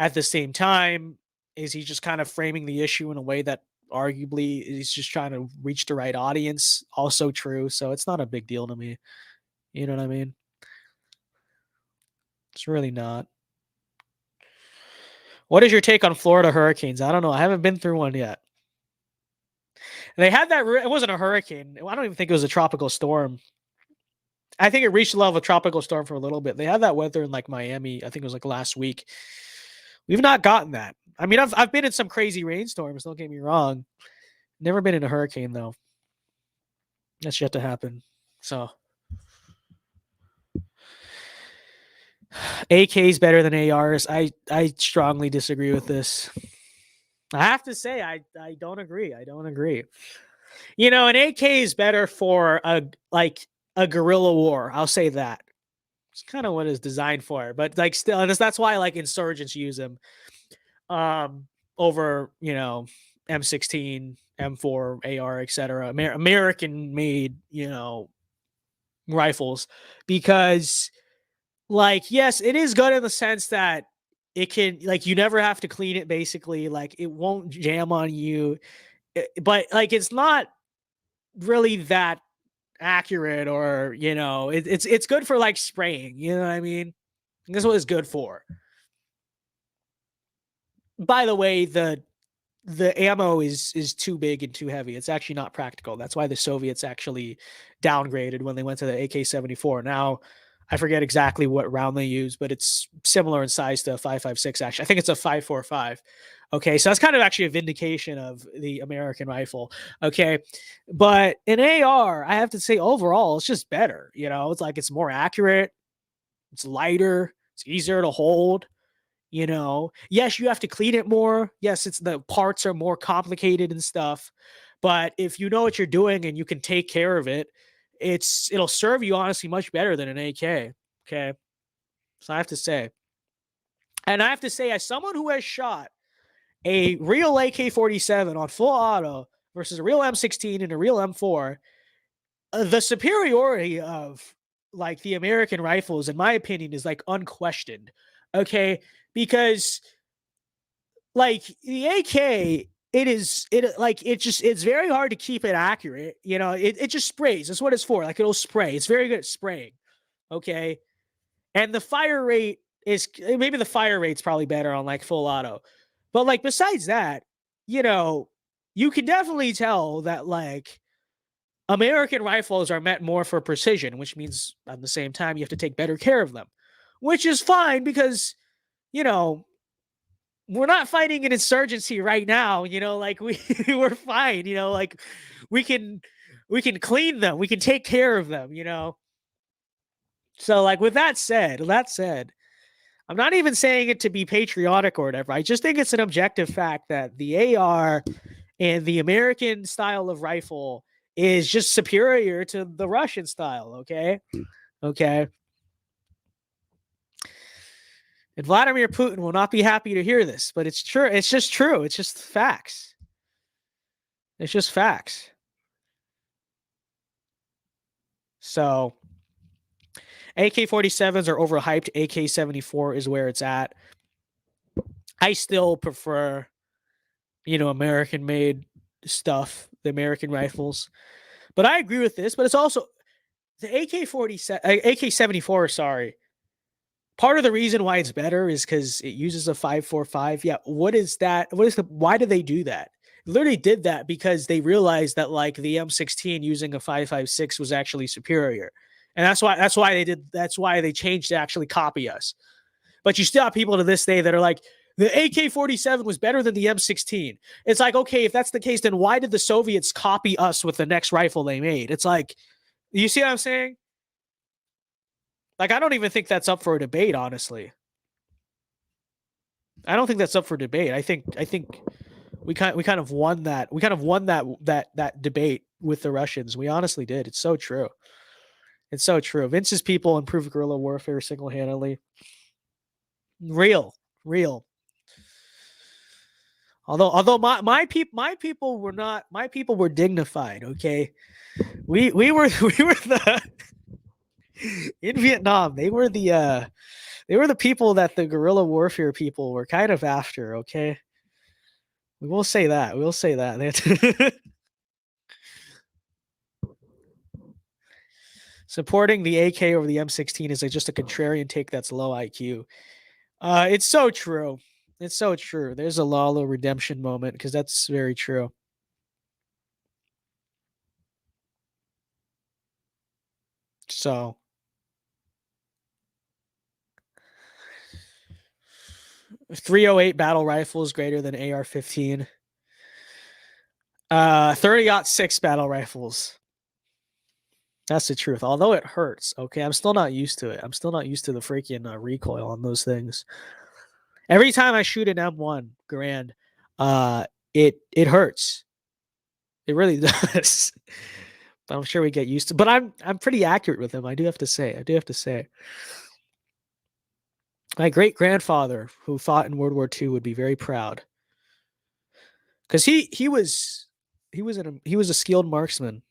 A: At the same time, is he just kind of framing the issue in a way that arguably he's just trying to reach the right audience? Also true. So it's not a big deal to me. You know what I mean? It's really not. What is your take on Florida hurricanes? I don't know. I haven't been through one yet. They had that. It wasn't a hurricane. I don't even think it was a tropical storm. I think it reached the level of a tropical storm for a little bit. They had that weather in like Miami. I think it was like last week. We've not gotten that. I mean, I've been in some crazy rainstorms. Don't get me wrong. Never been in a hurricane though. That's yet to happen. So, AK's better than ARs. I strongly disagree with this. I have to say, I don't agree. I don't agree. An AK is better for a guerrilla war. I'll say that. It's kind of what it's designed for, but like still, and that's why like insurgents use them over M16, M4, AR, etc. American made rifles, because like yes, it is good in the sense that it can like you never have to clean it. Basically, like it won't jam on you, but like it's not really that accurate, or it's good for like spraying, you know what I mean? This is what it's good for. By the way, the ammo is too big and too heavy. It's actually not practical. That's why the Soviets actually downgraded when they went to the AK-74. Now I forget exactly what round they use, but it's similar in size to a 5.56. Actually, I think it's a 5.45. Okay, so that's kind of actually a vindication of the American rifle. Okay, but in AR, I have to say overall, it's just better. It's like it's more accurate, it's lighter, it's easier to hold. Yes, you have to clean it more. Yes, it's the parts are more complicated and stuff. But if you know what you're doing and you can take care of it, it'll serve you honestly much better than an AK. Okay. So I have to say, as someone who has shot a real AK-47 on full auto versus a real M16 and a real M4, the superiority of like the American rifles, in my opinion, is like unquestioned. Okay. Because like the AK, it's very hard to keep it accurate. It just sprays. That's what it's for. Like it'll spray. It's very good at spraying. Okay. And the fire rate maybe the fire rate's probably better on like full auto. But like besides that, you can definitely tell that like American rifles are meant more for precision, which means at the same time you have to take better care of them, which is fine because, we're not fighting an insurgency right now. Like we're fine. Like we can clean them. We can take care of them. So like with that said, I'm not even saying it to be patriotic or whatever. I just think it's an objective fact that the AR and the American style of rifle is just superior to the Russian style. Okay. And Vladimir Putin will not be happy to hear this, but it's true. It's just true. It's just facts. It's just facts. So AK-47s are overhyped. AK-74 is where it's at. I still prefer, American-made stuff, the American rifles. But I agree with this. But it's also the AK-74, sorry. Part of the reason why it's better is because it uses a 5.45. Yeah, what is that? Why do they do that? Literally did that because they realized that like the M16 using a 5.56 was actually superior. And that's why they changed to actually copy us. But you still have people to this day that are like, the AK-47 was better than the M16. It's like, okay, if that's the case, then why did the Soviets copy us with the next rifle they made? It's like, you see what I'm saying? Like, I don't even think that's up for a debate, honestly. I don't think that's up for debate. I think we kind of won that. We kind of won that debate with the Russians. We honestly did. It's so true. It's so true. Vince's people improved guerrilla warfare single-handedly. Real. Although my people were dignified. Okay, we were the in Vietnam. They were the people that the guerrilla warfare people were kind of after. Okay, we will say that. We'll say that. Supporting the AK over the M16 is just a contrarian take that's low IQ. It's so true. It's so true. There's a Lalo redemption moment because that's very true. So, .308 battle rifle is greater than AR-15. 30-06 battle rifles. That's the truth. Although it hurts. Okay, I'm still not used to it. I'm still not used to the freaking recoil on those things. Every time I shoot an M1 Garand, it hurts. It really does. But I'm sure we get used to. But I'm pretty accurate with them. I do have to say. My great grandfather, who fought in World War II, would be very proud. Because he was a skilled marksman.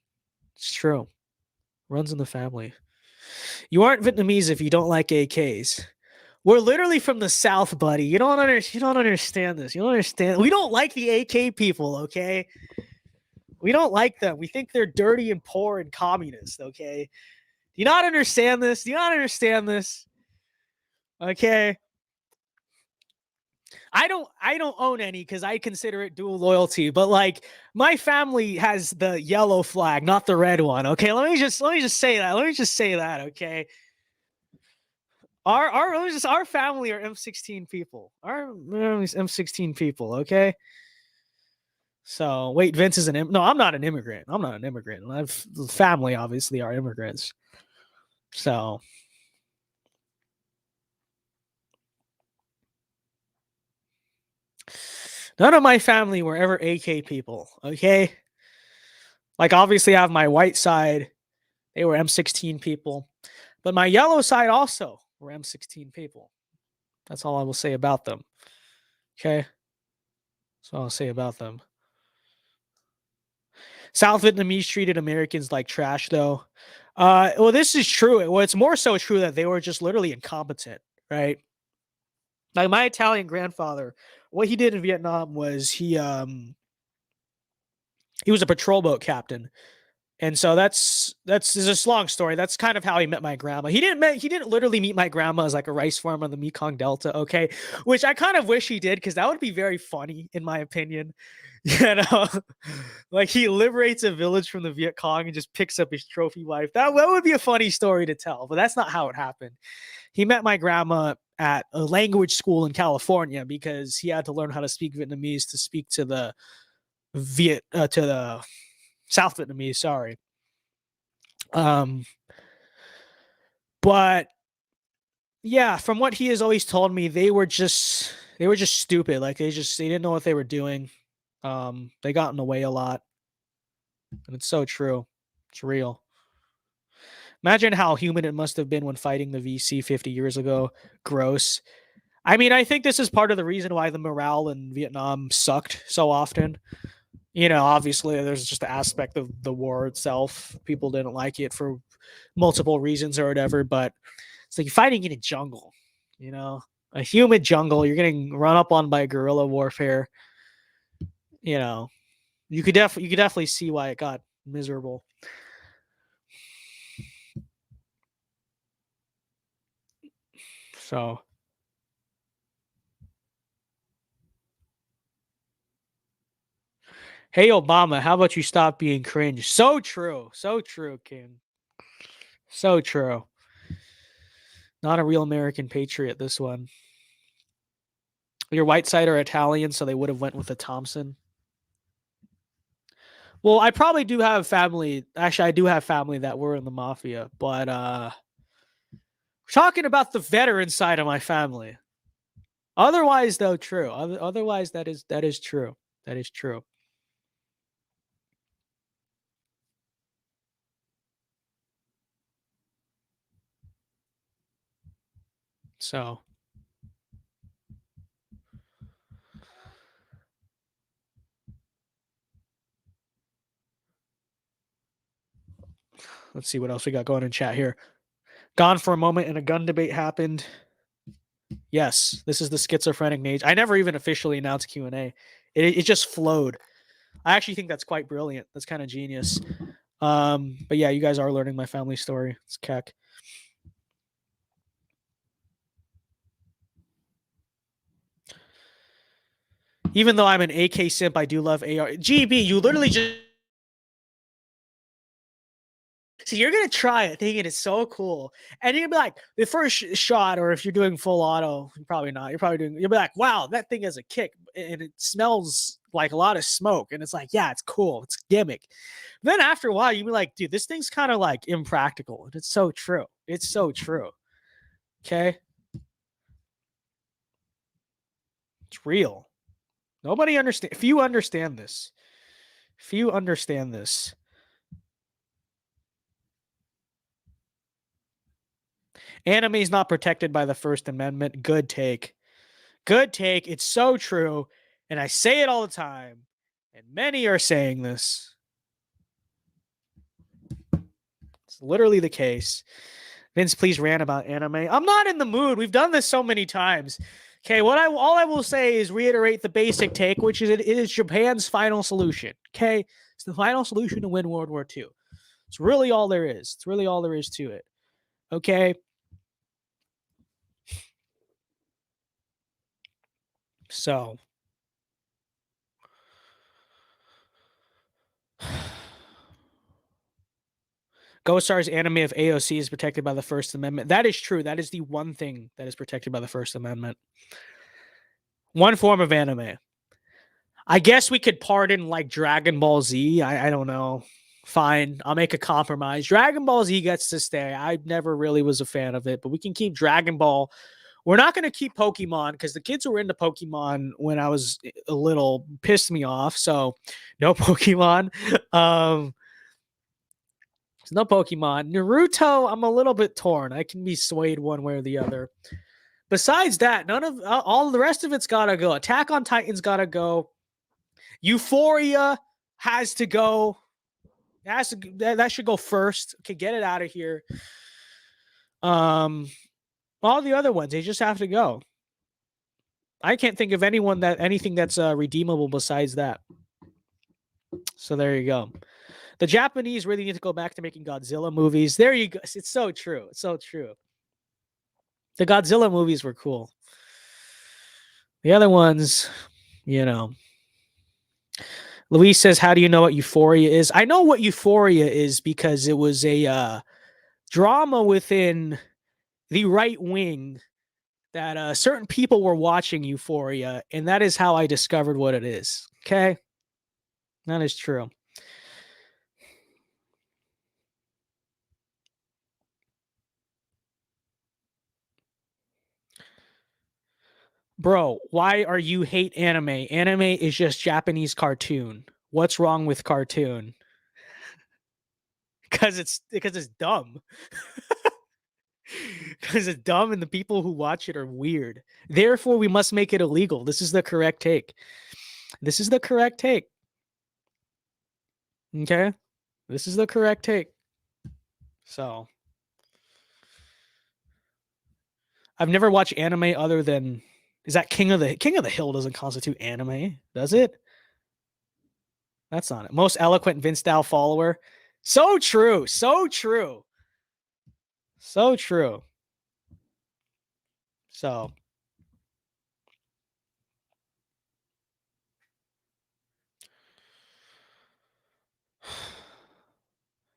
A: It's true. Runs in the family. You aren't Vietnamese if you don't like AKs. We're literally from the South, buddy. You don't understand this. You don't understand. We don't like the AK people, okay? We don't like them. We think they're dirty and poor and communist, okay? Do you not understand this? Okay. I don't own any because I consider it dual loyalty, but like my family has the yellow flag, not the red one. Okay, let me just say that. Okay, our family are M16 people. Our family's M16 people. Okay. So wait, Vince is no, I'm not an immigrant. I've family obviously are immigrants. So. None of my family were ever AK people, okay? Like, obviously, I have my white side. They were M16 people. But my yellow side also were M16 people. That's all I will say about them. Okay? That's all I'll say about them. South Vietnamese treated Americans like trash, though. Well, this is true. Well, it's more so true that they were just literally incompetent, right? Like, my Italian grandfather, what he did in Vietnam was he was a patrol boat captain. And so that's a long story. That's kind of how he met my grandma. He didn't literally meet my grandma as like a rice farmer on the Mekong Delta, okay? Which I kind of wish he did because that would be very funny in my opinion. You know, like he liberates a village from the Viet Cong and just picks up his trophy wife. That would be a funny story to tell, but that's not how it happened. He met my grandma at a language school in California because he had to learn how to speak Vietnamese to speak to the South Vietnamese, sorry. But yeah, from what he has always told me, they were just stupid. Like they didn't know what they were doing. They got in the way a lot. And it's so true. It's real. Imagine how human it must have been when fighting the VC 50 years ago. Gross. I mean, I think this is part of the reason why the morale in Vietnam sucked so often. You know, obviously, there's just the aspect of the war itself. People didn't like it for multiple reasons or whatever, but it's like you're fighting in a jungle, you know, a humid jungle. You're getting run up on by guerrilla warfare. You know, you could definitely see why it got miserable. So, hey Obama, how about you stop being cringe? So true, King. So true. Not a real American patriot, this one. Your white side are Italian, so they would have went with a Thompson. Well, I probably do have family. Actually, I do have family that were in the mafia, but we're talking about the veteran side of my family. Otherwise, though, true. Otherwise, that is true. That is true. So, let's see what else we got going in chat here. Gone for a moment and a gun debate happened. Yes, this is the schizophrenic Nate. I never even officially announced Q&A. It just flowed. I actually think that's quite brilliant. That's kind of genius. But yeah, you guys are learning my family story. It's keck. Even though I'm an AK simp, I do love AR. GB, you literally just... So you're going to try it thinking it's so cool. And you're going to be like, the first shot, or if you're doing full auto, probably not. You'll be like, wow, that thing has a kick. And it smells like a lot of smoke. And it's like, yeah, it's cool. It's gimmick. Then after a while, you'll be like, dude, this thing's kind of like impractical. And it's so true. It's so true. Okay? It's real. Nobody understands. If you understand this, anime is not protected by the First Amendment. Good take. Good take. It's so true. And I say it all the time. And many are saying this. It's literally the case. Vince, please rant about anime. I'm not in the mood. We've done this so many times. Okay, all I will say is reiterate the basic take, which is it is Japan's final solution. Okay, it's the final solution to win World War II. It's really all there is. It's really all there is to it. Okay. So, Ghost Star's anime of AOC is protected by the First Amendment. That is true. That is the one thing that is protected by the First Amendment. One form of anime. I guess we could pardon like Dragon Ball Z. I don't know. Fine. I'll make a compromise. Dragon Ball Z gets to stay. I never really was a fan of it, but we can keep Dragon Ball. We're not going to keep Pokemon because the kids who were into Pokemon when I was a little pissed me off. So no Pokemon. No Pokemon. Naruto, I'm a little bit torn. I can be swayed one way or the other. Besides that, none of all the rest of it's got to go. Attack on Titan's got to go. Euphoria has to go. That should go first. Okay, get it out of here. All the other ones, they just have to go. I can't think of anything that's redeemable besides that. So there you go. The Japanese really need to go back to making Godzilla movies. There you go. It's so true. It's so true. The Godzilla movies were cool. The other ones, you know. Luis says, how do you know what Euphoria is? I know what Euphoria is because it was a drama within the right wing that certain people were watching Euphoria, and that is how I discovered what it is. Okay? That is true. Bro, why are you hate anime? Anime is just Japanese cartoon. What's wrong with cartoon? Because it's dumb. Because it's dumb and the people who watch it are weird. Therefore, we must make it illegal. This is the correct take. This is the correct take. Okay? This is the correct take. So, I've never watched anime other than, is that King of the Hill doesn't constitute anime, does it? That's not it. Most eloquent VinceDao follower. So true. So true. So true. So,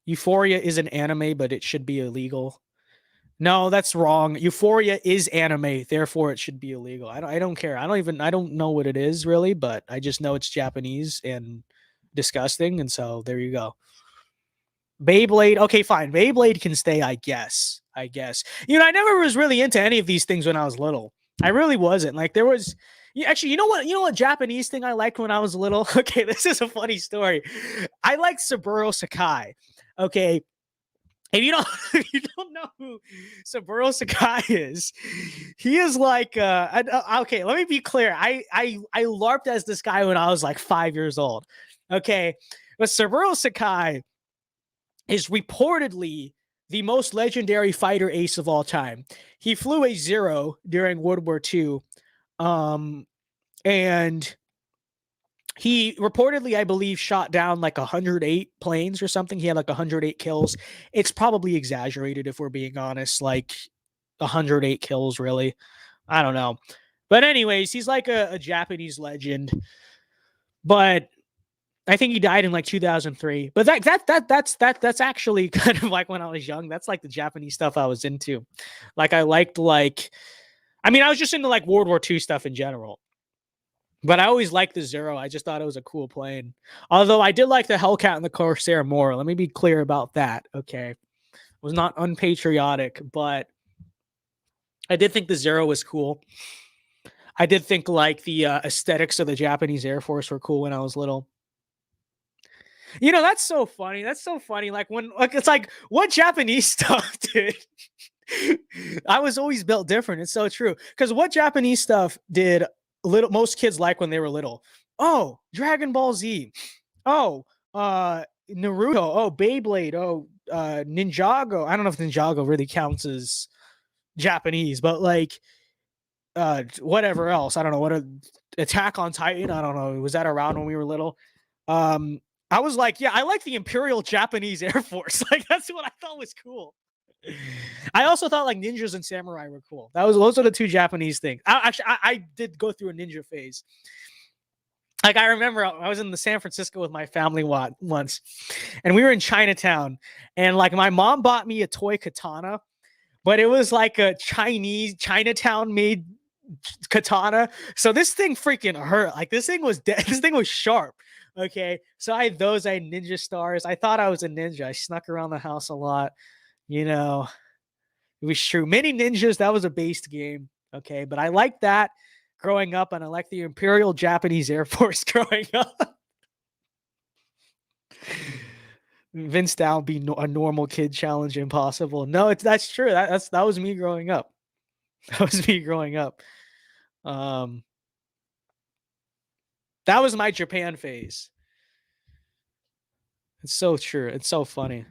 A: Euphoria is an anime, but it should be illegal. No, that's wrong. Euphoria is anime, therefore it should be illegal. I don't care. I don't know what it is really, but I just know it's Japanese and disgusting, and so there you go. Beyblade, okay, fine. Beyblade can stay, I guess. You know, I never was really into any of these things when I was little. I really wasn't. Like there was actually, you know what Japanese thing I liked when I was little? Okay, this is a funny story. I liked Saburo Sakai. Okay. If you don't know who Saburo Sakai is, he is like okay, let me be clear. I LARPed as this guy when I was like 5 years old. Okay. But Saburo Sakai is reportedly the most legendary fighter ace of all time. He flew a Zero during World War II. And he reportedly, I believe, shot down like 108 planes or something. He had like 108 kills. It's probably exaggerated if we're being honest, like 108 kills, really. I don't know. But anyways, he's like a Japanese legend. But I think he died in like 2003. But that's actually kind of like when I was young. That's like the Japanese stuff I was into. Like I liked I was just into like World War II stuff in general. But I always liked the Zero. I just thought it was a cool plane. Although I did like the Hellcat and the Corsair more. Let me be clear about that. Okay. It was not unpatriotic, but I did think the Zero was cool. I did think like the aesthetics of the Japanese Air Force were cool when I was little. You know, that's so funny. Like it's like what Japanese stuff did. I was always built different. It's so true. Because what Japanese stuff did most kids like when they were little? Oh, Dragon Ball Z. Oh, Naruto. Oh, Beyblade. Oh, Ninjago. I don't know if Ninjago really counts as Japanese, but like whatever else. I don't know what Attack on Titan. I don't know. Was that around when we were little? I was like, yeah, I like the Imperial Japanese Air Force. Like that's what I thought was cool. I also thought like ninjas and samurai were cool. Those are the two Japanese things. I did go through a ninja phase. Like I remember I was in San Francisco with my family once, and we were in Chinatown, and like my mom bought me a toy katana, but it was like a Chinatown made katana. So this thing freaking hurt. Like this thing was sharp. Okay, so I had those. I had ninja stars. I thought I was a ninja. I snuck around the house a lot. You know, it was true. Mini Ninjas, that was a based game. Okay, but I liked that growing up, and I liked the Imperial Japanese Air Force growing up. VinceDao be a normal kid challenge impossible. No, that's true. That was me growing up. That was me growing up. That was my Japan phase. It's so true. It's so funny.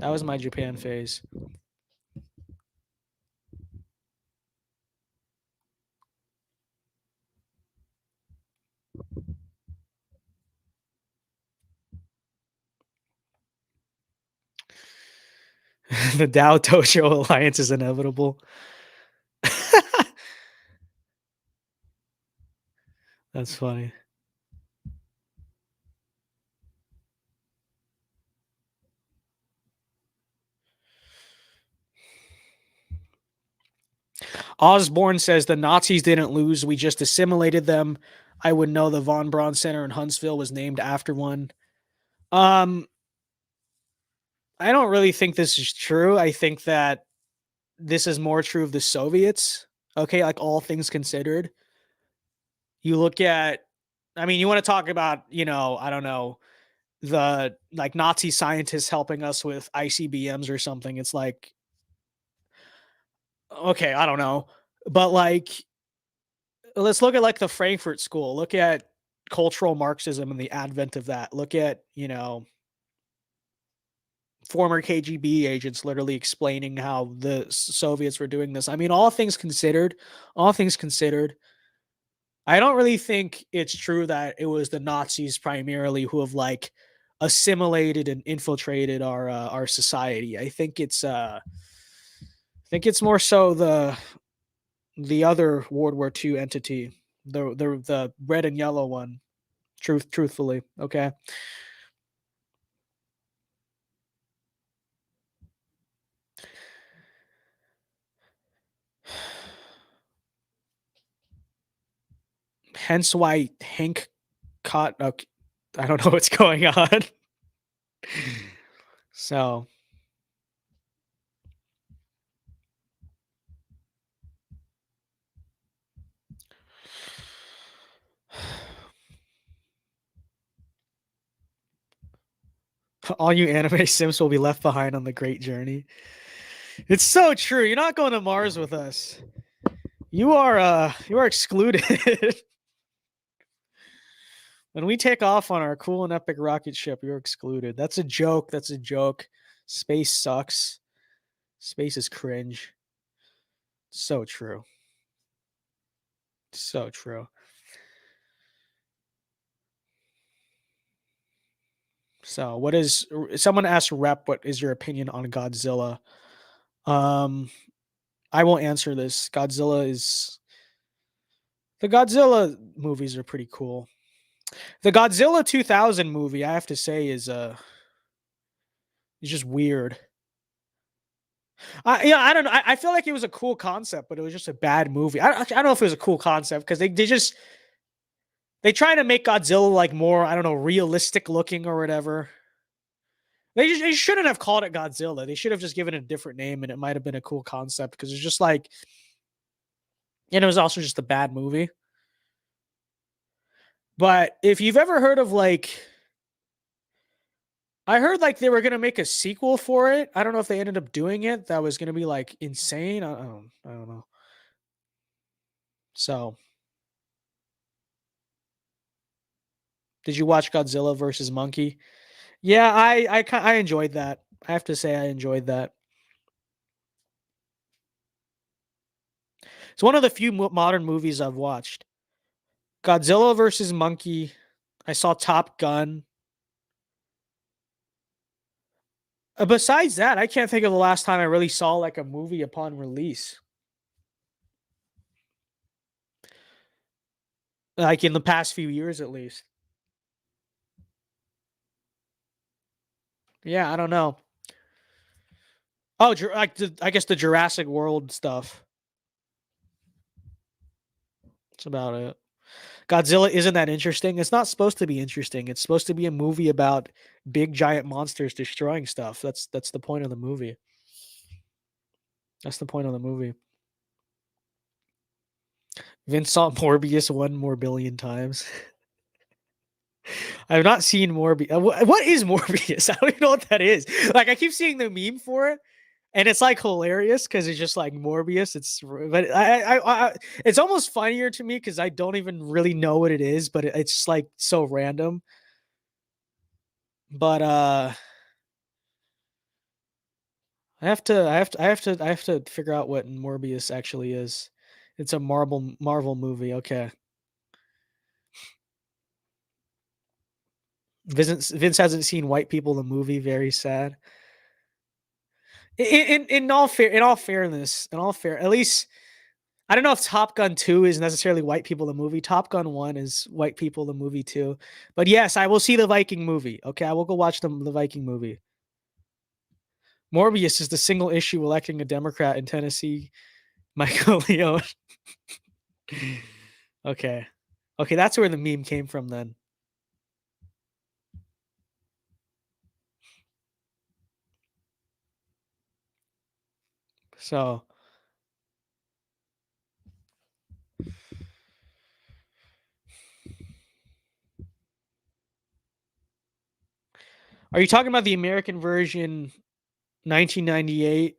A: That was my Japan phase. The Dao Dojo alliance is inevitable. That's funny. Osborne says the Nazis didn't lose. We just assimilated them. I would know the Von Braun Center in Huntsville was named after one. I don't really think this is true. I think that this is more true of the Soviets. Okay, like all things considered. You look at, you want to talk about, I don't know, the like Nazi scientists helping us with ICBMs or something. It's like, okay, I don't know. But like, let's look at like the Frankfurt School. Look at cultural Marxism and the advent of that. Look at, you know, former KGB agents literally explaining how the Soviets were doing this. I mean, all things considered, I don't really think it's true that it was the Nazis primarily who have like assimilated and infiltrated our society. I think it's more so the other World War II entity, the red and yellow one. Truthfully, okay. Hence why Hank caught. Okay, I don't know what's going on. So. All you anime sims will be left behind on the great journey. It's so true. You're not going to Mars with us. You are excluded. When we take off on our cool and epic rocket ship, you're excluded. That's a joke. That's a joke. Space sucks. Space is cringe. So true. So true. So what is someone asked Rep, what is your opinion on Godzilla? I won't answer this. The Godzilla movies are pretty cool. The Godzilla 2000 movie, I have to say, is just weird. I don't know. I feel like it was a cool concept, but it was just a bad movie. I don't know if it was a cool concept because they try to make Godzilla like more, I don't know, realistic looking or whatever. They shouldn't have called it Godzilla. They should have just given it a different name, and it might have been a cool concept because it's just like, and it was also just a bad movie. But if you've ever heard of like, I heard like they were gonna make a sequel for it. I don't know if they ended up doing it. That was gonna be like insane. I don't know. So, did you watch Godzilla versus Monkey? Yeah, I enjoyed that. I have to say I enjoyed that. It's one of the few modern movies I've watched. Godzilla versus Monkey. I saw Top Gun. Besides that, I can't think of the last time I really saw like a movie upon release. Like in the past few years, at least. Yeah, I don't know. Oh, like I guess the Jurassic World stuff. That's about it. Godzilla isn't that interesting. It's not supposed to be interesting. It's supposed to be a movie about big giant monsters destroying stuff. That's the point of the movie. That's the point of the movie. Vince saw Morbius 1 more billion times. I've not seen Morbius. What is Morbius? I don't even know what that is. Like I keep seeing the meme for it, and it's like hilarious because it's just like Morbius. But it's almost funnier to me because I don't even really know what it is, but it's just like so random. But I have to figure out what Morbius actually is. It's a Marvel movie. Okay. Vince hasn't seen White People the movie. Very sad. In all fairness, at least I don't know if Top Gun 2 is necessarily White People the movie. Top Gun 1 is White People the movie too. But yes, I will see the Viking movie. Okay, I will go watch the Viking movie. Morbius is the single issue electing a Democrat in Tennessee. Michael Leone. Okay. Okay, that's where the meme came from then. So are you talking about the American version 1998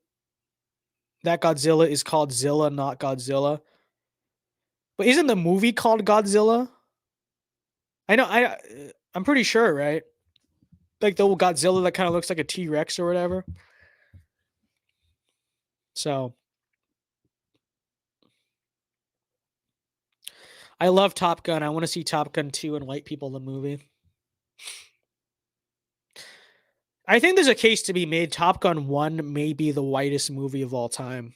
A: that Godzilla is called Zilla, not Godzilla. But isn't the movie called Godzilla? I'm pretty sure, right? Like the old Godzilla that kind of looks like a T-Rex or whatever. So I love Top Gun. I want to see Top Gun 2 and white people the movie. I think there's a case to be made. Top Gun 1 may be the whitest movie of all time.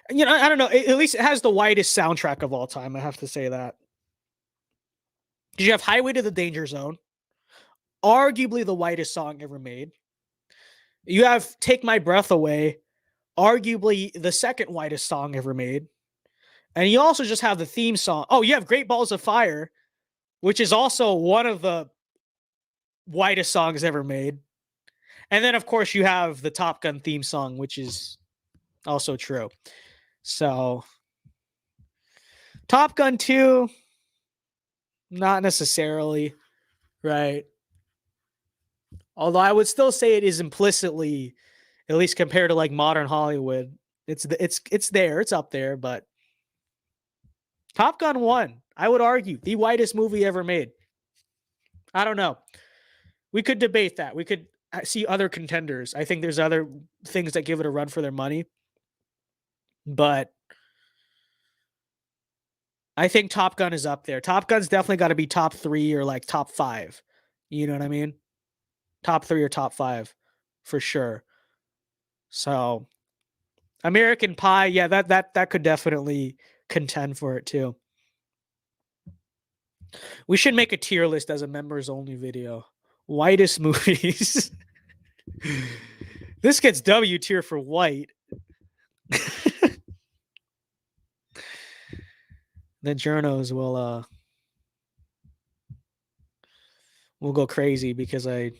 A: You know, I don't know. At least it has the whitest soundtrack of all time. I have to say that. Because you have Highway to the Danger Zone, arguably the whitest song ever made. You have Take My Breath Away, arguably the second whitest song ever made. And you also just have the theme song. Oh, you have Great Balls of Fire, which is also one of the whitest songs ever made. And then, of course, you have the Top Gun theme song, which is also true. So, Top Gun 2, not necessarily, right? Although I would still say it is implicitly, at least compared to like modern Hollywood, it's there, it's up there. But Top Gun 1, I would argue, the whitest movie ever made. I don't know. We could debate that. We could see other contenders. I think there's other things that give it a run for their money. But I think Top Gun is up there. Top Gun's definitely got to be top 3 or like top 5. You know what I mean? Top 3 or top 5 for sure. So American Pie, yeah, that could definitely contend for it too. We should make a tier list as a members only video. Whitest movies. This gets W tier for white. The journos will go crazy because I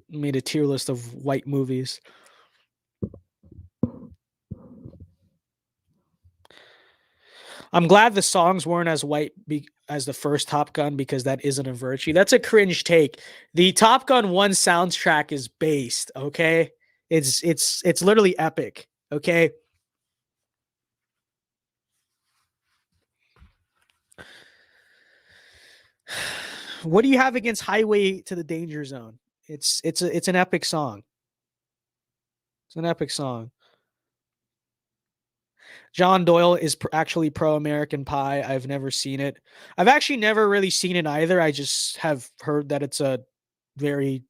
A: made a tier list of white movies. I'm glad the songs weren't as white as the first Top Gun because that isn't a virtue. That's a cringe take. The Top Gun 1 soundtrack is based, okay? It's literally epic, okay? What do you have against Highway to the Danger Zone? It's an epic song. It's an epic song. John Doyle is actually pro-American Pie. I've never seen it. I've actually never really seen it either. I just have heard that it's a very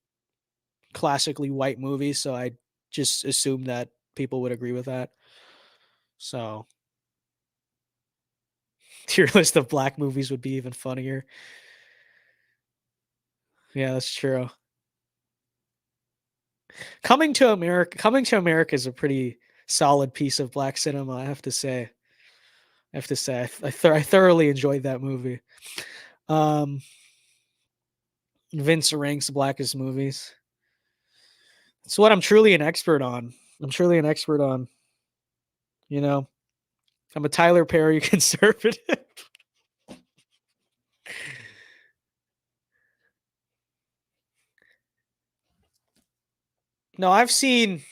A: classically white movie, so I just assumed that people would agree with that. So tier list of black movies would be even funnier. Yeah, that's true. Coming to America is a pretty solid piece of black cinema, I have to say. I thoroughly enjoyed that movie. Vince ranks blackest movies. It's what I'm truly an expert on. You know, I'm a Tyler Perry conservative. No, I've seen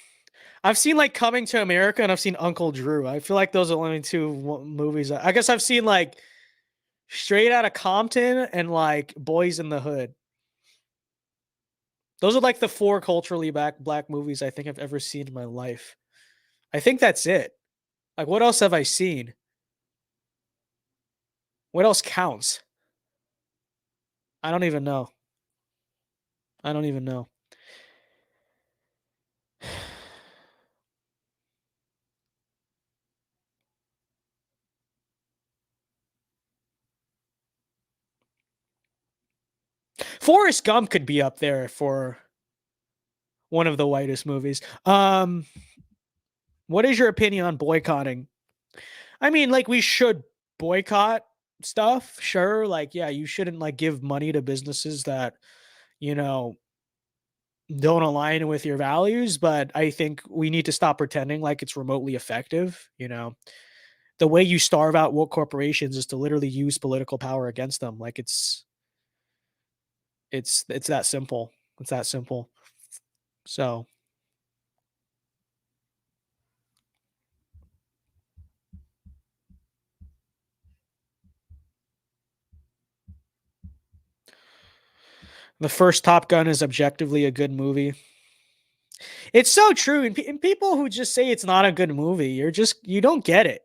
A: like Coming to America and I've seen Uncle Drew. I feel like those are only two movies. I guess I've seen like Straight Outta Compton and like Boys in the Hood. Those are like the 4 culturally black movies I think I've ever seen in my life. I think that's it. Like, what else have I seen? What else counts? I don't even know. Forrest Gump could be up there for one of the whitest movies. What is your opinion on boycotting? I mean, like, we should boycott stuff, sure. Like, yeah, you shouldn't like give money to businesses that, you know, don't align with your values, but I think we need to stop pretending like it's remotely effective. You know, the way you starve out woke corporations is to literally use political power against them. Like it's that simple. It's that simple. So The first Top Gun is objectively a good movie. It's so true. And people who just say it's not a good movie, you don't get it.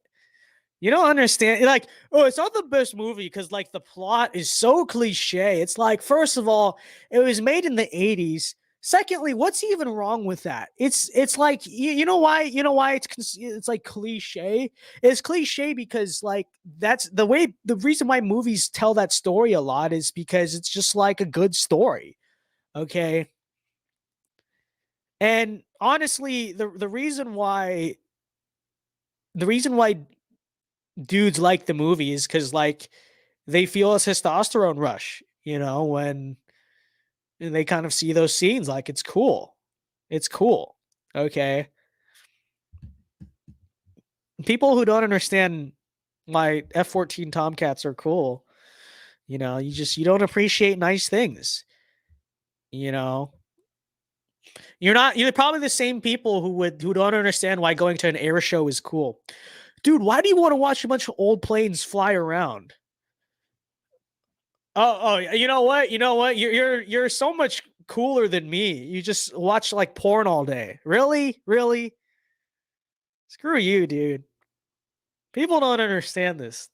A: You don't understand. Like, oh, it's not the best movie because, like, the plot is so cliche. It's like, first of all, it was made in the 80s. Secondly, what's even wrong with that? It's like you know why it's like cliche. It's cliche because like that's the reason why movies tell that story a lot is because it's just like a good story. Okay. And honestly, the reason why dudes like the movie is because like they feel a testosterone rush, when they kind of see those scenes. Like it's cool. It's cool. Okay. People who don't understand why F-14 Tomcats are cool, you don't appreciate nice things. You're probably the same people who don't understand why going to an air show is cool. Dude, why do you want to watch a bunch of old planes fly around? Oh, you know what? You're so much cooler than me. You just watch like porn all day. Really? Really? Screw you, dude. People don't understand this.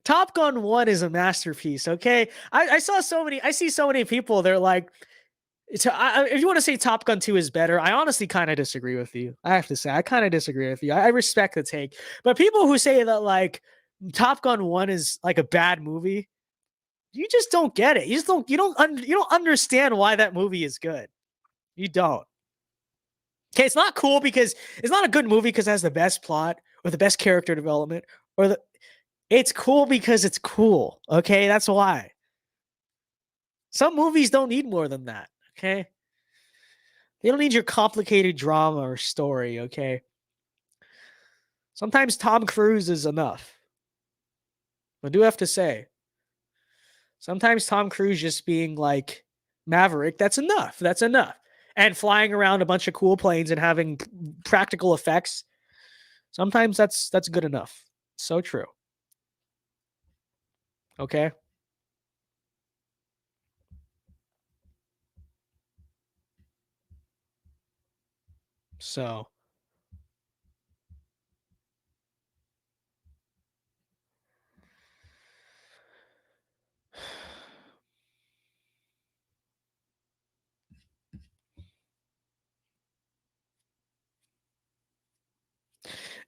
A: Top Gun 1 is a masterpiece, okay? I see so many people, they're like, if you want to say Top Gun 2 is better, I honestly kind of disagree with you. I have to say, I kind of disagree with you. I respect the take. But people who say that like Top Gun 1 is like a bad movie, you just don't get it. You don't understand why that movie is good. You don't. Okay, it's not cool because it's not a good movie because it has the best plot or the best character development it's cool because it's cool. Okay, that's why. Some movies don't need more than that. Okay, they don't need your complicated drama or story. Okay, sometimes Tom Cruise is enough. I do have to say, sometimes Tom Cruise just being like Maverick, that's enough. That's enough. And flying around a bunch of cool planes and having practical effects, sometimes that's good enough. So true. Okay. So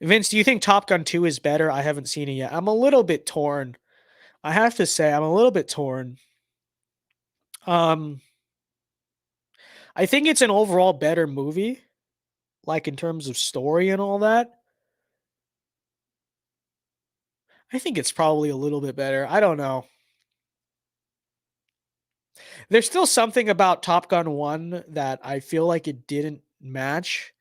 A: Vince, do you think Top Gun 2 is better? I haven't seen it yet. I'm a little bit torn. I have to say, I'm a little bit torn. I think it's an overall better movie, like in terms of story and all that. I think it's probably a little bit better. I don't know. There's still something about Top Gun 1 that I feel like it didn't match,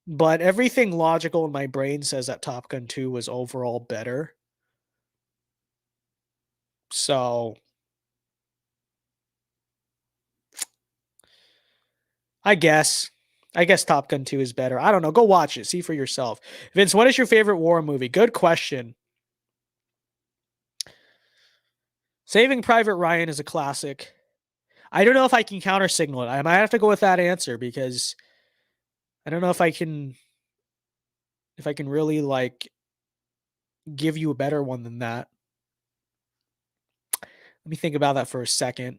A: but everything logical in my brain says that Top Gun 2 was overall better. So I guess Top Gun 2 is better. I don't know. Go watch it. See for yourself. Vince, what is your favorite war movie? Good question. Saving Private Ryan is a classic. I don't know if I can counter signal it. I might have to go with that answer because I don't know if I can really like give you a better one than that. Let me think about that for a second.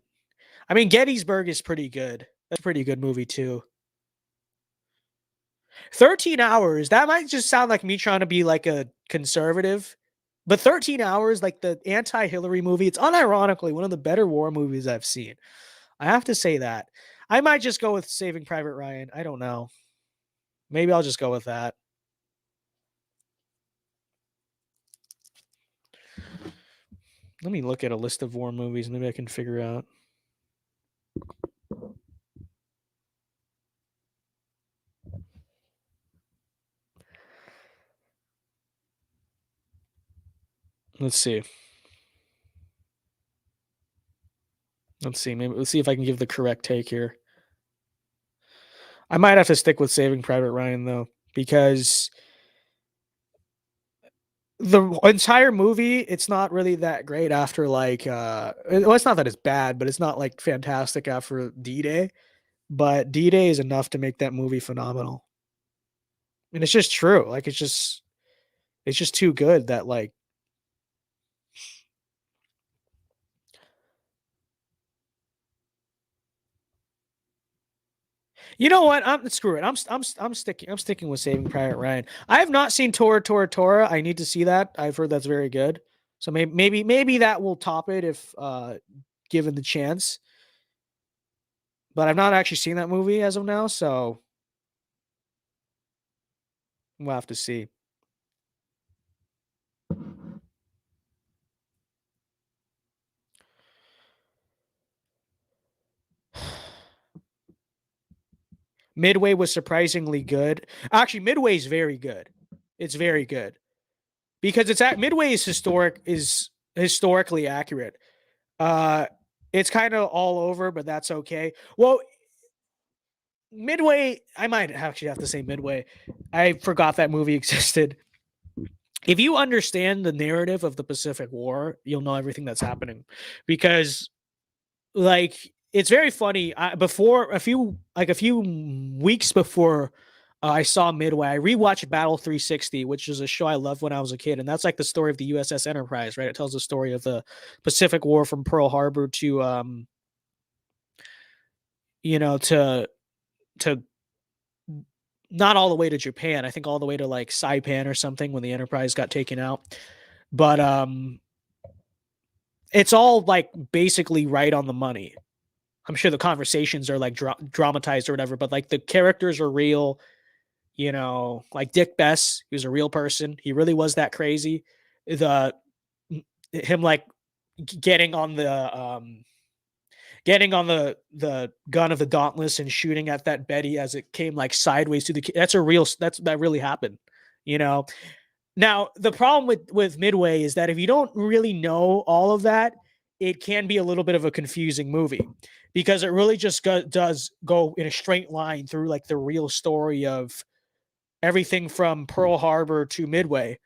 A: I mean, Gettysburg is pretty good. That's a pretty good movie too. 13 Hours, that might just sound like me trying to be like a conservative. But 13 Hours, like the anti-Hillary movie, it's unironically one of the better war movies I've seen. I have to say that. I might just go with Saving Private Ryan. I don't know. Maybe I'll just go with that. Let me look at a list of war movies. Maybe I can figure out. Let's see. Let's see. Maybe let's see if I can give the correct take here. I might have to stick with Saving Private Ryan though, because the entire movie, it's not really that great after like well, it's not that it's bad, but it's not like fantastic after D-Day. But D-Day is enough to make that movie phenomenal. And it's just true. Like it's just too good that like you know what? Screw it. I'm sticking with Saving Private Ryan. I have not seen Tora. I need to see that. I've heard that's very good. So maybe that will top it if given the chance. But I've not actually seen that movie as of now, so we'll have to see. Midway was surprisingly good. Actually, Midway is very good. It's very good because Midway is historically accurate. It's kind of all over, but that's okay. Well, Midway, I might actually have to say Midway. I forgot that movie existed. If you understand the narrative of the Pacific War, you'll know everything that's happening because like it's very funny. Before a few weeks before I saw Midway, I rewatched Battle 360, which is a show I loved when I was a kid, and that's like the story of the USS Enterprise, right? It tells the story of the Pacific War from Pearl Harbor to to not all the way to Japan. I think all the way to like Saipan or something when the Enterprise got taken out. But it's all like basically right on the money. I'm sure the conversations are like dramatized or whatever, but like the characters are real. You know, like Dick Bess, he was a real person. He really was that crazy. Him like getting on the gun of the Dauntless and shooting at that Betty as it came like sideways to that really happened, you know. Now the problem with Midway is that if you don't really know all of that, it can be a little bit of a confusing movie because it really just does go in a straight line through like the real story of everything from Pearl Harbor to Midway.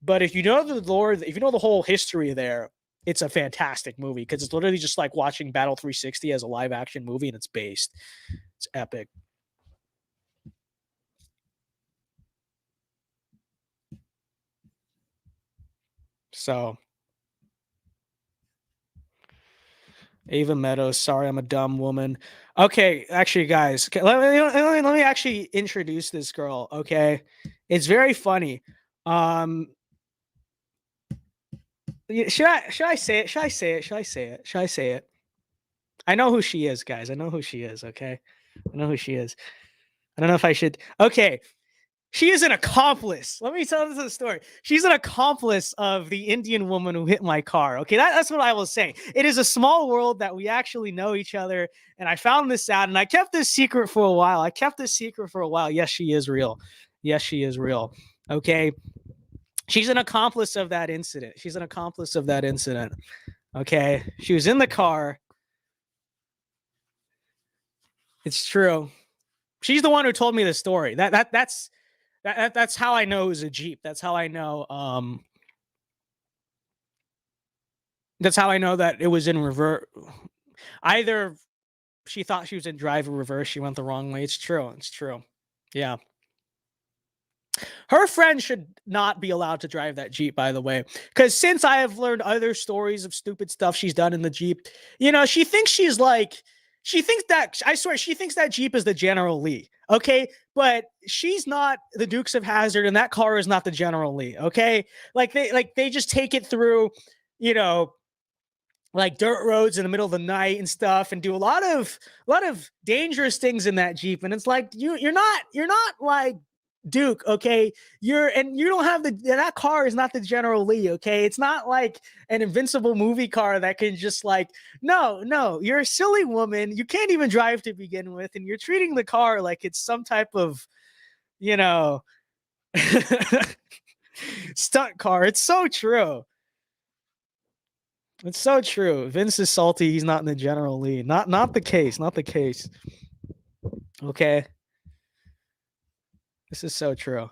A: But if you know the lore, if you know the whole history there, it's a fantastic movie because it's literally just like watching Battle 360 as a live action movie, and it's based. It's epic. So, Ava Meadows, sorry, I'm a dumb woman. Okay, actually, guys, let me actually introduce this girl. Okay, it's very funny. Should I say it? Should I say it? Should I say it? Should I say it? I know who she is, guys. I know who she is. Okay, I know who she is. I don't know if I should. Okay, she is an accomplice. Let me tell this story. She's an accomplice of the Indian woman who hit my car. Okay, that's what I will say. It is a small world that we actually know each other. And I found this out and I kept this secret for a while. Yes, she is real. Yes, she is real. Okay. She's an accomplice of that incident. Okay. She was in the car. It's true. She's the one who told me the story. That's how I know it was a Jeep. That's how I know. That's how I know that it was in reverse. Either she thought she was in drive or reverse. She went the wrong way. It's true. Yeah. Her friend should not be allowed to drive that Jeep, by the way, because since I have learned other stories of stupid stuff she's done in the Jeep, you know, she thinks that Jeep is the General Lee. Okay. But she's not the Dukes of Hazzard, and that car is not the General Lee. Okay. They just take it through, you know, like dirt roads in the middle of the night and stuff, and do a lot of dangerous things in that Jeep. And it's like, you're not like Duke, okay? You don't have that car is not the General Lee, okay? It's not like an invincible movie car that can just like, no, you're a silly woman. You can't even drive to begin with, and you're treating the car like it's some type of, you know, stunt car. It's so true. It's so true. Vince is salty. He's not in the General Lee. Not the case. Not the case. Okay. This is so true.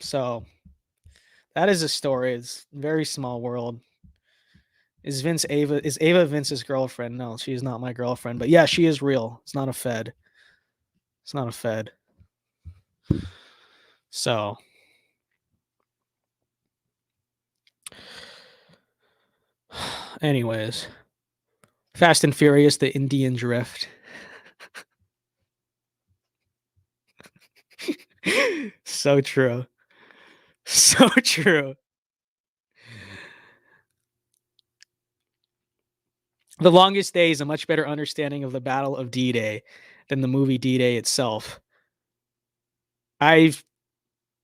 A: So that is a story. It's a very small world. Is Ava Vince's girlfriend? No, she is not my girlfriend. But yeah, she is real. It's not a fed. It's not a fed. So anyways, Fast and Furious, the Indian Drift. So true. So true. The Longest Day is a much better understanding of the Battle of D-Day than the movie D-Day itself. Are you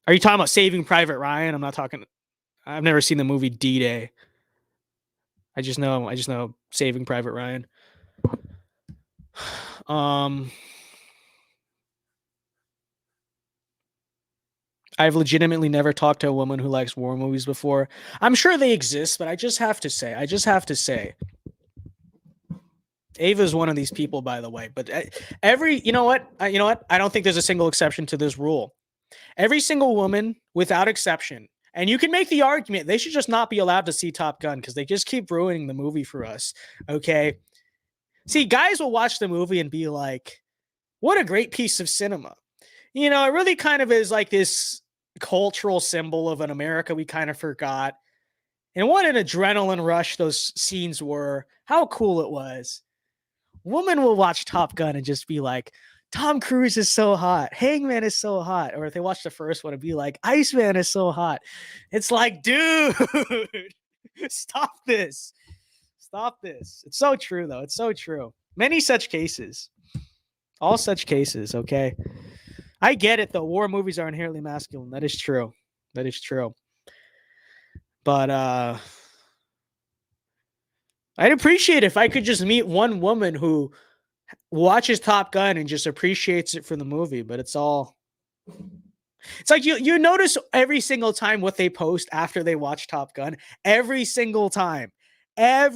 A: talking about Saving Private Ryan? I'm not talking. I've never seen the movie D-Day. I just know Saving Private Ryan. I've legitimately never talked to a woman who likes war movies before. I'm sure they exist, but I just have to say, Ava is one of these people, by the way. But you know what? I don't think there's a single exception to this rule. Every single woman, without exception, and you can make the argument they should just not be allowed to see Top Gun because they just keep ruining the movie for us. Okay. See, guys will watch the movie and be like, what a great piece of cinema. It really kind of is like this cultural symbol of an America we kind of forgot. And what an adrenaline rush those scenes were. How cool it was. Women will watch Top Gun and just be like, Tom Cruise is so hot. Hangman is so hot. Or if they watch the first one, it'd be like, Iceman is so hot. It's like, dude, stop this. Stop this. It's so true, though. It's so true. Many such cases. All such cases, okay? I get it, though. War movies are inherently masculine. That is true. That is true. But I'd appreciate if I could just meet one woman who watches Top Gun and just appreciates it for the movie, but it's like you notice every single time what they post after they watch Top Gun. Every single time. It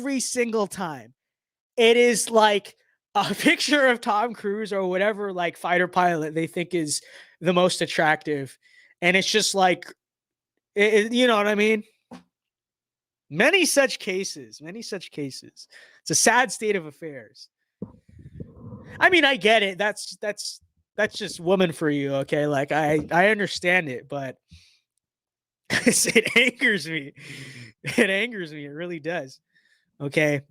A: is like a picture of Tom Cruise or whatever like fighter pilot they think is the most attractive. And it's just like, you know what I mean? Many such cases. It's a sad state of affairs. I mean, I get it. That's just woman for you, okay? Like I understand it, but it angers me. It angers me. It really does. Okay.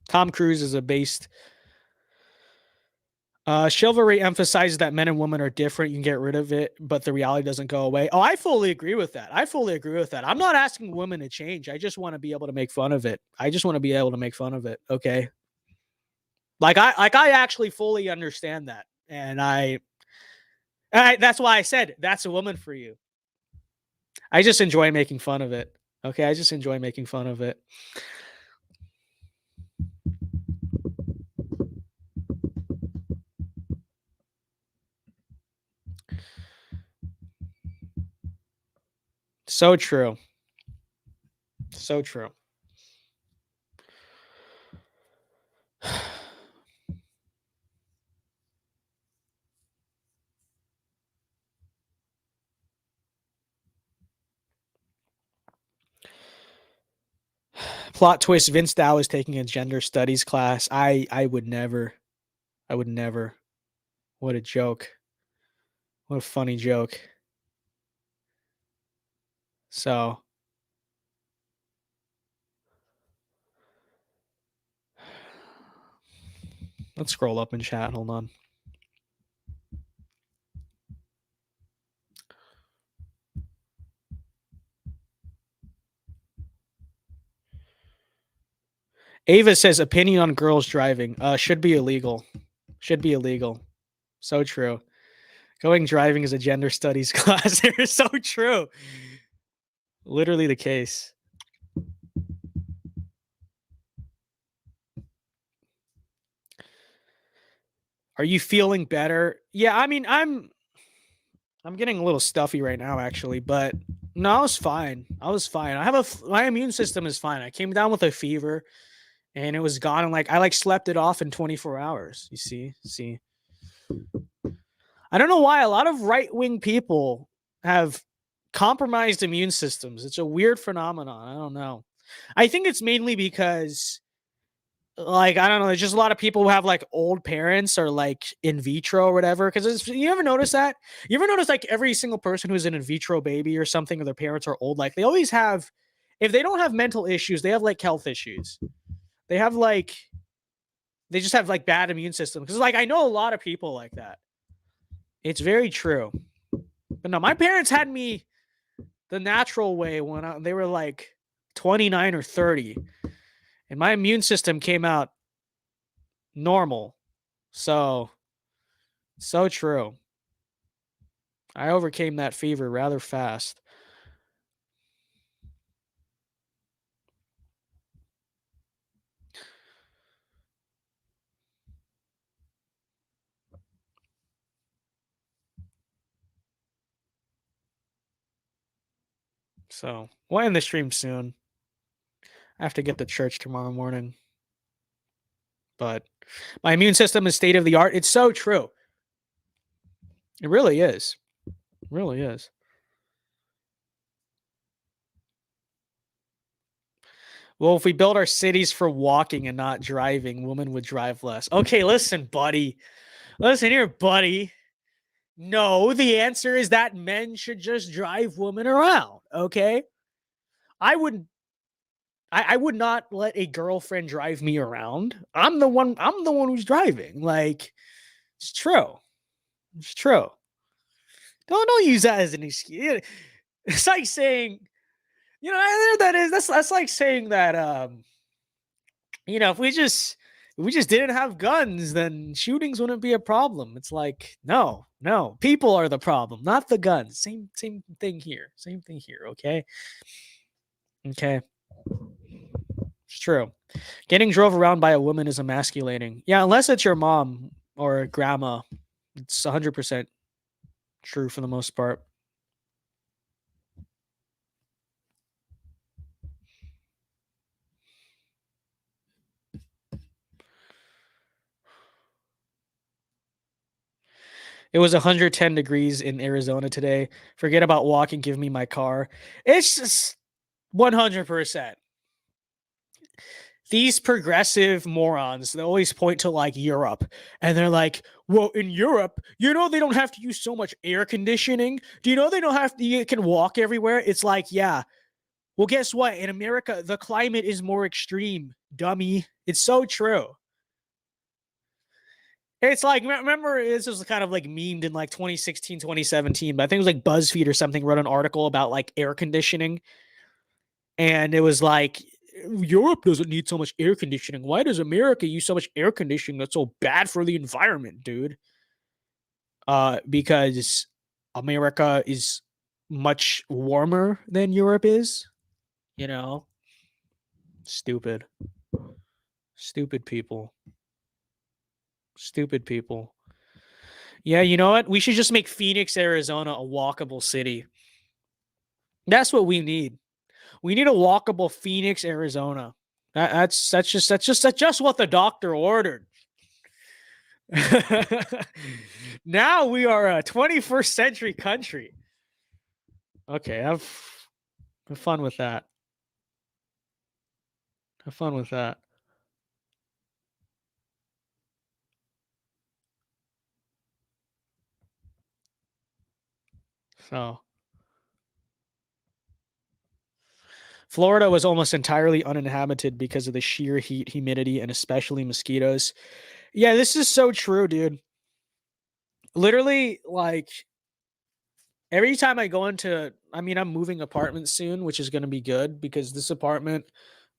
A: Tom Cruise is a based. Chivalry emphasizes that men and women are different. You can get rid of it, but the reality doesn't go away. Oh, I fully agree with that. I'm not asking women to change. I just want to be able to make fun of it. Okay. Like I actually fully understand that. And I that's why I said that's a woman for you. I just enjoy making fun of it. Okay. I just enjoy making fun of it. So true. So true. Plot twist, Vince Dow is taking a gender studies class. I would never. What a joke. What a funny joke. So let's scroll up in chat. Hold on. Ava says opinion on girls driving. Should be illegal. So true. Going driving is a gender studies class. They're so true. Literally the case. Are you feeling better? Yeah, I mean, I'm getting a little stuffy right now, actually, but no, I was fine. I was fine. My immune system is fine. I came down with a fever, and it was gone. And like I slept it off in 24 hours. You see. I don't know why a lot of right wing people have compromised immune systems. It's a weird phenomenon. I don't know. I think it's mainly because, like, I don't know, there's just a lot of people who have like old parents or like in vitro or whatever. Because you ever notice that? You ever notice like every single person who's an in vitro baby or something, or their parents are old, like they always have, if they don't have mental issues, they have like health issues. They have like, they just have like bad immune system. Because like I know a lot of people like that. It's very true. But no, my parents had me the natural way when they were like 29 or 30. And my immune system came out normal. So true. I overcame that fever rather fast. So we'll end the stream soon. I have to get to church tomorrow morning. But my immune system is state of the art. It's so true. It really is. It really is. Well, if we build our cities for walking and not driving, women would drive less. Okay, listen, buddy. Listen here, buddy. No, the answer is that men should just drive women around, okay? I would not let a girlfriend drive me around. I'm the one who's driving. Like, it's true. It's true. Don't use that as an excuse. It's like saying, that's like saying that if we just didn't have guns, then shootings wouldn't be a problem. It's like, no, people are the problem, not the guns. Same thing here. Same thing here, okay? Okay. It's true. Getting drove around by a woman is emasculating. Yeah, unless it's your mom or grandma. It's 100% true for the most part. It was 110 degrees in Arizona today. Forget about walking. Give me my car. It's just 100%. These progressive morons, they always point to like Europe, and they're like, well, in Europe, they don't have to use so much air conditioning. Do you know they don't have to, you can walk everywhere? It's like, yeah. Well, guess what? In America, the climate is more extreme, dummy. It's so true. It's like, remember, this was kind of like memed in like 2016, 2017, but I think it was like BuzzFeed or something wrote an article about like air conditioning. And it was like, Europe doesn't need so much air conditioning. Why does America use so much air conditioning? That's so bad for the environment, dude. Because America is much warmer than Europe is. Stupid people. Stupid people. Yeah, you know what? We should just make Phoenix, Arizona a walkable city. That's what we need. We need a walkable Phoenix, Arizona. That's just what the doctor ordered. Now we are a 21st century country. Okay, have fun with that. Have fun with that. So, Florida was almost entirely uninhabited because of the sheer heat, humidity, and especially mosquitoes. Yeah, this is so true, dude. Literally, like, every time I go into, I'm moving apartments soon, which is going to be good because this apartment,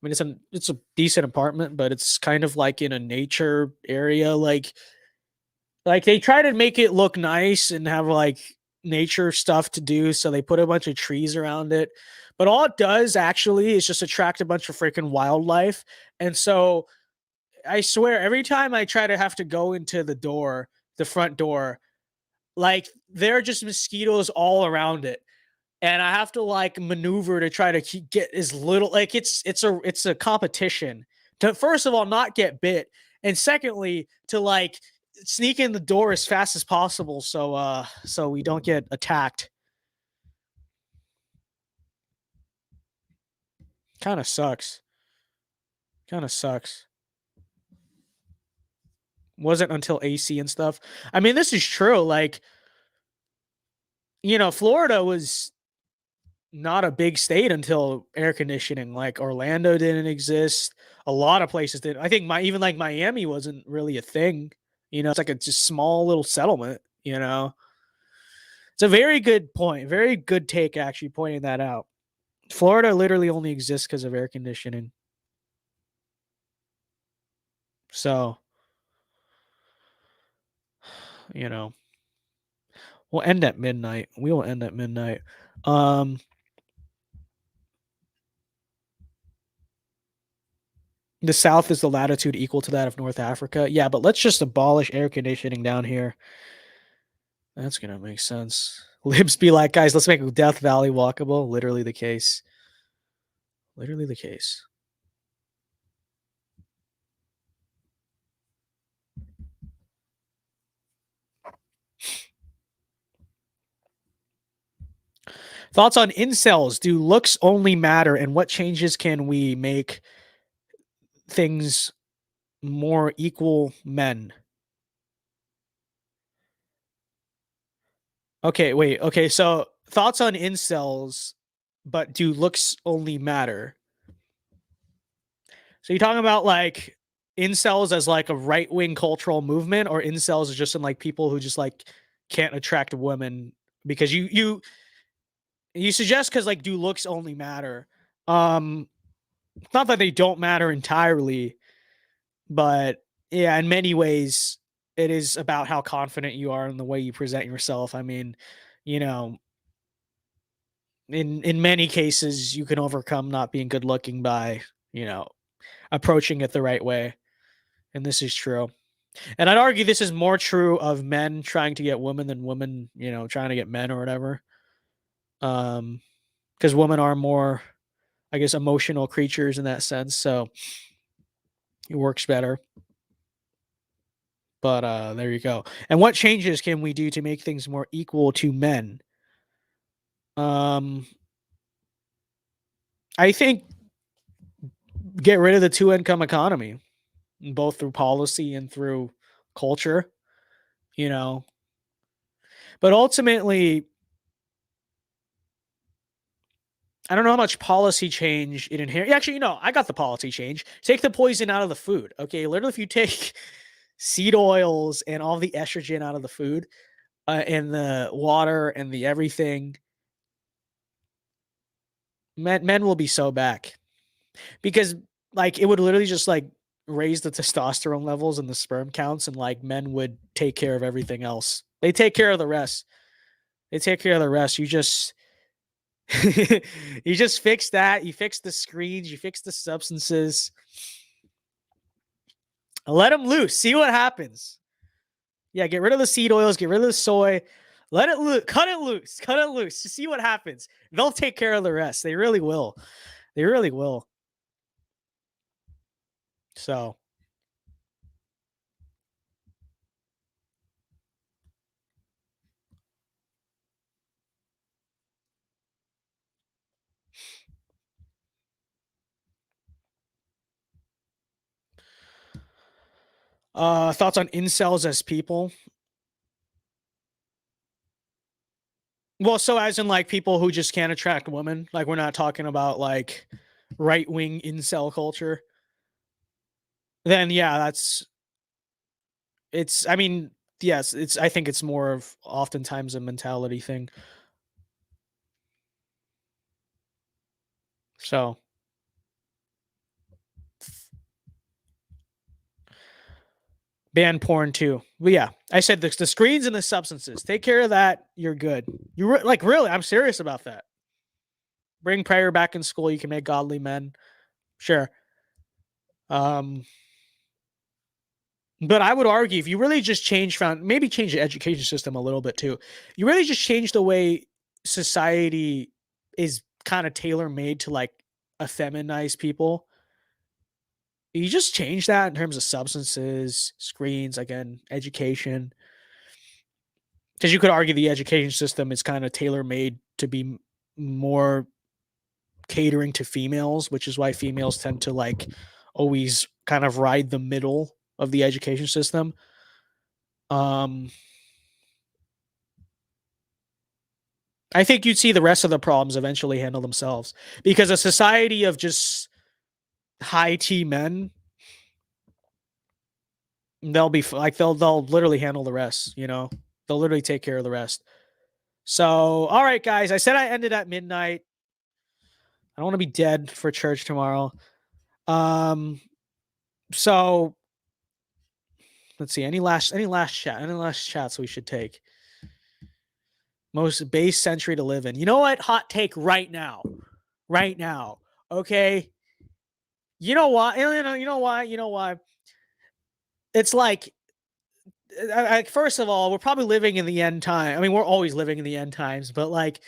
A: it's a decent apartment, but it's kind of like in a nature area. Like they try to make it look nice and have like nature stuff to do. So they put a bunch of trees around it, but all it does actually is just attract a bunch of freaking wildlife. And so I swear every time I try to have to go into the front door, Like there are just mosquitoes all around it. And I have to like maneuver to try to get as little, like it's a competition to, first of all, not get bit, and secondly to like sneak in the door as fast as possible so we don't get attacked. Kind of sucks. Wasn't until AC and stuff. I mean, this is true. Like, Florida was not a big state until air conditioning. Like Orlando didn't exist. A lot of places did. I think even like Miami wasn't really a thing. It's like a just small little settlement. It's a very good point. Very good take, actually, pointing that out. Florida literally only exists because of air conditioning. So, we'll end at midnight. We will end at midnight. The South is the latitude equal to that of North Africa. Yeah, but let's just abolish air conditioning down here. That's going to make sense. Libs be like, guys, let's make Death Valley walkable. Literally the case. Literally the case. Thoughts on incels? Do looks only matter? And what changes can we make things more equal men? Okay, wait. Okay, so thoughts on incels, but do looks only matter? So you're talking about like incels as like a right-wing cultural movement, or incels as just in like people who just like can't attract women because you suggest because like do looks only matter? It's not that they don't matter entirely, but yeah, in many ways it is about how confident you are in the way you present yourself. I mean, in many cases you can overcome not being good looking by, approaching it the right way. And this is true. And I'd argue this is more true of men trying to get women than women, trying to get men or whatever. Because women are more, I guess, emotional creatures in that sense. So it works better. But there you go. And what changes can we do to make things more equal to men? I think get rid of the two-income economy, both through policy and through culture, But ultimately, I don't know how much policy change it inherently. Actually, I got the policy change. Take the poison out of the food. Okay, literally, if you take seed oils and all the estrogen out of the food, and the water and the everything, men will be so back, because like it would literally just like raise the testosterone levels and the sperm counts, and like men would take care of everything else. They take care of the rest. You just you just fix that. You fix the screens. You fix the substances. Let them loose. See what happens. Yeah, get rid of the seed oils. Get rid of the soy. Let it loose. Cut it loose. Cut it loose. See what happens. They'll take care of the rest. They really will. They really will. So. Thoughts on incels as people? Well, so as in like people who just can't attract women. Like we're not talking about like right-wing incel culture. Then yeah, I mean, yes, I think it's more of oftentimes a mentality thing. So ban porn too. But yeah, I said the screens and the substances. Take care of that. You're good. Like really, I'm serious about that. Bring prayer back in school. You can make godly men. Sure. But I would argue if you really just maybe change the education system a little bit too. You really just change the way society is kind of tailor-made to like effeminize people. You just change that in terms of substances, screens, again, education. Because you could argue the education system is kind of tailor-made to be more catering to females, which is why females tend to like always kind of ride the middle of the education system. I think you'd see the rest of the problems eventually handle themselves, because a society of just high T men, they'll be like, they'll literally handle the rest, you know, they'll literally take care of the rest. So, all right, guys, I said I ended at midnight. I don't want to be dead for church tomorrow. So let's see, any last chats we should take? Most base century to live in. You know what? Hot take right now. Okay. You know why? You know why? It's like, first of all, we're probably living in the end time. I mean, we're always living in the end times, but like,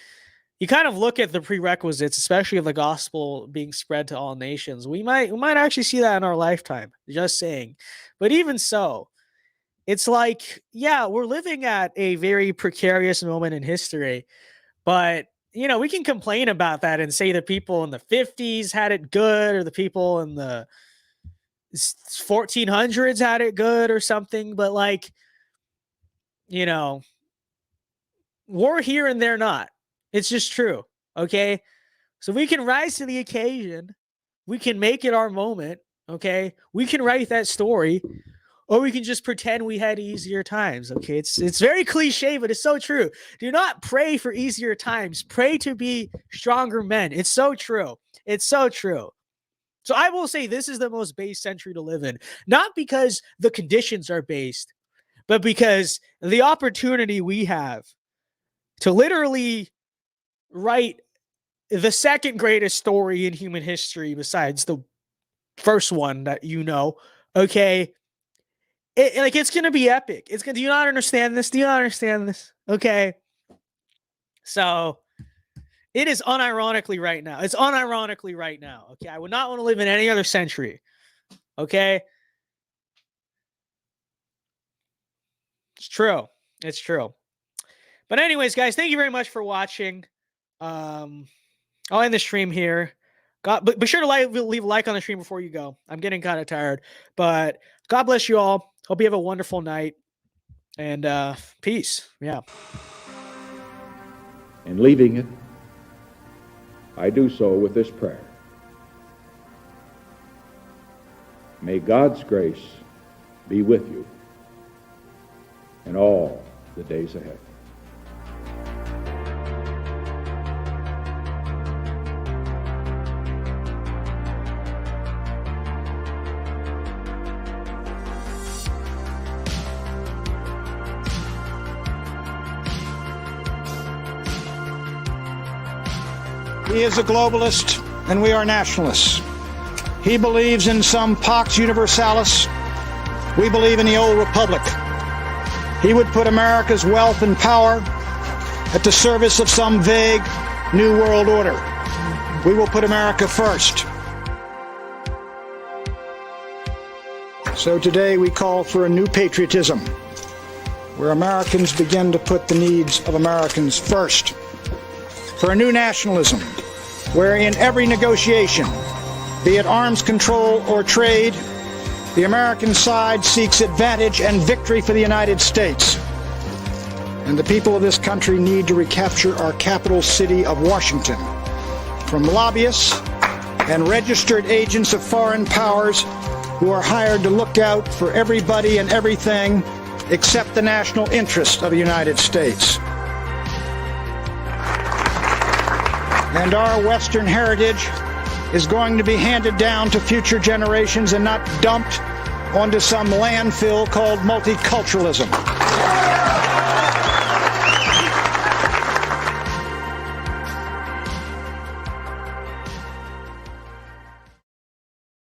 A: you kind of look at the prerequisites, especially of the gospel being spread to all nations. We might actually see that in our lifetime. Just saying. But even so, it's like, yeah, we're living at a very precarious moment in history, but you know, we can complain about that and say the people in the 50s had it good, or the people in the 1400s had it good or something. But like, you know, we're here and they're not. It's just true. Okay. So we can rise to the occasion. We can make it our moment. Okay. We can write that story, or we can just pretend we had easier times. Okay. It's very cliche, but it's so true. Do not pray for easier times. Pray to be stronger men. It's so true. It's so true. So I will say this is the most base century to live in, not because the conditions are based, but because the opportunity we have to literally write the second greatest story in human history besides the first one that you know, okay? It's going to be epic. Do you not understand this? Do you not understand this? Okay. So it is unironically right now. It's unironically right now. Okay. I would not want to live in any other century. Okay. It's true. It's true. But anyways, guys, thank you very much for watching. I'll end the stream here. But be sure to leave a like on the stream before you go. I'm getting kind of tired. But God bless you all. Hope you have a wonderful night. And peace. Yeah.
G: In leaving it, I do so with this prayer. May God's grace be with you in all the days ahead.
H: He is a globalist, and we are nationalists. He believes in some Pax Universalis. We believe in the old republic. He would put America's wealth and power at the service of some vague new world order. We will put America first. So today we call for a new patriotism, where Americans begin to put the needs of Americans first. For a new nationalism, where in every negotiation, be it arms control or trade, the American side seeks advantage and victory for the United States. And the people of this country need to recapture our capital city of Washington from lobbyists and registered agents of foreign powers who are hired to look out for everybody and everything except the national interest of the United States. And our Western heritage is going to be handed down to future generations and not dumped onto some landfill called multiculturalism.